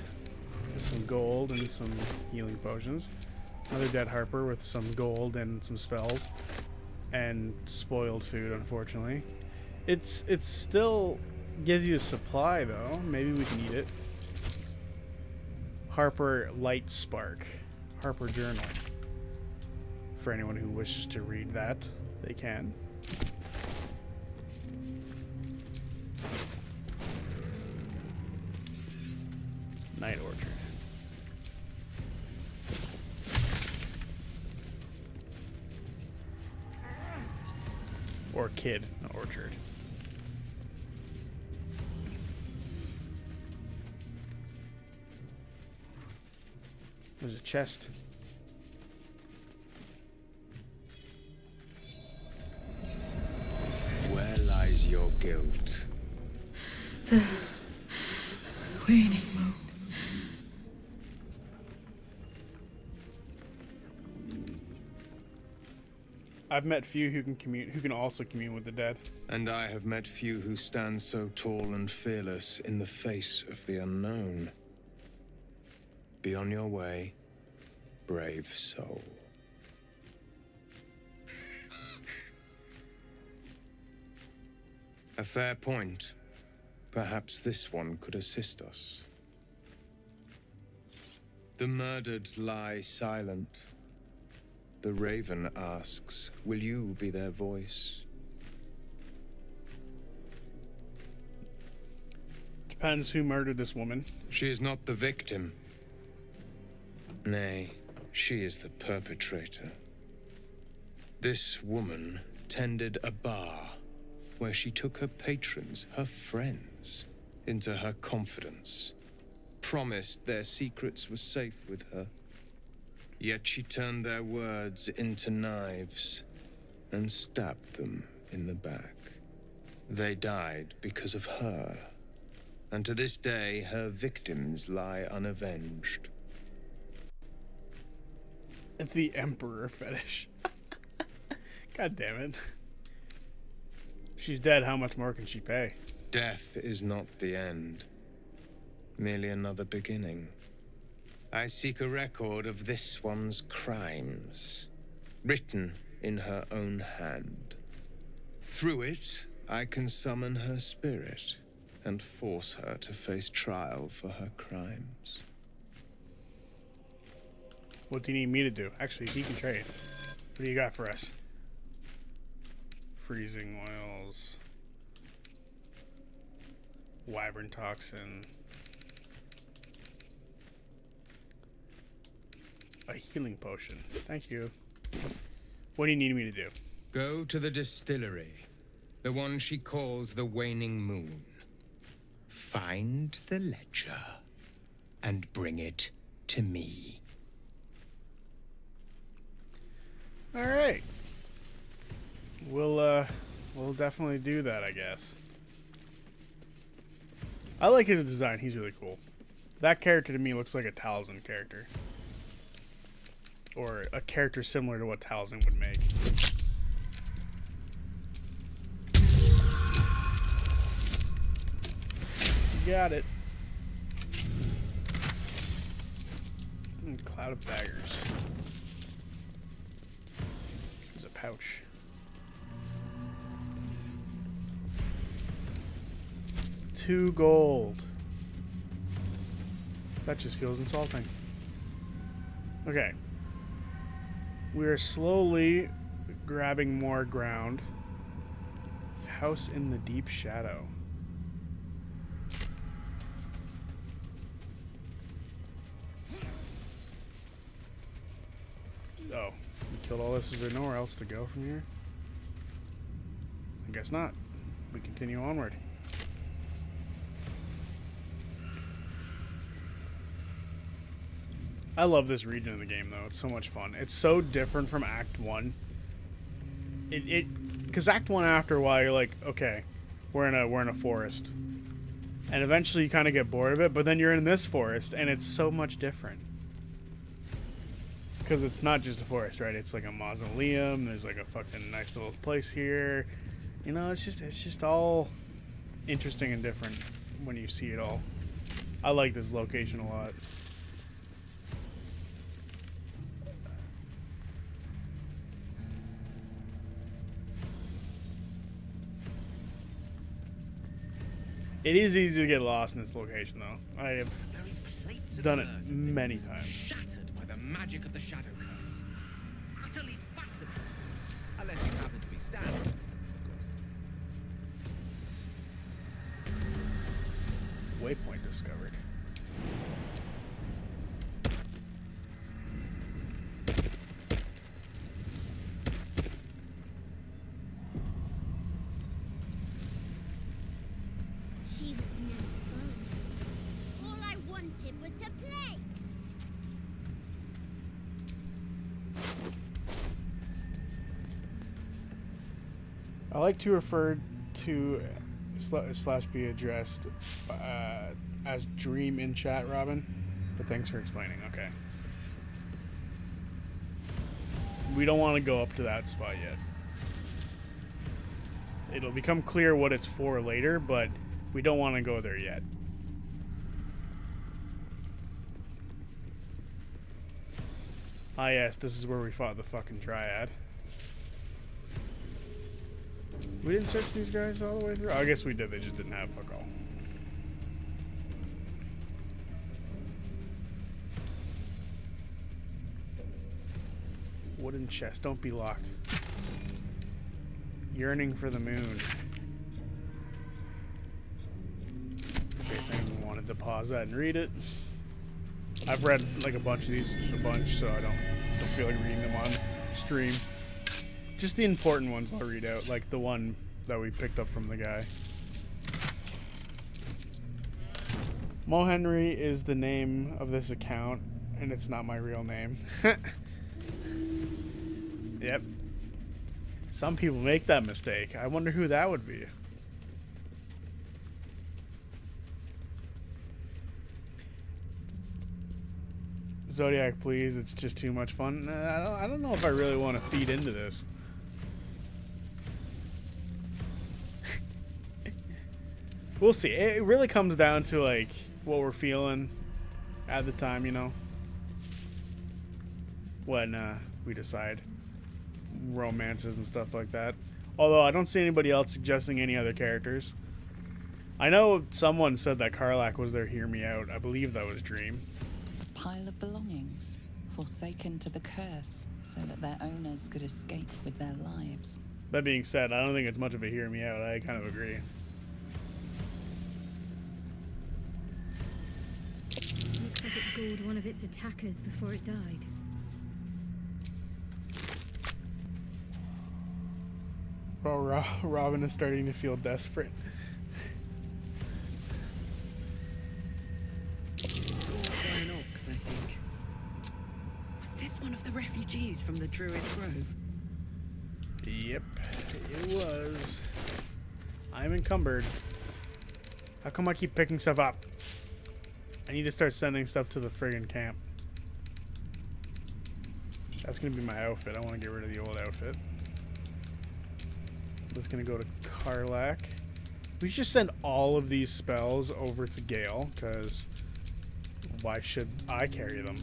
with some gold and some healing potions. Another dead Harper with some gold and some spells, and spoiled food. Unfortunately, it's still gives you a supply though. Maybe we can eat it. Harper Light Spark. Harper Journal. For anyone who wishes to read that, they can. Night Orchard. Orchid, not orchard. There's a chest. Where lies your guilt? The waning moon. I've met few who can also commune with the dead. And I have met few who stand so tall and fearless in the face of the unknown. Be on your way, brave soul. A fair point. Perhaps this one could assist us. The murdered lie silent. The raven asks, will you be their voice? Depends who murdered this woman. She is not the victim. Nay, she is the perpetrator. This woman tended a bar where she took her patrons, her friends, into her confidence, promised their secrets were safe with her. Yet she turned their words into knives and stabbed them in the back. They died because of her, and to this day her victims lie unavenged. The Emperor fetish. God damn it. She's dead, how much more can she pay? Death is not the end, merely another beginning. I seek a record of this one's crimes, written in her own hand. Through it, I can summon her spirit and force her to face trial for her crimes. What do you need me to do? Actually, he can trade. What do you got for us? Freezing oils. Wyvern toxin. A healing potion. Thank you. What do you need me to do? Go to the distillery, the one she calls the Waning Moon. Find the ledger and bring it to me. All right. We'll definitely do that, I guess. I like his design. He's really cool. That character to me looks like a Talzin character. Or a character similar to what Talzin would make. Got it. Cloud of daggers. There's a pouch. $2 gold. That just feels insulting. Okay. We are slowly grabbing more ground. House in the deep shadow. Oh, we killed all this. Is there nowhere else to go from here? I guess not. We continue onward. I love this region of the game, though. It's so much fun. It's so different from Act 1. Because Act 1, after a while, you're like, okay, we're in a forest. And eventually you kind of get bored of it, but then you're in this forest, and it's so much different. Because it's not just a forest, right? It's like a mausoleum. There's like a fucking nice little place here. You know, it's just all interesting and different when you see it all. I like this location a lot. It is easy to get lost in this location, though. I have done it many times. Shattered by the magic of the shadow curse. Utterly fascinating. Unless you happen to be standing on it, of course. Waypoint discovered. She was never fun. All I wanted was to play. I like to refer to slash be addressed as Dream in chat, Robin. But thanks for explaining. Okay. We don't want to go up to that spot yet. It'll become clear what it's for later, but we don't want to go there yet. Ah, yes, this is where we fought the fucking Dryad. We didn't search these guys all the way through? Oh, I guess we did. They just didn't have fuck all. Wooden chest. Don't be locked. Yearning for the moon. In case anyone wanted to pause that and read it. I've read like a bunch of these, so I don't feel like reading them on stream. Just the important ones I'll read out, like the one that we picked up from the guy. Mo Henry is the name of this account, and it's not my real name. Yep. Some people make that mistake. I wonder who that would be. Zodiac, please. It's just too much fun. I don't know if I really want to feed into this. We'll see. It really comes down to like what we're feeling at the time, you know, when we decide romances and stuff like that. Although I don't see anybody else suggesting any other characters. I know someone said that Karlach was their Hear Me Out. I believe that was Dream. A pile of belongings, forsaken to the curse, so that their owners could escape with their lives. That being said, I don't think it's much of a Hear Me Out. I kind of agree. Looks like it gored one of its attackers before it died. Oh, Robin is starting to feel desperate. By an ox, I think. Was this one of the refugees from the Druid's Grove? Yep, it was. I'm encumbered. How come I keep picking stuff up? I need to start sending stuff to the friggin' camp. That's gonna be my outfit. I want to get rid of the old outfit. That's gonna go to Karlach. We should just send all of these spells over to Gale, because why should I carry them?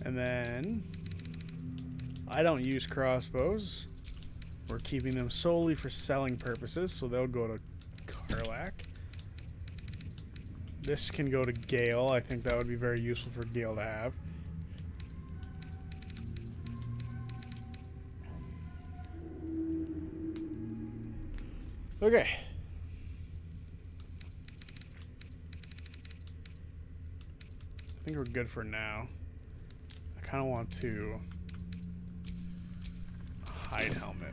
And then I don't use crossbows. We're keeping them solely for selling purposes, so they'll go to Karlach. This can go to Gale. I think that would be very useful for Gale to have. Okay. I think we're good for now. I kind of want to hide helmet.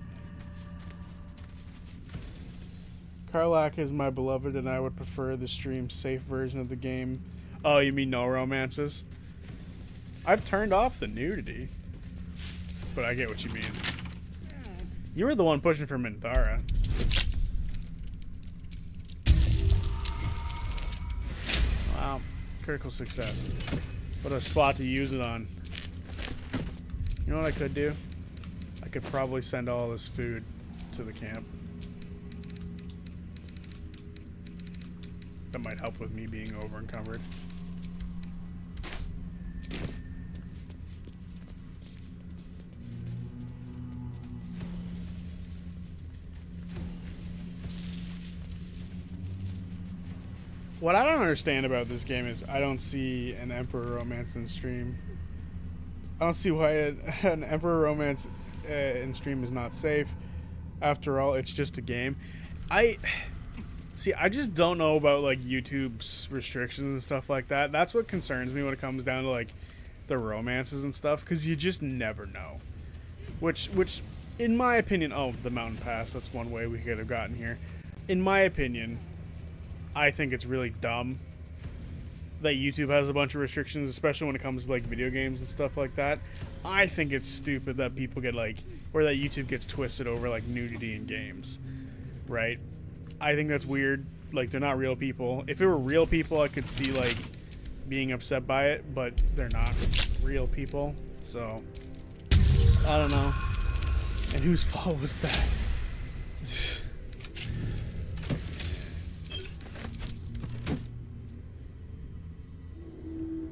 Karlach is my beloved, and I would prefer the stream safe version of the game. Oh, you mean no romances? I've turned off the nudity, but I get what you mean. You were the one pushing for Minthara. Wow, critical success. What a spot to use it on. You know what I could do? I could probably send all this food to the camp. That might help with me being over encumbered. What I don't understand about this game is I don't see an Emperor romance in stream. I don't see why an Emperor romance in stream is not safe. After all, it's just a game. I just don't know about like YouTube's restrictions and stuff like that. That's what concerns me when it comes down to like the romances and stuff, because you just never know. Which, in my opinion, oh, the mountain pass. That's one way we could have gotten here. In my opinion, I think it's really dumb that YouTube has a bunch of restrictions, especially when it comes to like video games and stuff like that. I think it's stupid that people get like, or that YouTube gets twisted over like nudity in games, right? I think that's weird. Like, they're not real people. If it were real people, I could see like being upset by it, but they're not real people, so I don't know. And whose fault was that?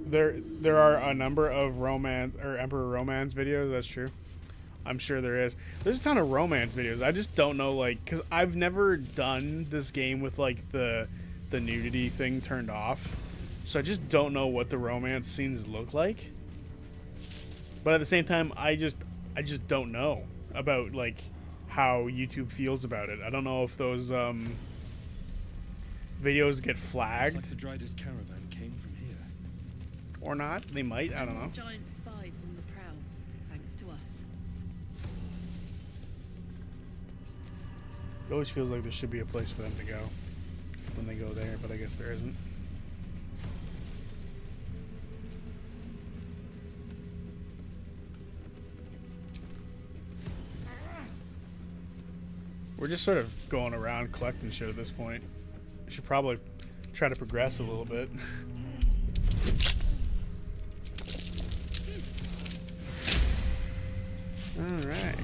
There are a number of romance or Emperor romance videos. That's true. I'm sure there is. There's a ton of romance videos. I just don't know, like, because I've never done this game with like the nudity thing turned off, so I just don't know what the romance scenes look like. But at the same time, I just don't know about like how YouTube feels about it. I don't know if those videos get flagged. Looks like the Dryder's caravan came from here. Or not. They might. I don't know. Giant spides on the prowl, thanks to us. It always feels like there should be a place for them to go when they go there, but I guess there isn't. We're just sort of going around collecting shit at this point. We should probably try to progress a little bit. Alright.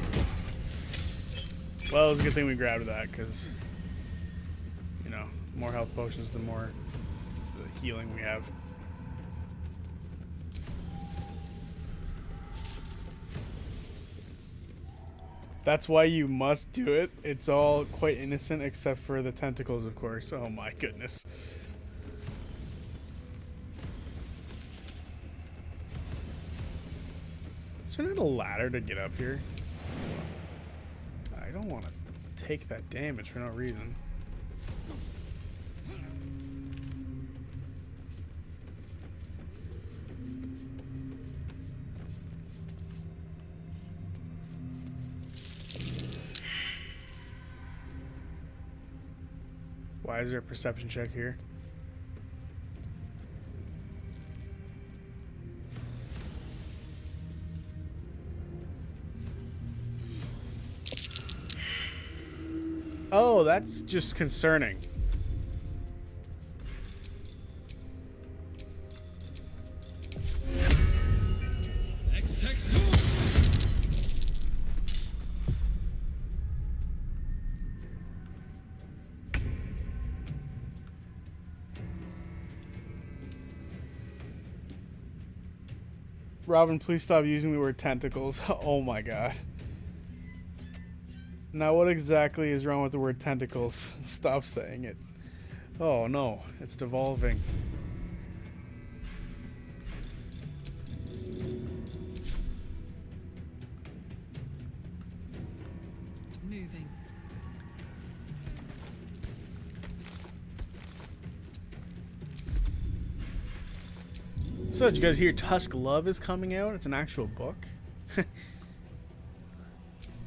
Well, it was a good thing we grabbed that, because, you know, more health potions, the more the healing we have. That's why you must do it. It's all quite innocent, except for the tentacles, of course. Oh my goodness. Is there not a ladder to get up here? I don't want to take that damage for no reason. Why is there a perception check here? Oh, that's just concerning. Robin, please stop using the word tentacles. Oh my god. Now what exactly is wrong with the word tentacles? Stop saying it. Oh no, it's devolving. Moving. So, did you guys hear Tusk Love is coming out? It's an actual book.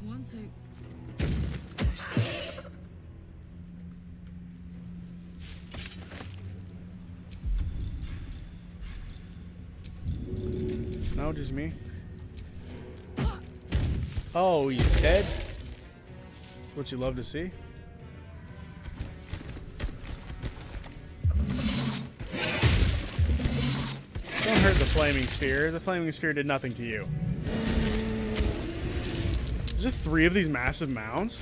1, 2. No, just me. Oh, he's dead? What you love to see? Don't hurt the flaming sphere. The flaming sphere did nothing to you. Is there 3 of these massive mounds?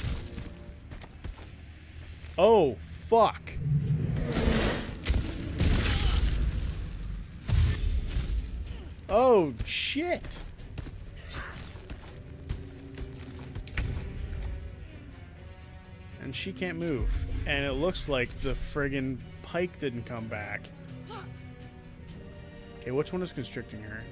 Oh, fuck. Oh, shit. And she can't move. And it looks like the friggin' pike didn't come back. Okay, which one is constricting her?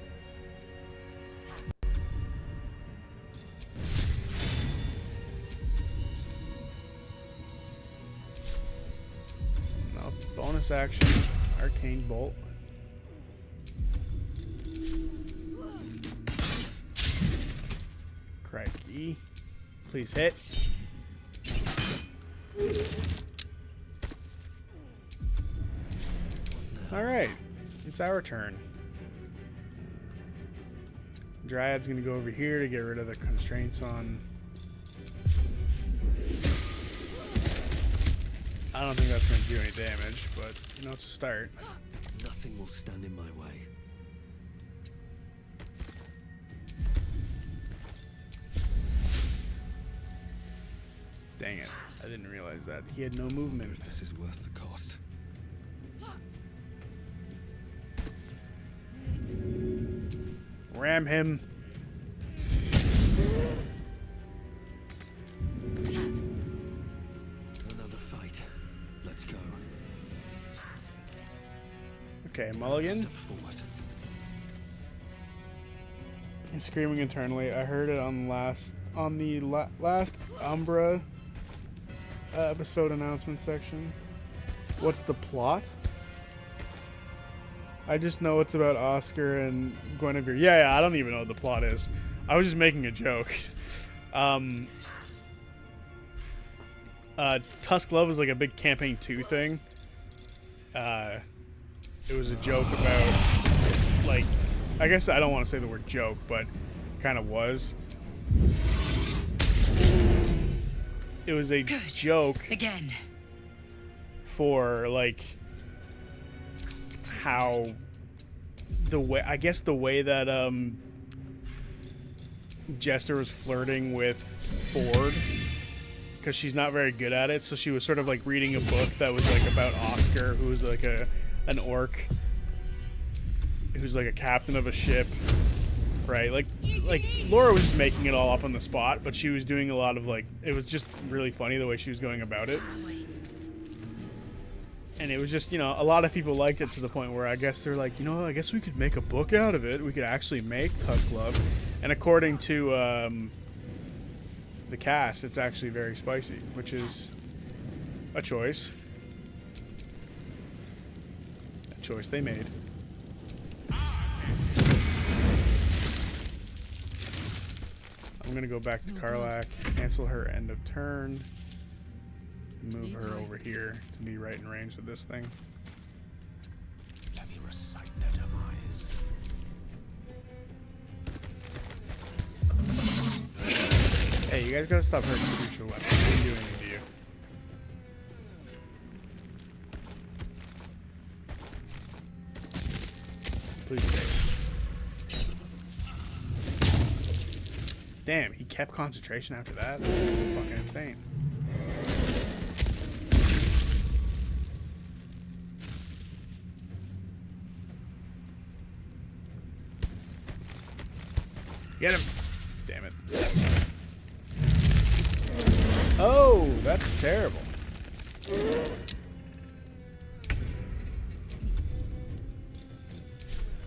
No, bonus action, arcane bolt. Crikey. Please hit. Alright, it's our turn. Dryad's gonna go over here to get rid of the constraints on. I don't think that's gonna do any damage, but you know, it's a start. Nothing will stand in my way. Dang it, I didn't realize that. He had no movement. This is worth the cost. Ram him. Another fight. Let's go. Okay, Mulligan. Step forward. He's screaming internally. I heard it on the last Umbra episode announcement section. What's the plot? I just know it's about Oscar and Guinevere. Yeah, I don't even know what the plot is. I was just making a joke. Tusk Love was like a big Campaign 2 thing. It was a joke about, like, I guess I don't want to say the word joke, but kind of was. It was a joke again for like how the way that Jester was flirting with Ford, because she's not very good at it, so she was sort of like reading a book that was like about Oscar, who was like an orc who's like a captain of a ship, right? Like Laura was just making it all up on the spot, but she was doing a lot of like, it was just really funny the way she was going about it. And it was just, you know, a lot of people liked it to the point where I guess they're like, you know, I guess we could make a book out of it. We could actually make Tusk Love. And according to the cast, it's actually very spicy, which is a choice. A choice they made. I'm gonna go back to Karlach, cancel her end of turn, move her over here to be right in range of this thing. Let me recite their demise. Hey, you guys gotta stop hurting future weapons. I didn't do anything to you. Please save. Damn, he kept concentration after that? That's fucking insane. Get him! Damn it. Oh, that's terrible.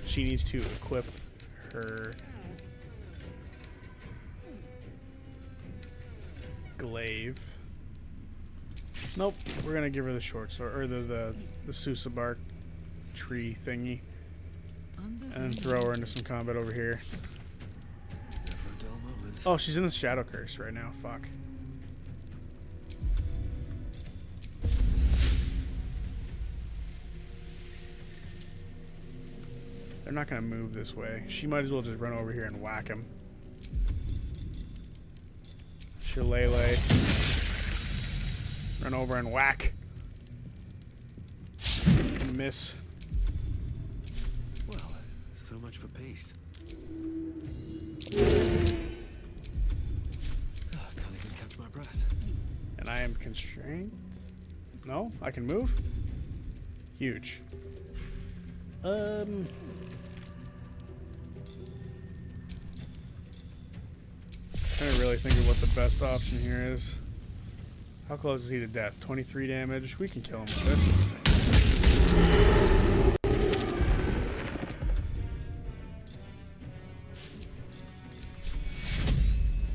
She needs to equip her glaive. Nope, we're gonna give her the short sword, or the Sousa bark tree thingy, and throw her into some combat over here. Oh, she's in the Shadow Curse right now. Fuck. They're not gonna move this way. She might as well just run over here and whack him. Shillelagh. Run over and whack. And miss. Well, so much for peace. Can't even catch my breath. And I am constrained. No, I can move. Huge. Trying to really think of what the best option here is. How close is he to death? 23 damage. We can kill him with this.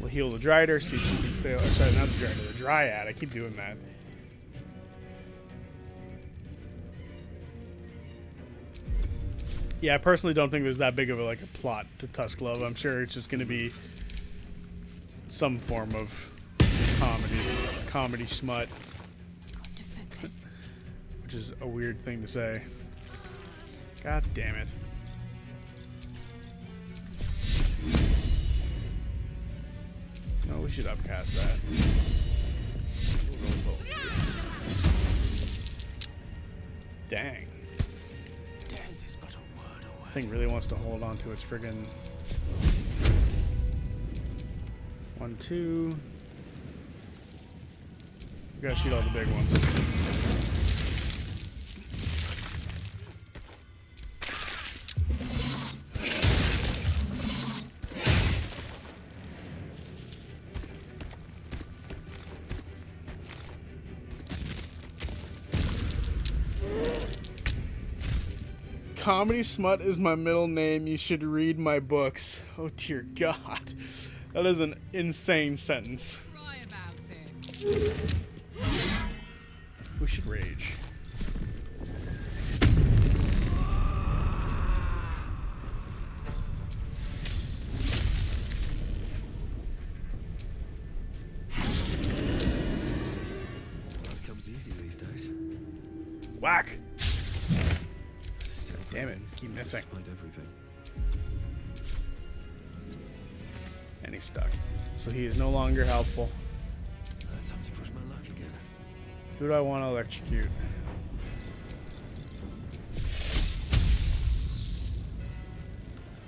We'll heal the Dryder, see if he can stay. Sorry, not the Dryder, the Dryad. I keep doing that. Yeah, I personally don't think there's that big of a plot to Love. I'm sure it's just going to be some form of comedy smut, which is a weird thing to say. God damn it. No, we should upcast that. Dang. Death is but a word away. Thing really wants to hold on to its friggin' 1, 2. We gotta shoot all the big ones. Comedy smut is my middle name. You should read my books. Oh dear God. That is an insane sentence. Cry about it. We should rage. Whack! Damn it, keep missing. Despite everything. And he's stuck. So he is no longer helpful. Time to push my luck again. Who do I want to electrocute?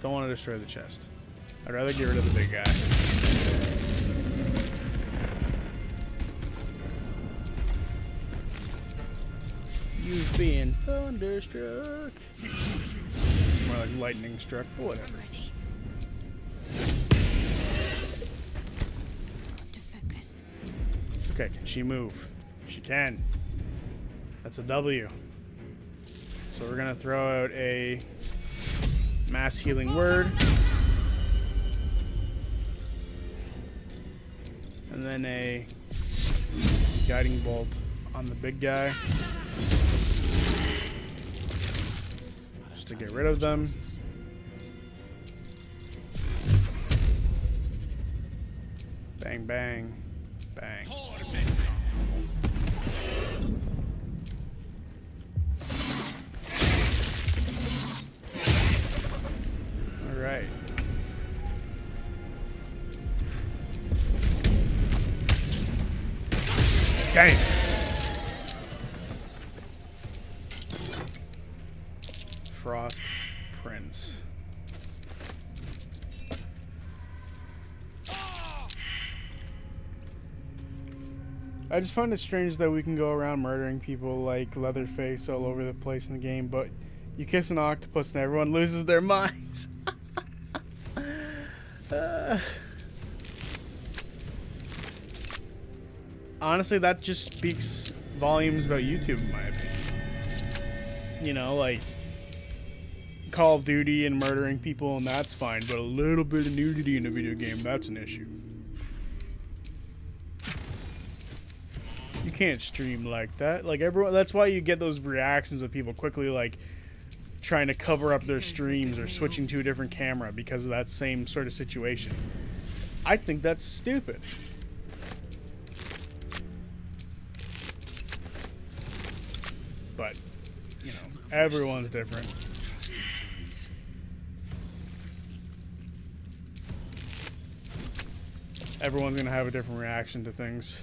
Don't want to destroy the chest. I'd rather get rid of the big guy. You've been thunderstruck. More like lightning struck. Whatever. Okay, can she move? She can. That's a W. So we're gonna throw out a mass healing word. And then a guiding bolt on the big guy. Just to get rid of them. Bang, bang, bang. All right. Dang. Frost Prince. I just find it strange that we can go around murdering people like Leatherface all over the place in the game, but you kiss an octopus and everyone loses their minds. Honestly, that just speaks volumes about YouTube, in my opinion. You know, like Call of Duty and murdering people, and that's fine, but a little bit of nudity in a video game, that's an issue. You can't stream like that. Like everyone, that's why you get those reactions of people quickly like trying to cover up their streams or switching to a different camera because of that same sort of situation. I think that's stupid. But, you know, everyone's different. Everyone's gonna have a different reaction to things.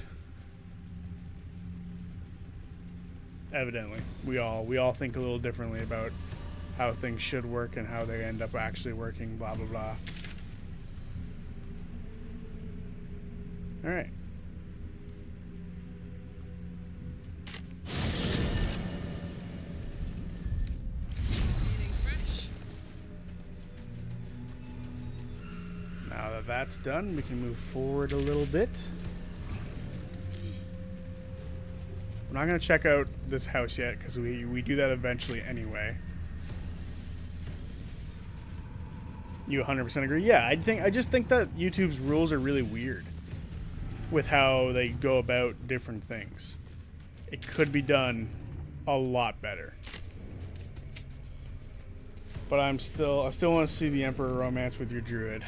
Evidently, we all think a little differently about how things should work and how they end up actually working, blah blah blah. All right. Now that that's done, we can move forward a little bit. I'm not going to check out this house yet because we do that eventually anyway. You 100% agree? Yeah, I just think that YouTube's rules are really weird with how they go about different things. It could be done a lot better. But I still want to see the Emperor romance with your druid.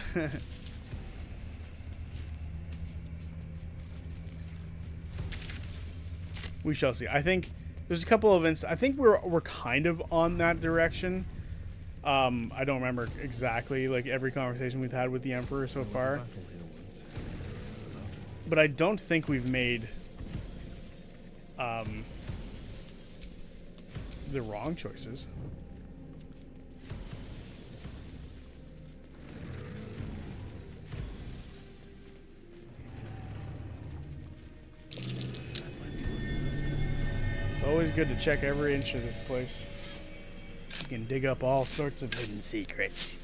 We shall see. I think there's a couple of events. I think we're kind of on that direction. I don't remember exactly like every conversation we've had with the Emperor so far. But I don't think we've made the wrong choices. Always good to check every inch of this place. You can dig up all sorts of hidden secrets.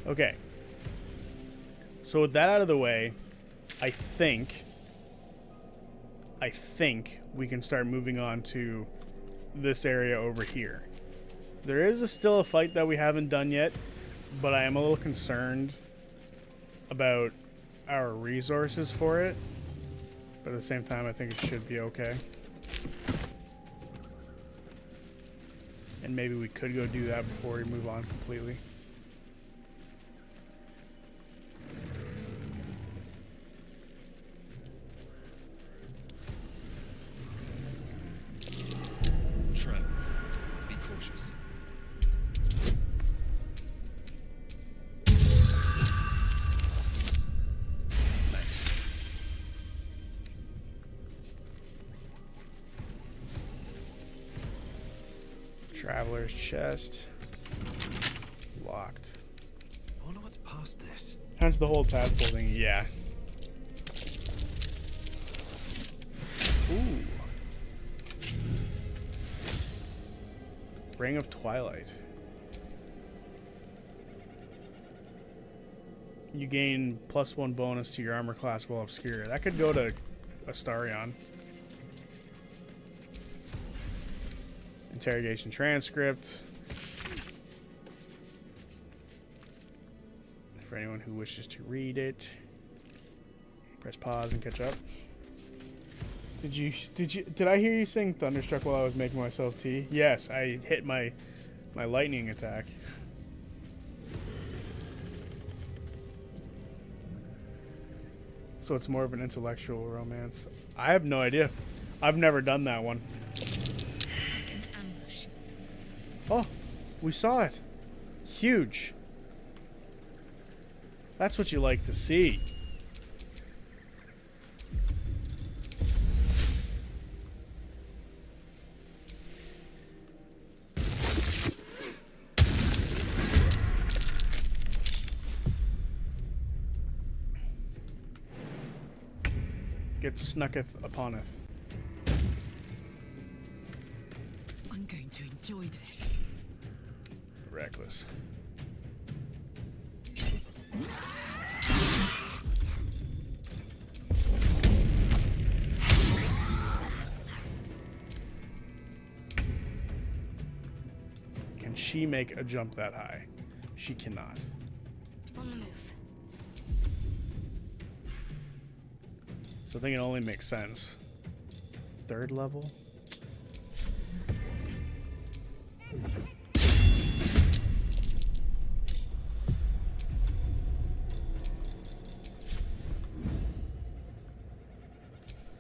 Okay. So with that out of the way, I think we can start moving on to this area over here. There is still a fight that we haven't done yet, but I am a little concerned about our resources for it, but at the same time I think it should be okay. And maybe we could go do that before we move on completely. Traveler's chest. Locked. I wonder what's past this. Hence the whole tadpole thing. Yeah. Ooh. Ring of Twilight. You gain +1 bonus to your armor class while obscure. That could go to Astarion. Interrogation transcript. For anyone who wishes to read it, press pause and catch up. Did I hear you saying Thunderstruck while I was making myself tea? Yes, I hit my lightning attack. So it's more of an intellectual romance. I have no idea. I've never done that one. Oh, we saw it. Huge. That's what you like to see. Get snucketh uponeth. I'm going to enjoy this. Reckless. Can she make a jump that high? She cannot. On the move. So I think it only makes sense. 3rd level?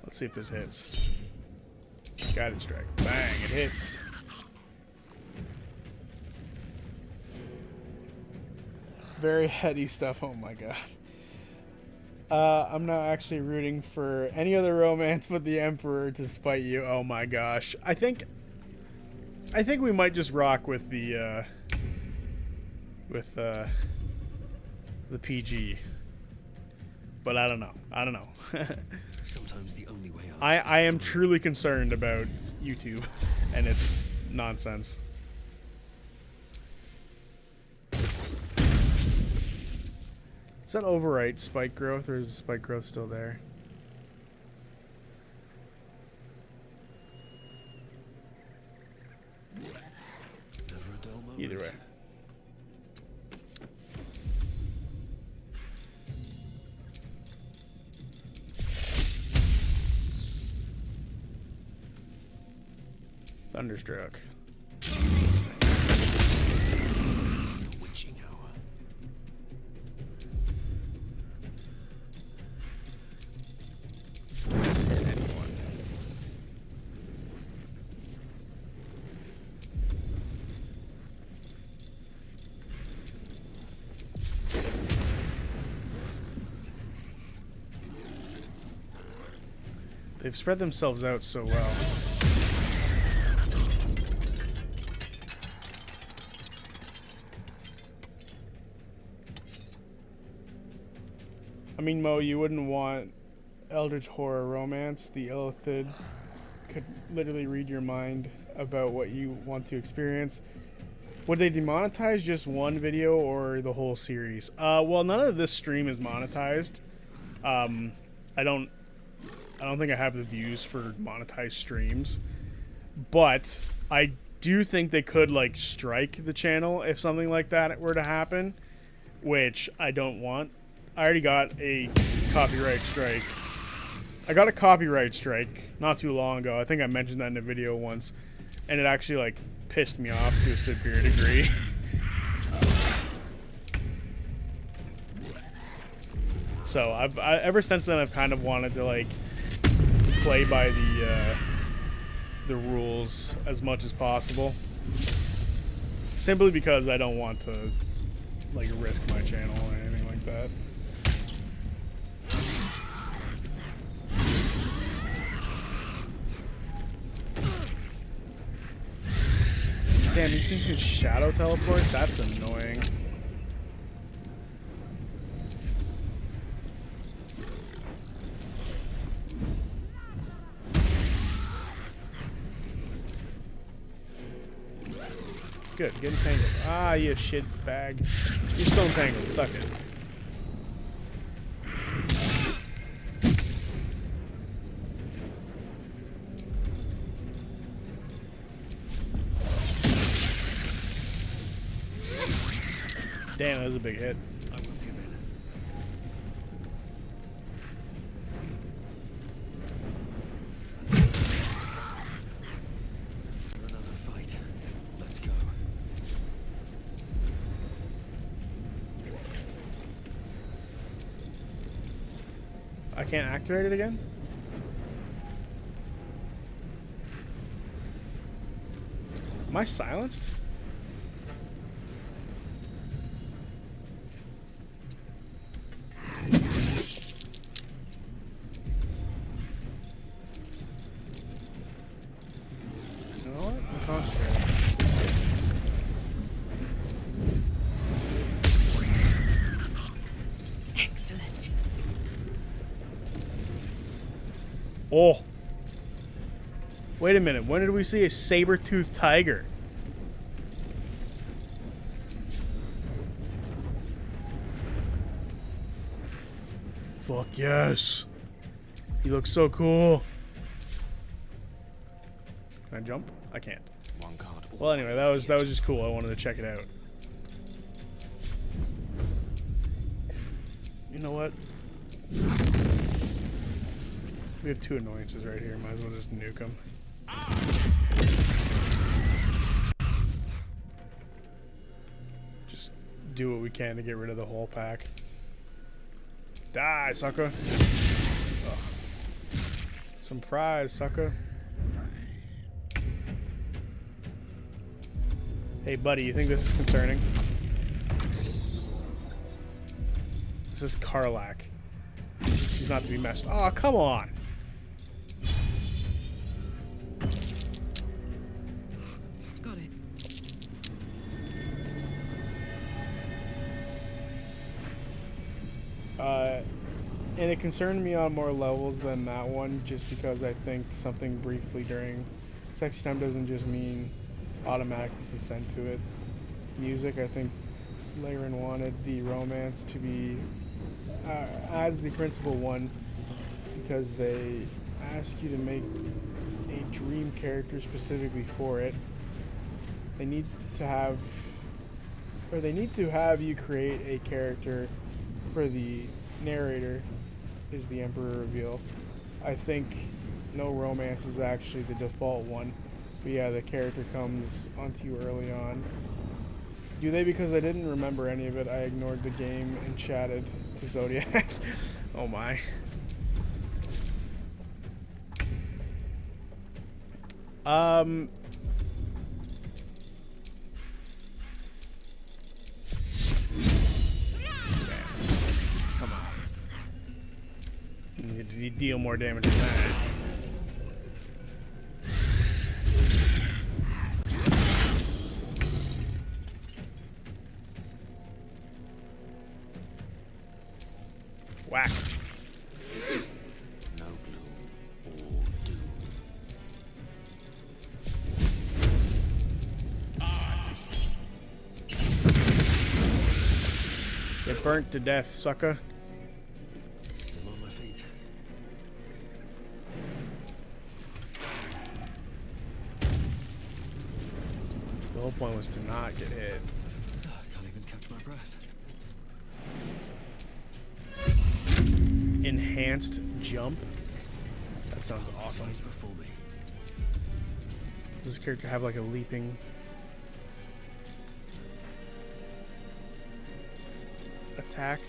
Let's see if this hits. Guided strike. Bang, it hits. Very heady stuff, oh my god. I'm not actually rooting for any other romance but the Emperor to spite you. Oh my gosh. I think we might just rock with the PG. But I don't know. Sometimes the only way out. I am truly concerned about YouTube and its nonsense. Is that overwrite spike growth, or is spike growth still there? Never a dull moment. Either way. Thunderstruck. Witching hour. Just hit anyone. They've spread themselves out so well. I mean, Mo, you wouldn't want Eldritch Horror Romance. The Illithid could literally read your mind about what you want to experience. Would they demonetize just one video or the whole series? Well, none of this stream is monetized. I don't think I have the views for monetized streams, but I do think they could like strike the channel if something like that were to happen, which I don't want. I already got a copyright strike. I got a copyright strike not too long ago. I think I mentioned that in a video once, and it actually like pissed me off to a severe degree. So I've ever since then I've kind of wanted to like play by the rules as much as possible, simply because I don't want to like risk my channel or anything like that. Damn, these things can shadow teleport? That's annoying. Good, get entangled. Ah, you shit bag. You're still entangled, suck it. Damn, that was a big hit. I won't give in. For another fight. Let's go. I can't activate it again? Am I silenced? You know what? I'm concentrating. Excellent. Oh. Wait a minute. When did we see a saber-toothed tiger? Fuck yes. He looks so cool. Can I jump? I can't. One card. Well, anyway, that was just cool. I wanted to check it out. You know what? We have two annoyances right here. Might as well just nuke them. Just do what we can to get rid of the whole pack. Die, sucker. Ugh. Some fries, sucker. Hey, buddy, you think this is concerning? This is Karlach. She's not to be messed. Oh, come on. Got it. And it concerned me on more levels than that one, just because I think something briefly during sex time doesn't just mean automatically consent to it. Music, I think Laren wanted the romance to be as the principal one, because they ask you to make a dream character specifically for it. They need to have you create a character for the narrator, is the Emperor reveal. I think no romance is actually the default one. But yeah, the character comes onto you early on. Do they? Because I didn't remember any of it. I ignored the game and chatted to Zodiac. Oh my. Come on. You deal more damage than that. Whack. No gloom or doom. Get burnt to death, sucker. Still on my feet. The whole point was to not get hit. Can't even catch my breath. Enhanced jump. That sounds awesome. Before me. Does this character have like a leaping attack?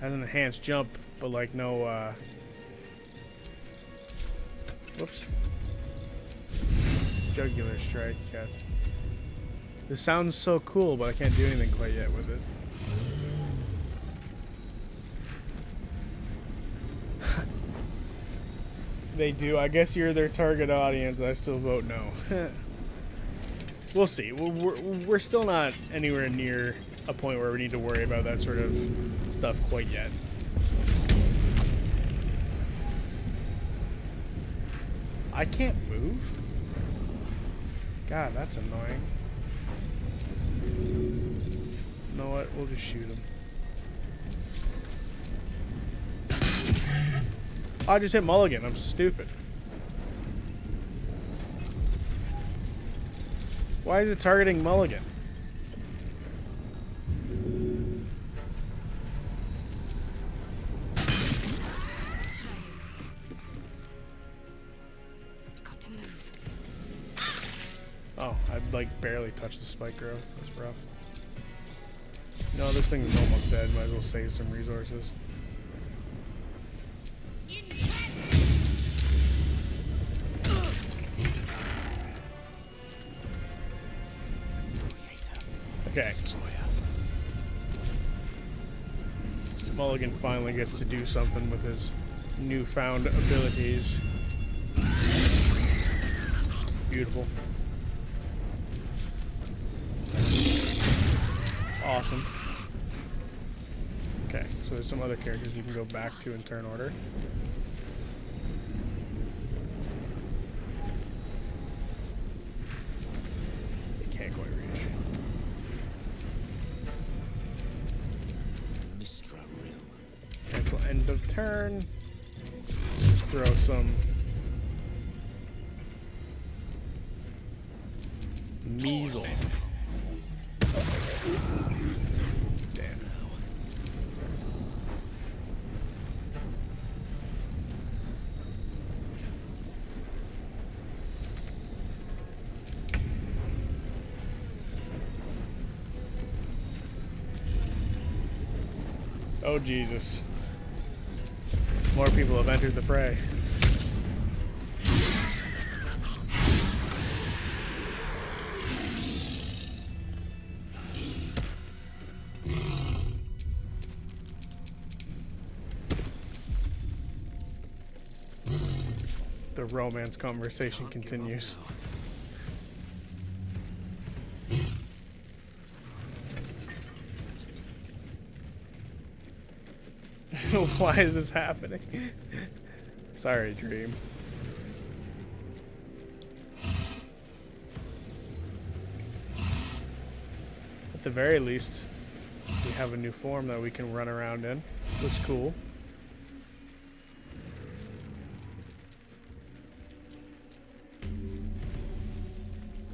Has an enhanced jump, but like no whoops. Jugular strike, yes. This sounds so cool, but I can't do anything quite yet with it. They do. I guess you're their target audience. I still vote no. We'll see. We're still not anywhere near a point where we need to worry about that sort of stuff quite yet. I can't move? God, that's annoying. You know what? We'll just shoot him. I just hit Mulligan. I'm stupid. Why is it targeting Mulligan? Oh, I like barely touched the spike growth. That's rough. No, this thing is almost dead. Might as well save some resources. Okay. Mulligan finally gets to do something with his newfound abilities. Beautiful. Awesome. Okay, so there's some other characters we can go back to in turn order. They can't quite reach. Cancel end of turn. Just throw some measles. Damn. Oh Jesus. More people have entered the fray. The romance conversation continues. Why is this happening? Sorry, Dream. At the very least, we have a new form that we can run around in. Looks cool.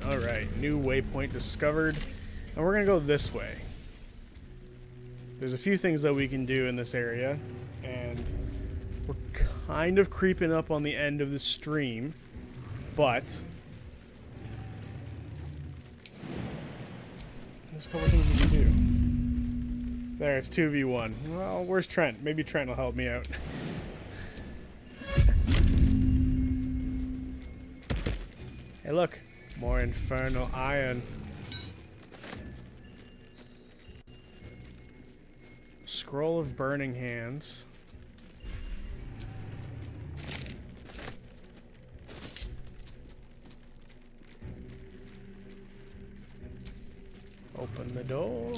Alright, new waypoint discovered. And we're gonna go this way. There's a few things that we can do in this area, and we're kind of creeping up on the end of the stream, but there's a couple things we can do. There, it's 2v1. Well, where's Trent? Maybe Trent will help me out. Hey, look, more infernal iron. Scroll of Burning Hands. Open the door.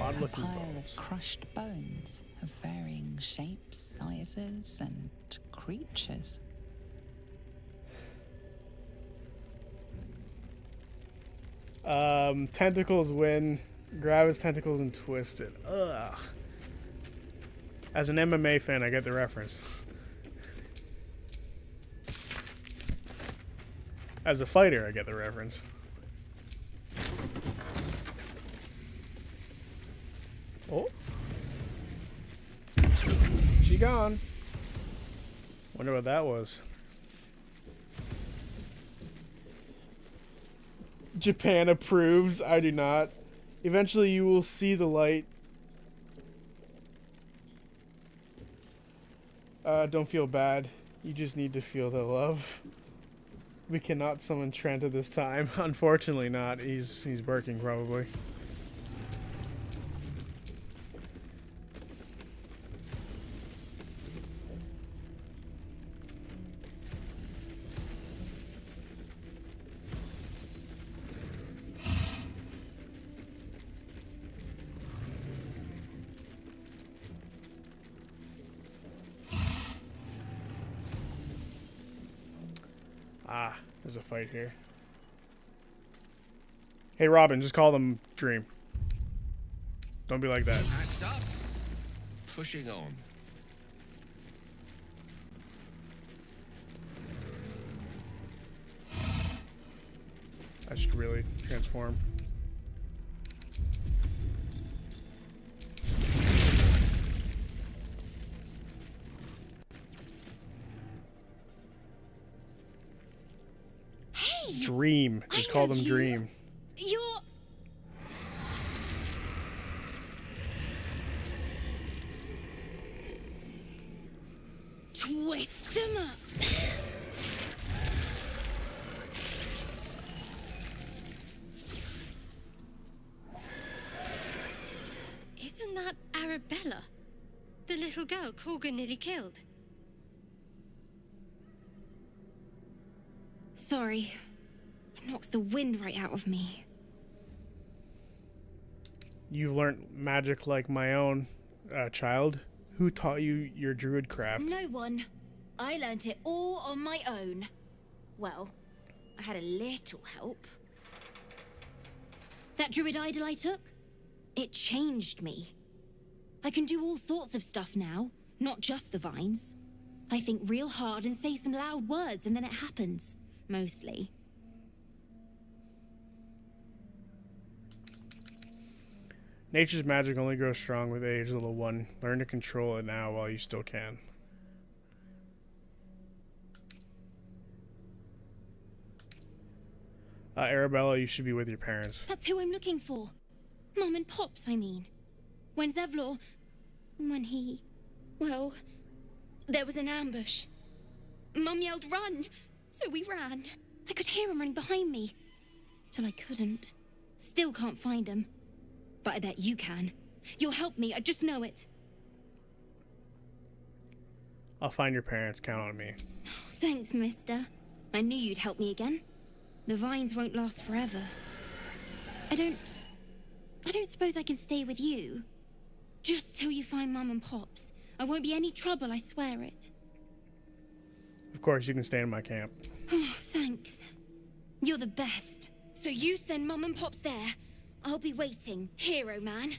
Odd looking pile bones. of crushed bones of varying shapes, sizes, and creatures. Tentacles win. Grab his tentacles and twist it. Ugh. As an MMA fan, I get the reference. As a fighter, I get the reference. Oh. She gone. Wonder what that was. Japan approves. I do not. Eventually you will see the light. Don't feel bad. You just need to feel the love. We cannot summon Trent at this time. Unfortunately not. He's working probably. there's a fight here. Hey, Robin, just call them Dream. Don't be like that. Patched up. Pushing on. I should really transform. Hey! Dream. Just call them Dream. You're... Twist 'em up. Isn't that Arabella? The little girl Corgan nearly killed. Sorry. It knocks the wind right out of me. You've learned magic like my own, child. Who taught you your druid craft? No one. I learnt it all on my own. Well, I had a little help. That druid idol I took, it changed me. I can do all sorts of stuff now, not just the vines. I think real hard and say some loud words and then it happens, mostly. Nature's magic only grows strong with age, little one. Learn to control it now while you still can. Arabella, you should be with your parents. That's who I'm looking for. Mum and Pops, I mean. When Zevlor... When he... Well... There was an ambush. Mum yelled, "Run!" So we ran. I could hear him running behind me. Till I couldn't. Still can't find him. But I bet you can. You'll help me, I just know it. I'll find your parents. Count on me. Thanks, mister. I knew you'd help me again. The vines won't last forever. I don't suppose I can stay with you. Just till you find Mum and Pops. I won't be any trouble, I swear it. Of course, you can stay in my camp. Oh, thanks. You're the best. So you send Mum and Pops there. I'll be waiting, hero man.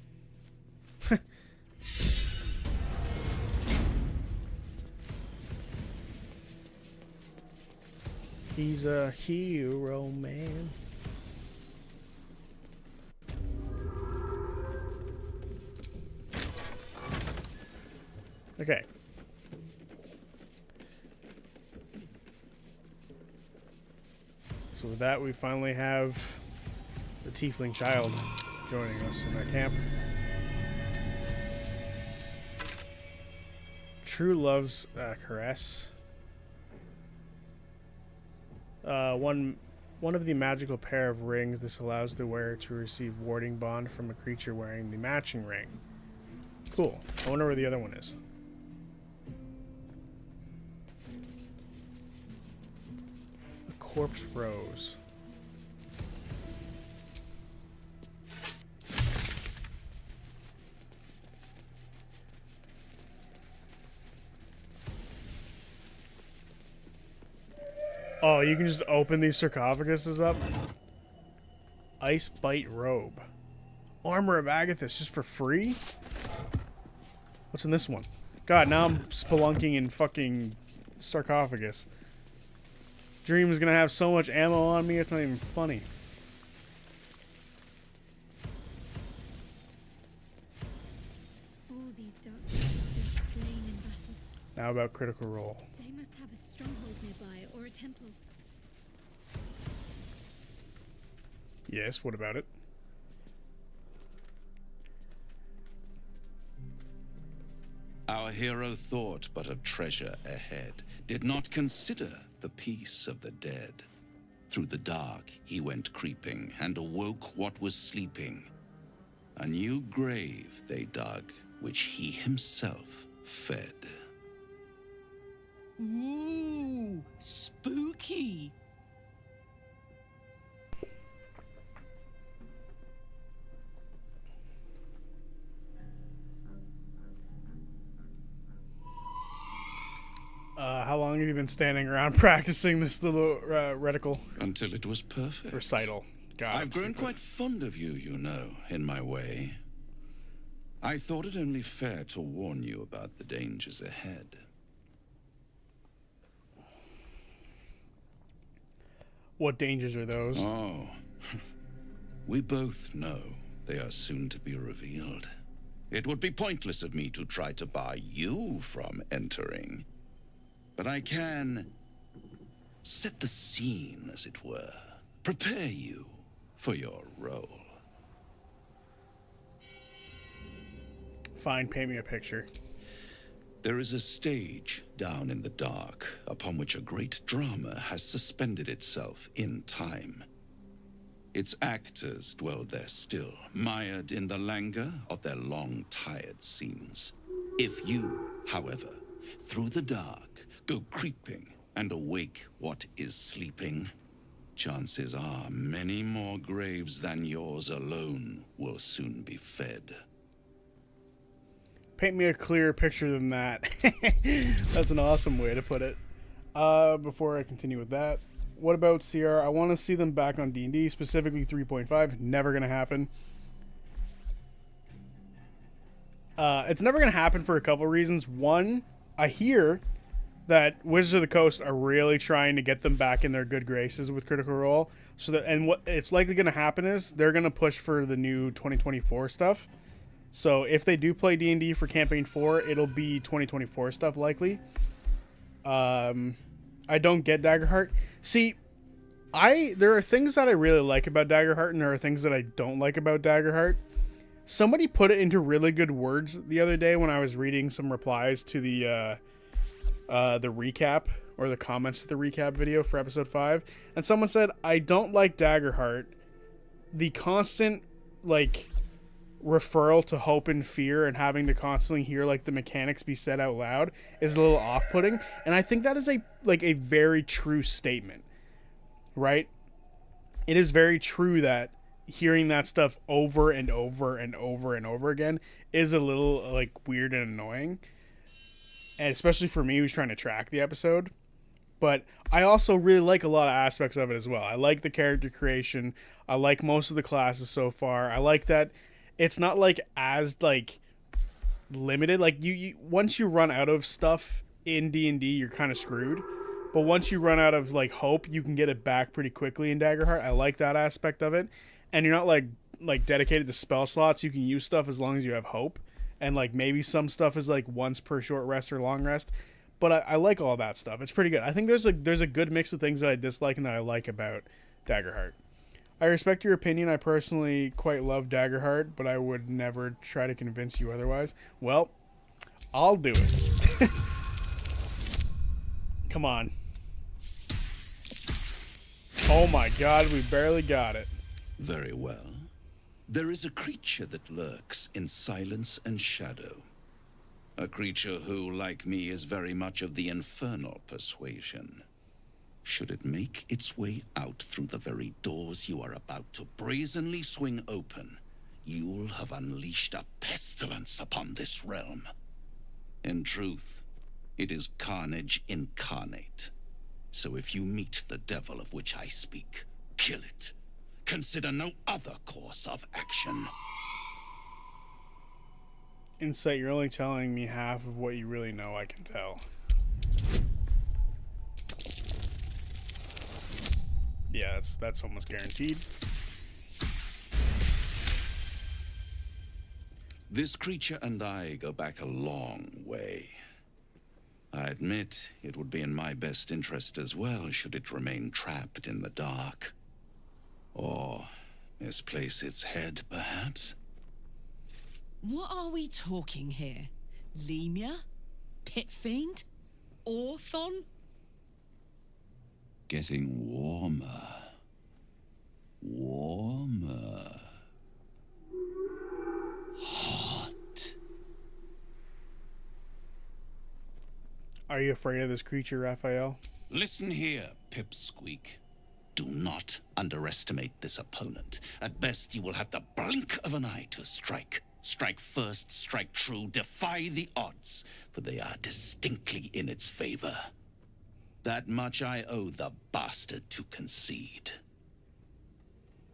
He's a hero man. Okay. So with that, we finally have the tiefling child joining us in our camp. True love's caress. One of the magical pair of rings. This allows the wearer to receive warding bond from a creature wearing the matching ring. Cool. I wonder where the other one is. A corpse rose. Oh, you can just open these sarcophaguses up? Ice Bite Robe. Armor of Agathis just for free? What's in this one? God, now I'm spelunking in fucking sarcophagus. Dream is gonna have so much ammo on me, it's not even funny. All these dark creatures slain in battle. Now about Critical Role. They must have a stronghold nearby or a temple. Yes, what about it? Our hero thought but of treasure ahead, did not consider the peace of the dead. Through the dark he went creeping, and awoke what was sleeping. A new grave they dug, which he himself fed. Ooh, spooky. How long have you been standing around practicing this little reticle? Until it was perfect. Recital. God, I've grown quite fond of you, you know, in my way. I thought it only fair to warn you about the dangers ahead. What dangers are those? Oh, we both know they are soon to be revealed. It would be pointless of me to try to bar you from entering. But I can set the scene, as it were. Prepare you for your role. Fine, paint me a picture. There is a stage down in the dark upon which a great drama has suspended itself in time. Its actors dwell there still, mired in the languor of their long, tired scenes. If you, however, through the dark, go creeping and awake what is sleeping, chances are many more graves than yours alone will soon be fed. Paint me a clearer picture than that. That's an awesome way to put it. Before I continue with that, what about CR? I want to see them back on D&D, specifically 3.5. Never going to happen. It's never going to happen for a couple reasons. One, I hear that Wizards of the Coast are really trying to get them back in their good graces with Critical Role. So that, and what it's likely going to happen is they're going to push for the new 2024 stuff. So if they do play D&D for Campaign 4, it'll be 2024 stuff likely. I don't get Daggerheart. See, there are things that I really like about Daggerheart, and there are things that I don't like about Daggerheart. Somebody put it into really good words the other day when I was reading some replies to the recap, or the comments to the recap video for episode 5, and someone said, I don't like Daggerheart. The constant, like, referral to hope and fear and having to constantly hear like the mechanics be said out loud is a little off-putting, and I think that is a very true statement, right? It is very true that hearing that stuff over and over and over and over again is a little like weird and annoying, and especially for me who's trying to track the episode. But I also really like a lot of aspects of it as well. I like the character creation. I like most of the classes so far. I like that it's not like as like limited. Like you once you run out of stuff in D&D, you're kind of screwed. But once you run out of like hope, you can get it back pretty quickly in Daggerheart. I like that aspect of it. And you're not like dedicated to spell slots. You can use stuff as long as you have hope. And like maybe some stuff is like once per short rest or long rest. But I like all that stuff. It's pretty good. I think there's a good mix of things that I dislike and that I like about Daggerheart. I respect your opinion. I personally quite love Daggerheart, but I would never try to convince you otherwise. Well, I'll do it. Come on. Oh my god, we barely got it. Very well. There is a creature that lurks in silence and shadow. A creature who, like me, is very much of the infernal persuasion. Should it make its way out through the very doors you are about to brazenly swing open, you'll have unleashed a pestilence upon this realm. In truth, it is carnage incarnate. So if you meet the devil of which I speak, kill it. Consider no other course of action. Insight, you're only telling me half of what you really know, I can tell. Yeah, that's almost guaranteed. This creature and I go back a long way. I admit it would be in my best interest as well should it remain trapped in the dark. Or misplace its head, perhaps? What are we talking here? Lemur? Pit Fiend? Orthon? Getting warmer. Warmer. Hot. Are you afraid of this creature, Raphael? Listen here, Pipsqueak. Do not underestimate this opponent. At best, you will have the blink of an eye to strike. Strike first, strike true, defy the odds, for they are distinctly in its favor. That much I owe the bastard to concede.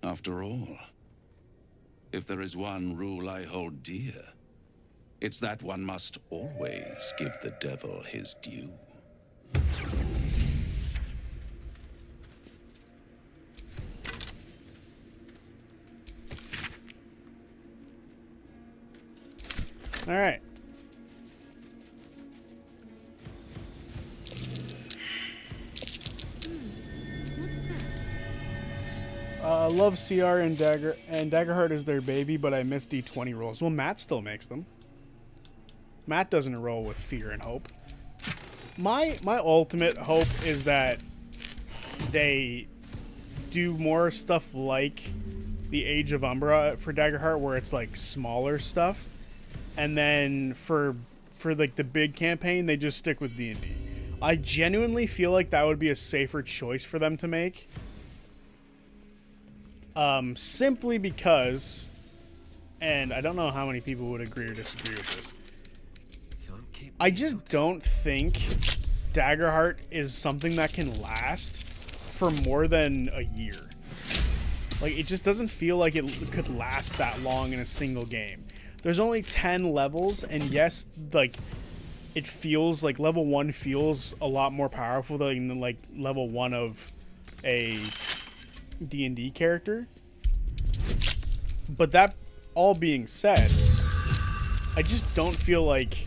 After all, if there is one rule I hold dear, it's that one must always give the devil his due. All right. Love CR and Daggerheart is their baby, but I miss D20 rolls. Well, Matt still makes them. Matt doesn't roll with fear and hope. My ultimate hope is that they do more stuff like the Age of Umbra for Daggerheart, where it's like smaller stuff, and then for like the big campaign, they just stick with D&D. I genuinely feel like that would be a safer choice for them to make. Simply because, and I don't know how many people would agree or disagree with this, I just don't think Daggerheart is something that can last for more than a year. Like, it just doesn't feel like it could last that long in a single game. There's only 10 levels, and yes, like, it feels like level 1 feels a lot more powerful than like level 1 of a D&D character. But that all being said, I just don't feel like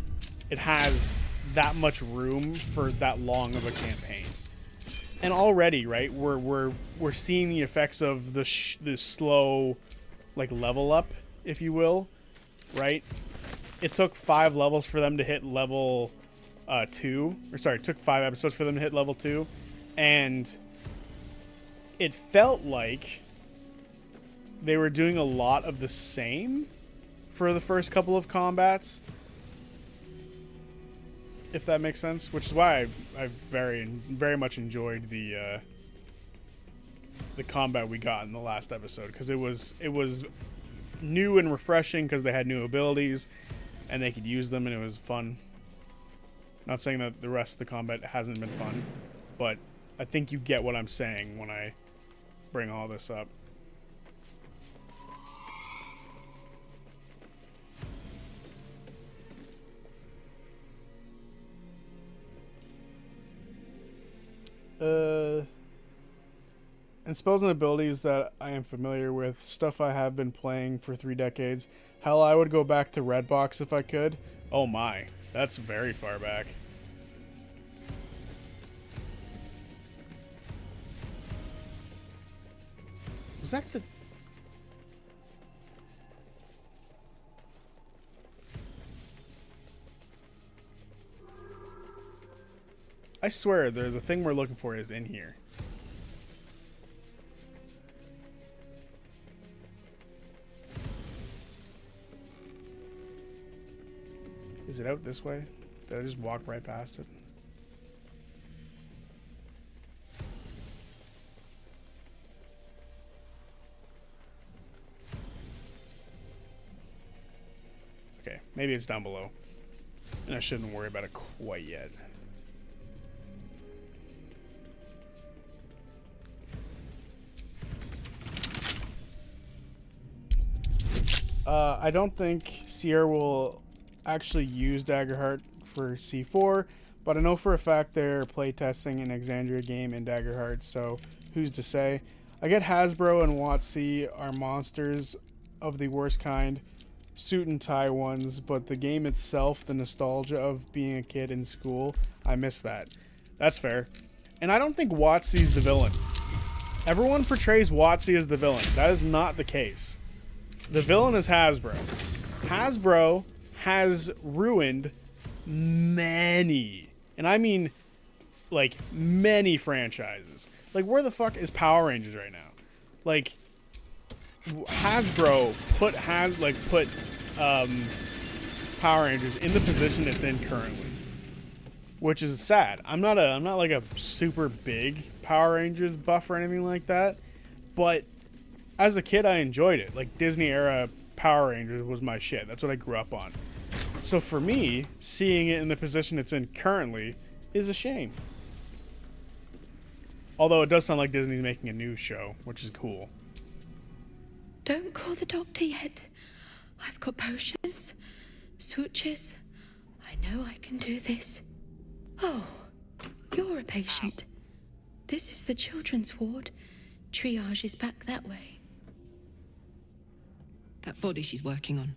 it has that much room for that long of a campaign. And already, right, we're seeing the effects of the slow, like, level up, if you will, right? It took 5 levels for them to hit level 2, or sorry, it took 5 episodes for them to hit level 2, and it felt like they were doing a lot of the same for the first couple of combats, if that makes sense. Which is why I very much enjoyed the combat we got in the last episode, because it was new and refreshing because they had new abilities and they could use them, and it was fun. Not saying that the rest of the combat hasn't been fun, but I think you get what I'm saying when I bring all this up. And spells and abilities that I am familiar with, stuff I have been playing for 3 decades. Hell, I would go back to Redbox if I could. Oh my, that's very far back. Was that the... I swear, the thing we're looking for is in here. Is it out this way? Did I just walk right past it? Okay, maybe it's down below. And I shouldn't worry about it quite yet. I don't think Sierra will actually use Daggerheart for C4, but I know for a fact they're playtesting an Exandria game in Daggerheart, so who's to say? I get Hasbro and WotC are monsters of the worst kind, suit and tie ones, but the game itself, the nostalgia of being a kid in school, I miss that. That's fair. And I don't think WotC's the villain. Everyone portrays WotC as the villain. That is not the case. The villain is Hasbro. Hasbro has ruined many, and I mean like many franchises. Like, where the fuck is Power Rangers right now? Like, Hasbro put Power Rangers in the position it's in currently, which is sad. I'm not like a super big Power Rangers buff or anything like that, but as a kid I enjoyed it. Like, Disney era Power Rangers was my shit. That's what I grew up on. So for me, seeing it in the position it's in currently is a shame. Although it does sound like Disney's making a new show, which is cool. Don't call the doctor yet. I've got potions, sutures. I know I can do this. Oh, you're a patient. This is the children's ward. Triage is back that way. That body she's working on,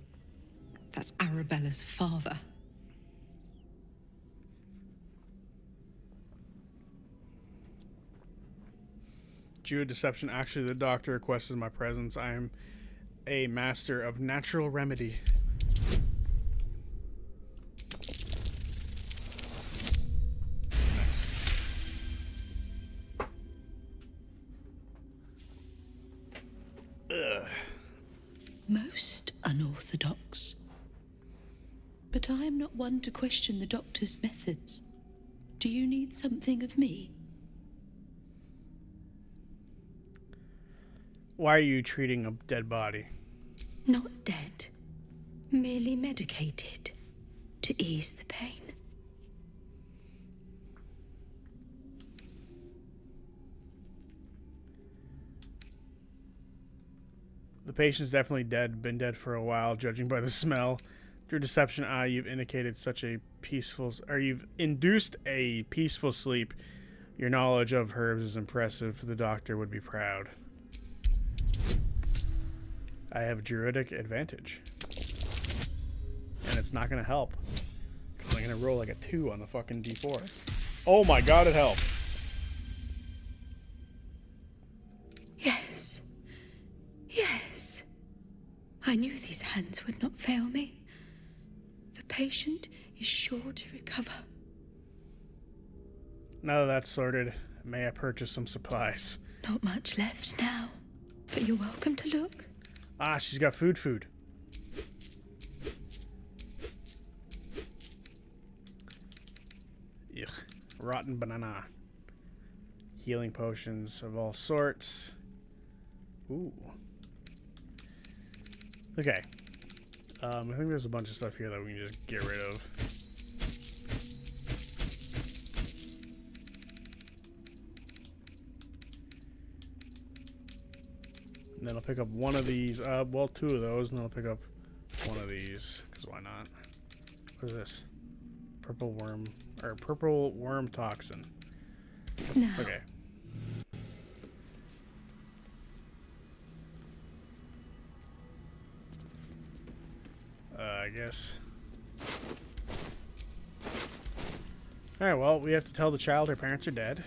that's Arabella's father. Druid deception. Actually, the doctor requested my presence. I am a master of natural remedy. Ugh. Most unorthodox. But I am not one to question the doctor's methods. Do you need something of me? Why are you treating a dead body? Not dead. Merely medicated. To ease the pain. The patient's definitely dead. Been dead for a while, judging by the smell. Through deception, you've indicated such a peaceful... or you've induced a peaceful sleep. Your knowledge of herbs is impressive. The doctor would be proud. I have druidic advantage. And it's not going to help. Because I'm going to roll like a 2 on the fucking d4. Oh my god, it helped. Yes. Yes. I knew these hands would not fail me. The patient is sure to recover. Now that that's sorted, may I purchase some supplies? Not much left now. But you're welcome to look. Ah, she's got food. Ugh. Rotten banana. Healing potions of all sorts. Ooh. Okay. I think there's a bunch of stuff here that we can just get rid of. And then I'll pick up one of these. Well, 2 of those, and then I'll pick up one of these. Because why not? What is this? Purple worm toxin. No. Okay. I guess. Alright, well, we have to tell the child her parents are dead.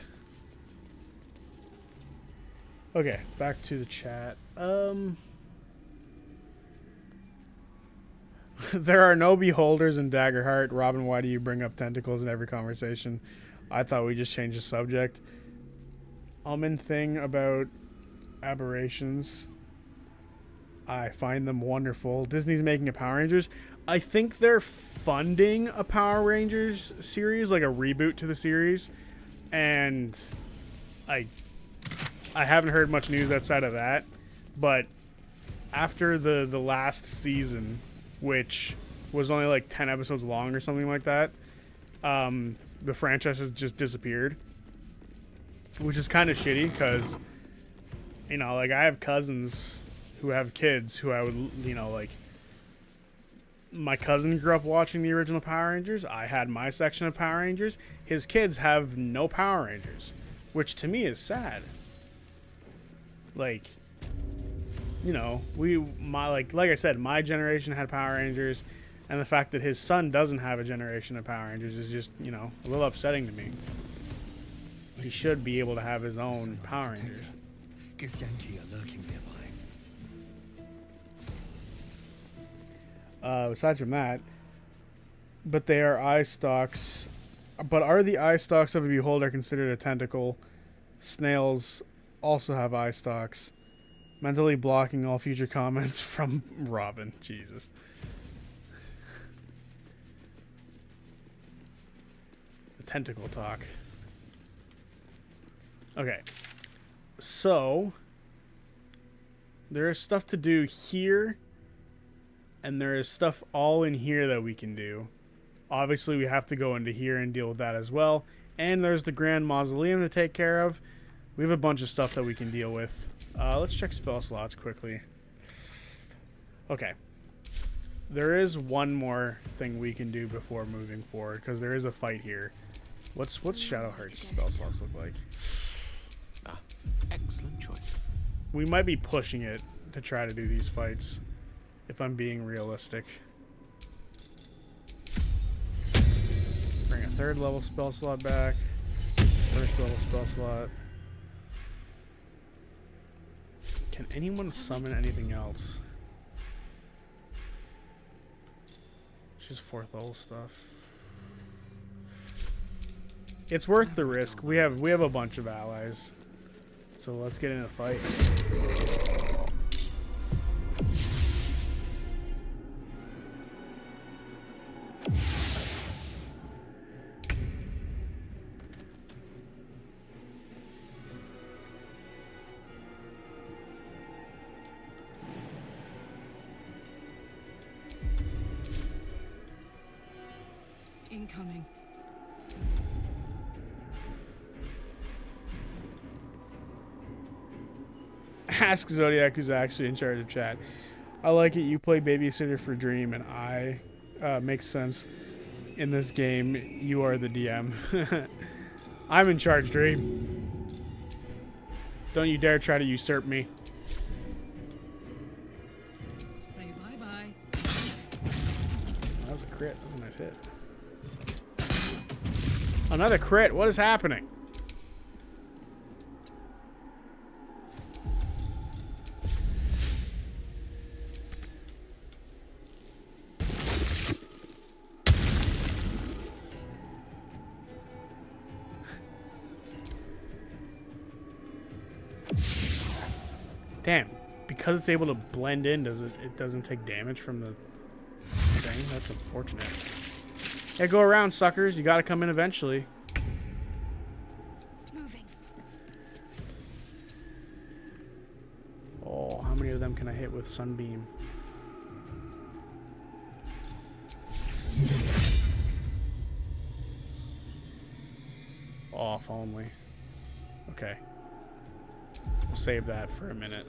Okay, back to the chat. There are no beholders in Daggerheart. Robin, why do you bring up tentacles in every conversation? I thought we just changed the subject. Thing about aberrations. I find them wonderful. Disney's making a Power Rangers. I think they're funding a Power Rangers series, like a reboot to the series. And I haven't heard much news outside of that. But after the last season, which was only like 10 episodes long or something like that, the franchise has just disappeared. Which is kind of shitty because, you know, like I have cousins who have kids who I would, you know, like, my cousin grew up watching the original Power Rangers. I had my section of Power Rangers. His kids have no Power Rangers, which to me is sad. Like, you know, like I said, my generation had Power Rangers, and the fact that his son doesn't have a generation of Power Rangers is just, you know, a little upsetting to me. He should be able to have his own Power Rangers. Gith Yankee are lurking nearby. Aside from that, but they are eye stalks. But are the eye stalks of a beholder considered a tentacle? Snails also have eye stalks. Mentally blocking all future comments from Robin. Jesus. The tentacle talk. Okay. So, there is stuff to do here. And there is stuff all in here that we can do. Obviously, we have to go into here and deal with that as well. And there's the Grand Mausoleum to take care of. We have a bunch of stuff that we can deal with. Let's check spell slots quickly. Okay. There is one more thing we can do before moving forward, because there is a fight here. What's Shadowheart's spell slots look like? Ah, excellent choice. We might be pushing it to try to do these fights, if I'm being realistic. Bring a 3rd level spell slot back. 1st level spell slot. Can anyone summon anything else? It's just 4th level stuff. It's worth the risk. We have a bunch of allies. So let's get in a fight. Incoming. Ask Zodiac, who's actually in charge of chat. I like it. You play babysitter for Dream, and I makes sense. In this game, you are the DM. I'm in charge, Dream. Don't you dare try to usurp me. Say bye-bye. That was a crit. That was a nice hit. Another crit. What is happening? Damn, because it's able to blend in, it doesn't take damage from the thing? That's unfortunate. Yeah, go around, suckers. You gotta come in eventually. Moving. Oh, how many of them can I hit with Sunbeam? Oh, if only. Okay. We'll save that for a minute.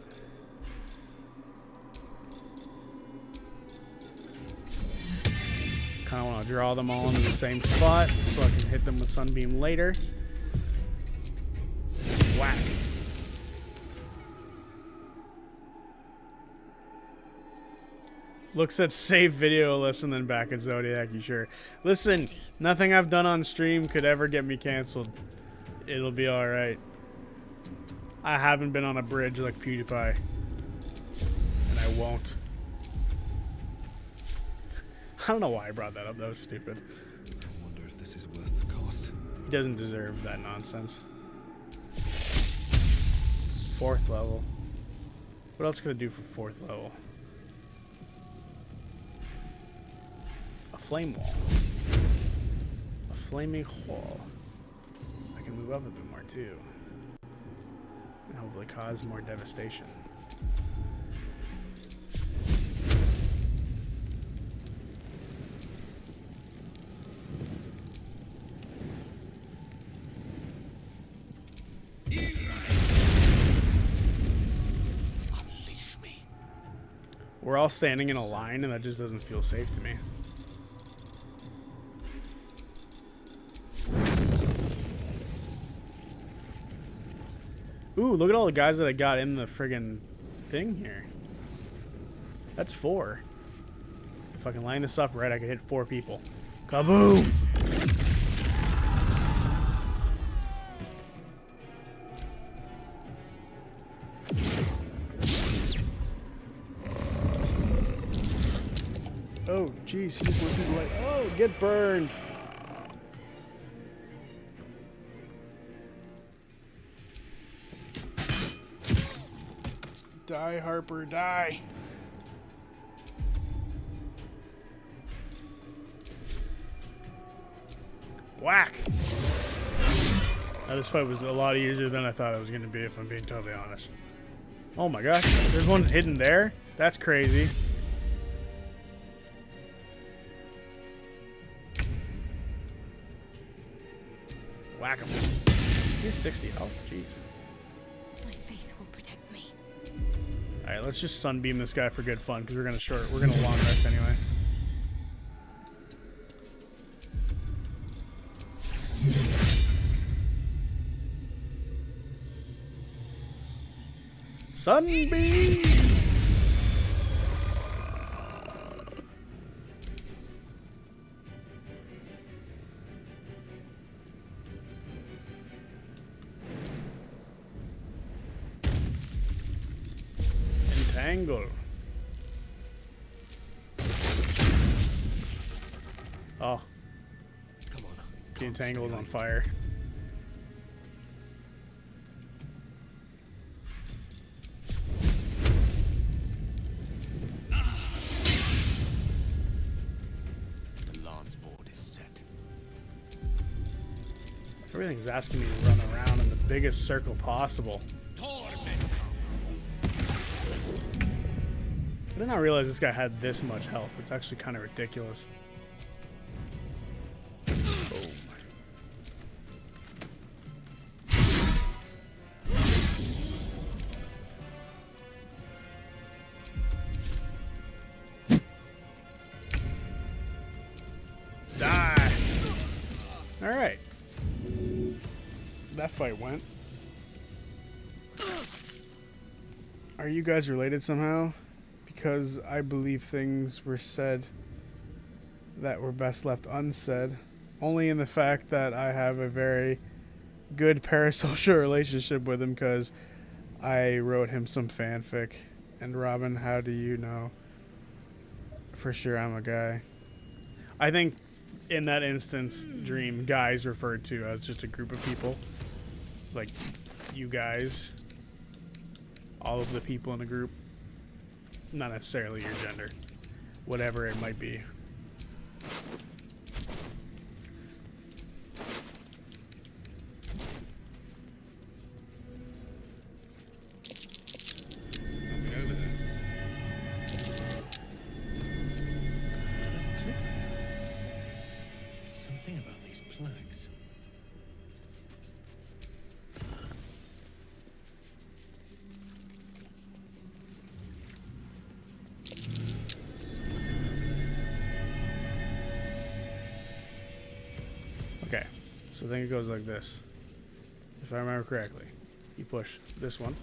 Kind of want to draw them all into the same spot so I can hit them with Sunbeam later. Whack. Looks at save video list and then back at Zodiac, you sure? Listen, nothing I've done on stream could ever get me canceled. It'll be alright. I haven't been on a bridge like PewDiePie. And I won't. I don't know why I brought that up. That was stupid. I wonder if this is worth the cost. He doesn't deserve that nonsense. 4th level. What else could I do for 4th level? A flame wall. A flaming wall. I can move up a bit more too. And hopefully cause more devastation. We're all standing in a line, and that just doesn't feel safe to me. Ooh, look at all the guys that I got in the friggin' thing here. That's 4. If I can line this up right, I can hit 4 people. Kaboom! Oh, jeez, he just went through the light. Oh, get burned! Die, Harper, die! Whack! Now, this fight was a lot easier than I thought it was going to be, if I'm being totally honest. Oh my gosh, there's one hidden there? That's crazy. Whack him. He's 60 health, jeez. Alright, let's just sunbeam this guy for good fun, because we're gonna long rest anyway. Sunbeam! Entangle. Oh. Come on. The entangle is on fire. The lance board is set. Everything's asking me to run around in the biggest circle possible. I did not realize this guy had this much health. It's actually kind of ridiculous. Boom. Die! Alright. That fight went. Are you guys related somehow? Because I believe things were said that were best left unsaid. Only in the fact that I have a very good parasocial relationship with him because I wrote him some fanfic. And Robin, how do you know for sure I'm a guy? I think in that instance, Dream, guys referred to as just a group of people. Like, you guys. All of the people in the group. Not necessarily your gender. Whatever it might be. Something over there. Was that a click I heard? There's something about these plaques. Okay, so I think it goes like this. If I remember correctly, you push this one.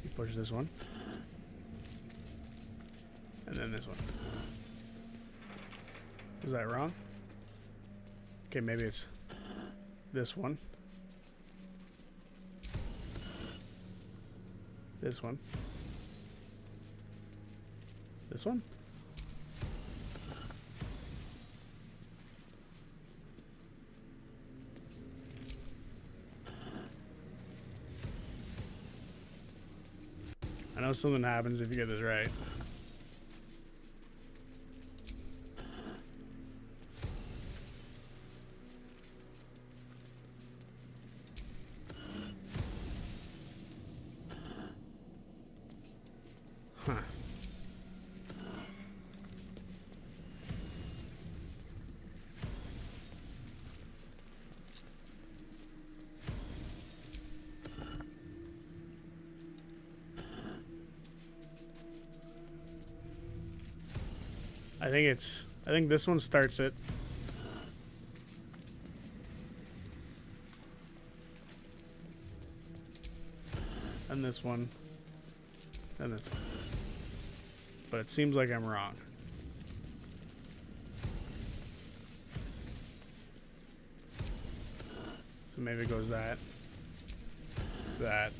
You push this one. And then this one. Was that wrong? Okay, maybe it's this one. This one. This one? I know something happens if you get this right. Huh. I think this one starts it. And this one. And this one. But it seems like I'm wrong. So maybe it goes that. That.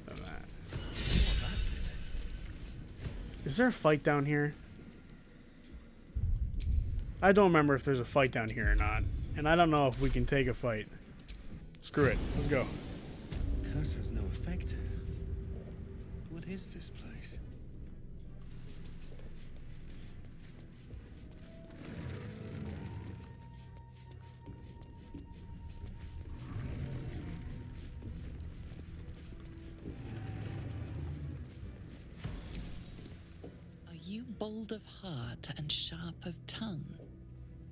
And that. Is there a fight down here? I don't remember if there's a fight down here or not. And I don't know if we can take a fight. Screw it. Let's go. Curse has no effect here. What is this place? Are you bold of heart and sharp of tongue?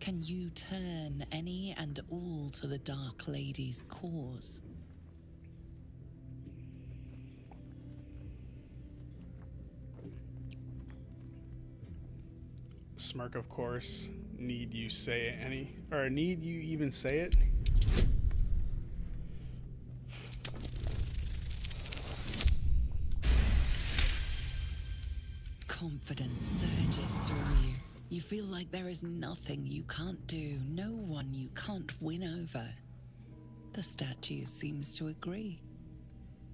Can you turn any and all to the Dark Lady's cause? Smirk, of course. Need you say it any? Or need you even say it? Confidence surges through you. You feel like there is nothing you can't do, no one you can't win over. The statue seems to agree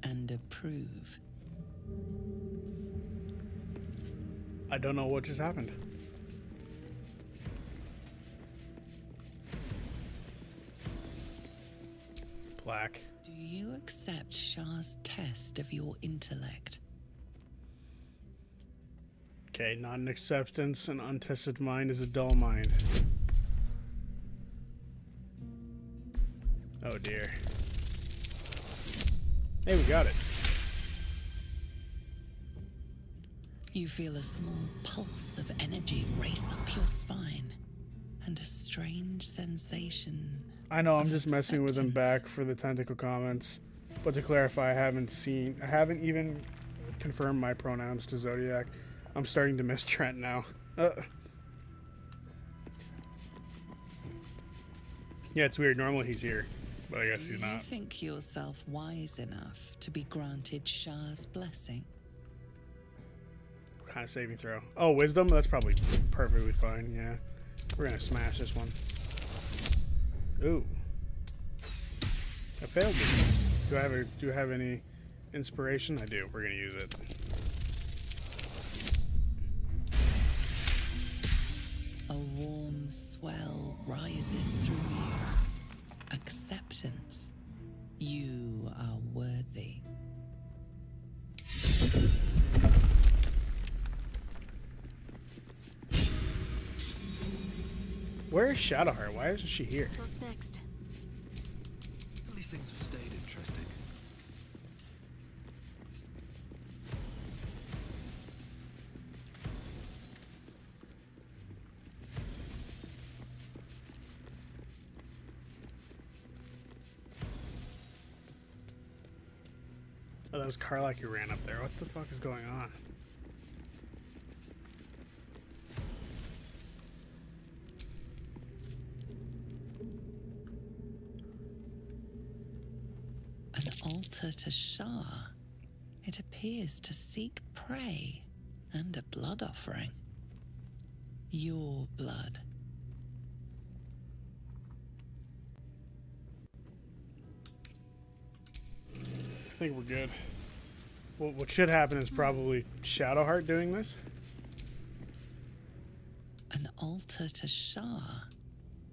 and approve. I don't know what just happened. Black. Do you accept Shah's test of your intellect? Okay, not an acceptance. An untested mind is a dull mind. Oh dear. Hey, we got it. You feel a small pulse of energy race up your spine, and a strange sensation. I know, I'm just messing with him back for the tentacle comments. But to clarify, I haven't even confirmed my pronouns to Zodiac. I'm starting to miss Trent now. Yeah, it's weird. Normally he's here, but I guess he's Do you not. think yourself wise enough to be granted Shah's blessing? What kind of saving throw? Oh, wisdom? That's probably perfectly fine, yeah. We're gonna smash this one. Ooh. I failed it. Do you have any inspiration? I do. We're gonna use it. A warm swell rises through you. Acceptance. You are worthy. Where is Shadowheart? Why isn't she here? What's next? At least things have stayed interesting. Oh, that was Karlak who ran up there. What the fuck is going on? An altar to Shah. It appears to seek prey and a blood offering. Your blood. I think we're good. Well, what should happen is probably Shadowheart doing this. An altar to Shah.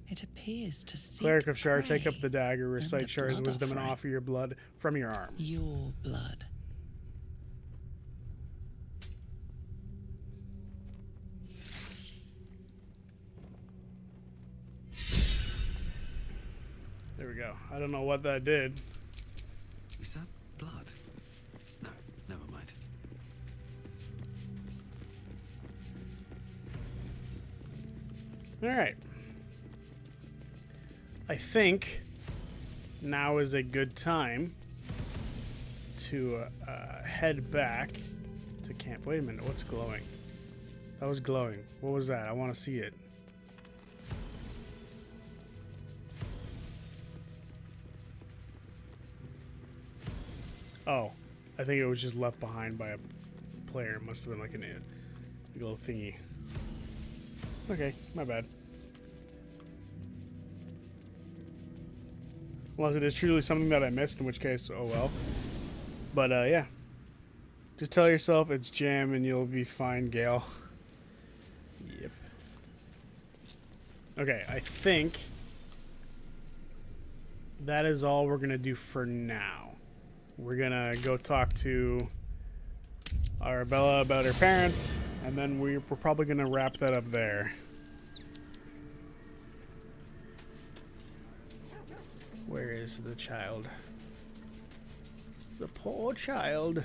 It appears to seek Cleric of Shar, prey take up the dagger, and recite a Shar's blood wisdom, and offering. offer your blood from your arm. Your blood. There we go. I don't know what that did. Is that blood? No, never mind. All right. I think now is a good time to head back to camp. Wait a minute. What's glowing? That was glowing. What was that? I want to see it. Oh, I think it was just left behind by a player. It must have been like a little thingy. Okay, my bad. Unless it is truly something that I missed, in which case, oh well. But yeah. Just tell yourself it's jam and you'll be fine, Gale. Yep. Okay, I think that is all we're gonna do for now. We're gonna go talk to Arabella about her parents, and then we're probably gonna wrap that up there. Where is the child? The poor child.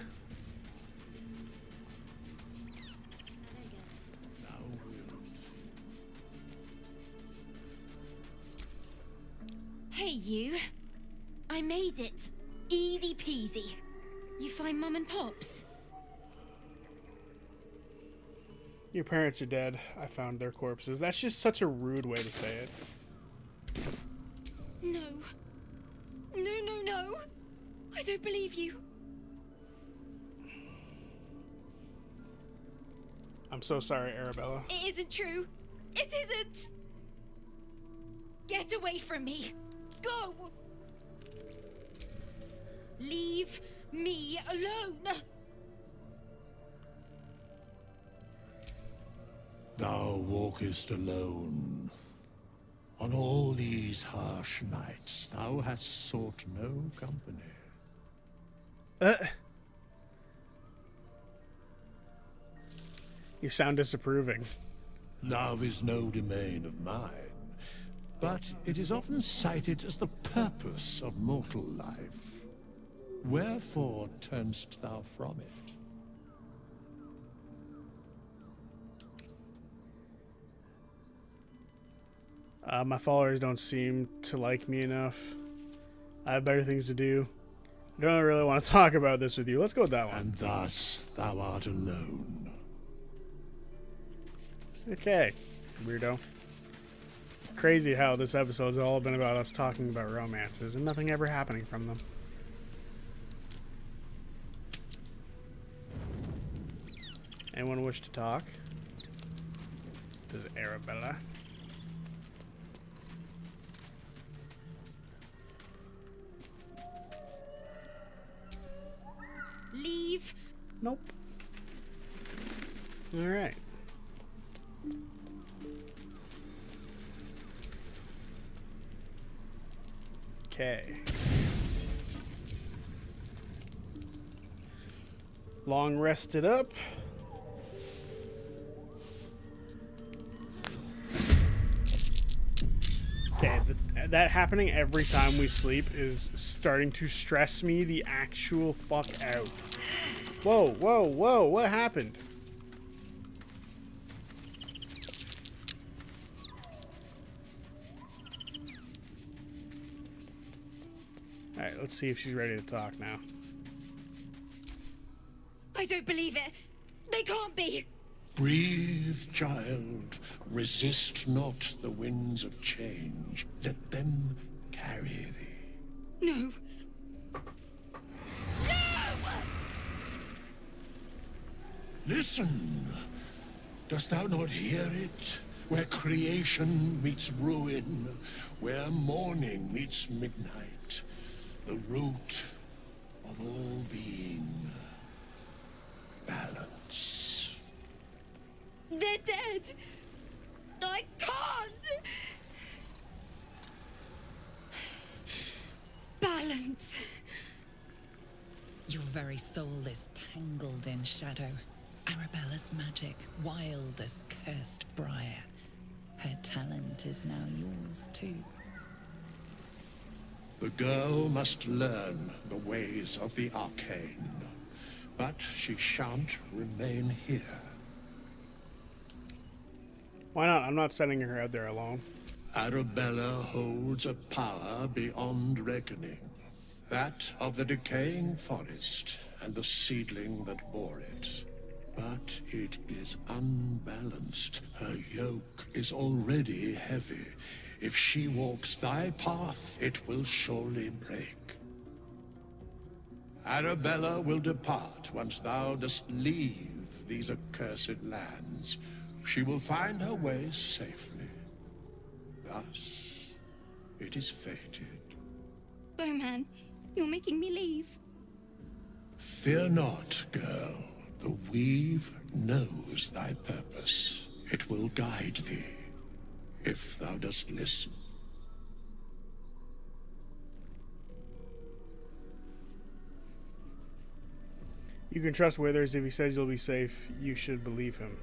Hey, you. I made it. Easy peasy. You find Mum and Pops? Your parents are dead. I found their corpses. That's just such a rude way to say it. No. No. I don't believe you. I'm so sorry, Arabella. It isn't true. It isn't. Get away from me. Go. Leave me alone. Thou walkest alone. On all these harsh nights, thou hast sought no company. You sound disapproving. Love is no domain of mine, but it is often cited as the purpose of mortal life. Wherefore turnst thou from it? My followers don't seem to like me enough. I have better things to do. I don't really want to talk about this with you. Let's go with that one. And thus thou art alone. Okay, weirdo. Crazy how this episode's all been about us talking about romances and nothing ever happening from them. Anyone wish to talk? Does Arabella? Leave. Nope. All right. Okay. Long rested up. Okay, that happening every time we sleep is starting to stress me the actual fuck out. Whoa, whoa, whoa, what happened? Alright, let's see if she's ready to talk now. I don't believe it. They can't be. Breathe, child. Resist not the winds of change. Let them carry thee. No. Listen. Dost thou not hear it? Where creation meets ruin, where morning meets midnight, the root of all being. Balance. They're dead. I can't. Balance. Your very soul is tangled in shadow. Arabella's magic, wild as cursed briar. Her talent is now yours, too. The girl must learn the ways of the arcane, but she shan't remain here. Why not? I'm not sending her out there alone. Arabella holds a power beyond reckoning. That of the decaying forest and the seedling that bore it. But it is unbalanced. Her yoke is already heavy. If she walks thy path, it will surely break. Arabella will depart once thou dost leave these accursed lands. She will find her way safely. Thus, it is fated. Bowman, you're making me leave. Fear not, girl. The weave knows thy purpose. It will guide thee, if thou dost listen. You can trust Withers. If he says you'll be safe, you should believe him.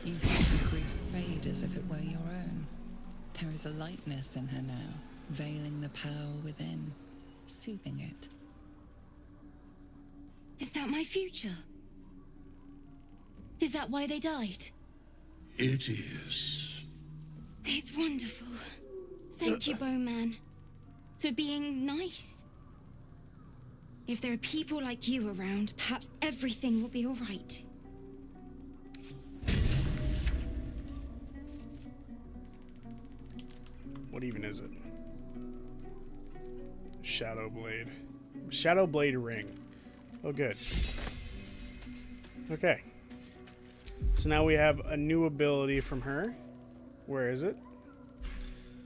You feel the grief fade as if it were your own. There is a lightness in her now, veiling the power within, soothing it. Is that my future? Is that why they died? It is. It's wonderful. Thank you, Bowman, for being nice. If there are people like you around, perhaps everything will be all right. What even is it? Shadow Blade. Shadow Blade ring. Oh, good. Okay. So now we have a new ability from her. Where is it?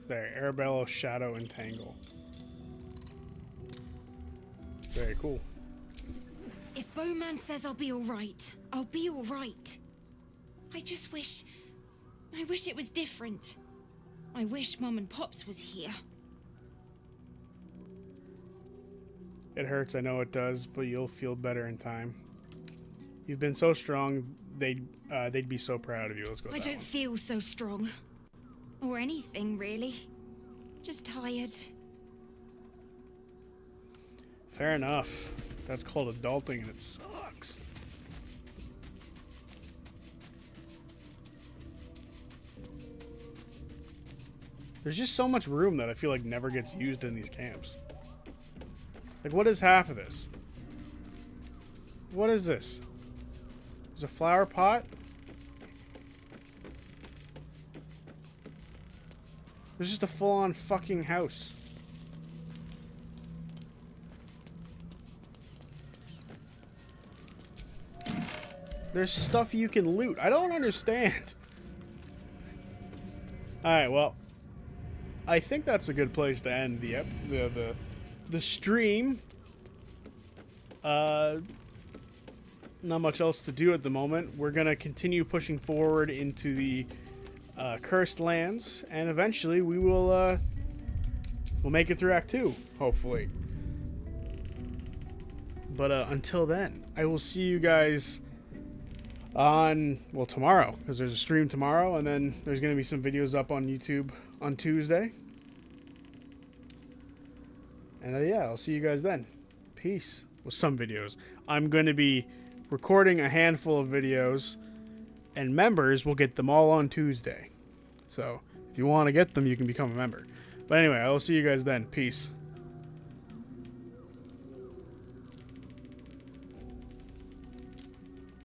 There. Arabello Shadow Entangle. Very cool. If Bowman says I'll be all right, I'll be all right. I just wish... I wish it was different. I wish Mom and Pops was here. It hurts, I know it does, but you'll feel better in time. You've been so strong, they'd be so proud of you. Let's go. I don't feel so strong. Or anything, really. Just tired. Fair enough. That's called adulting and it sucks. There's just so much room that I feel like never gets used in these camps. Like, what is half of this? What is this? There's a flower pot? There's just a full-on fucking house. There's stuff you can loot. I don't understand. Alright, well, I think that's a good place to end the stream. Not much else to do at the moment. We're gonna continue pushing forward into the cursed lands, and eventually we will we'll make it through Act 2, hopefully. But until then, I will see you guys on, well, tomorrow, because there's a stream tomorrow, and then there's gonna be some videos up on YouTube on Tuesday. And yeah, I'll see you guys then. Peace. With some videos. I'm going to be recording a handful of videos, and members will get them all on Tuesday. So if you want to get them, you can become a member. But anyway, I will see you guys then. Peace.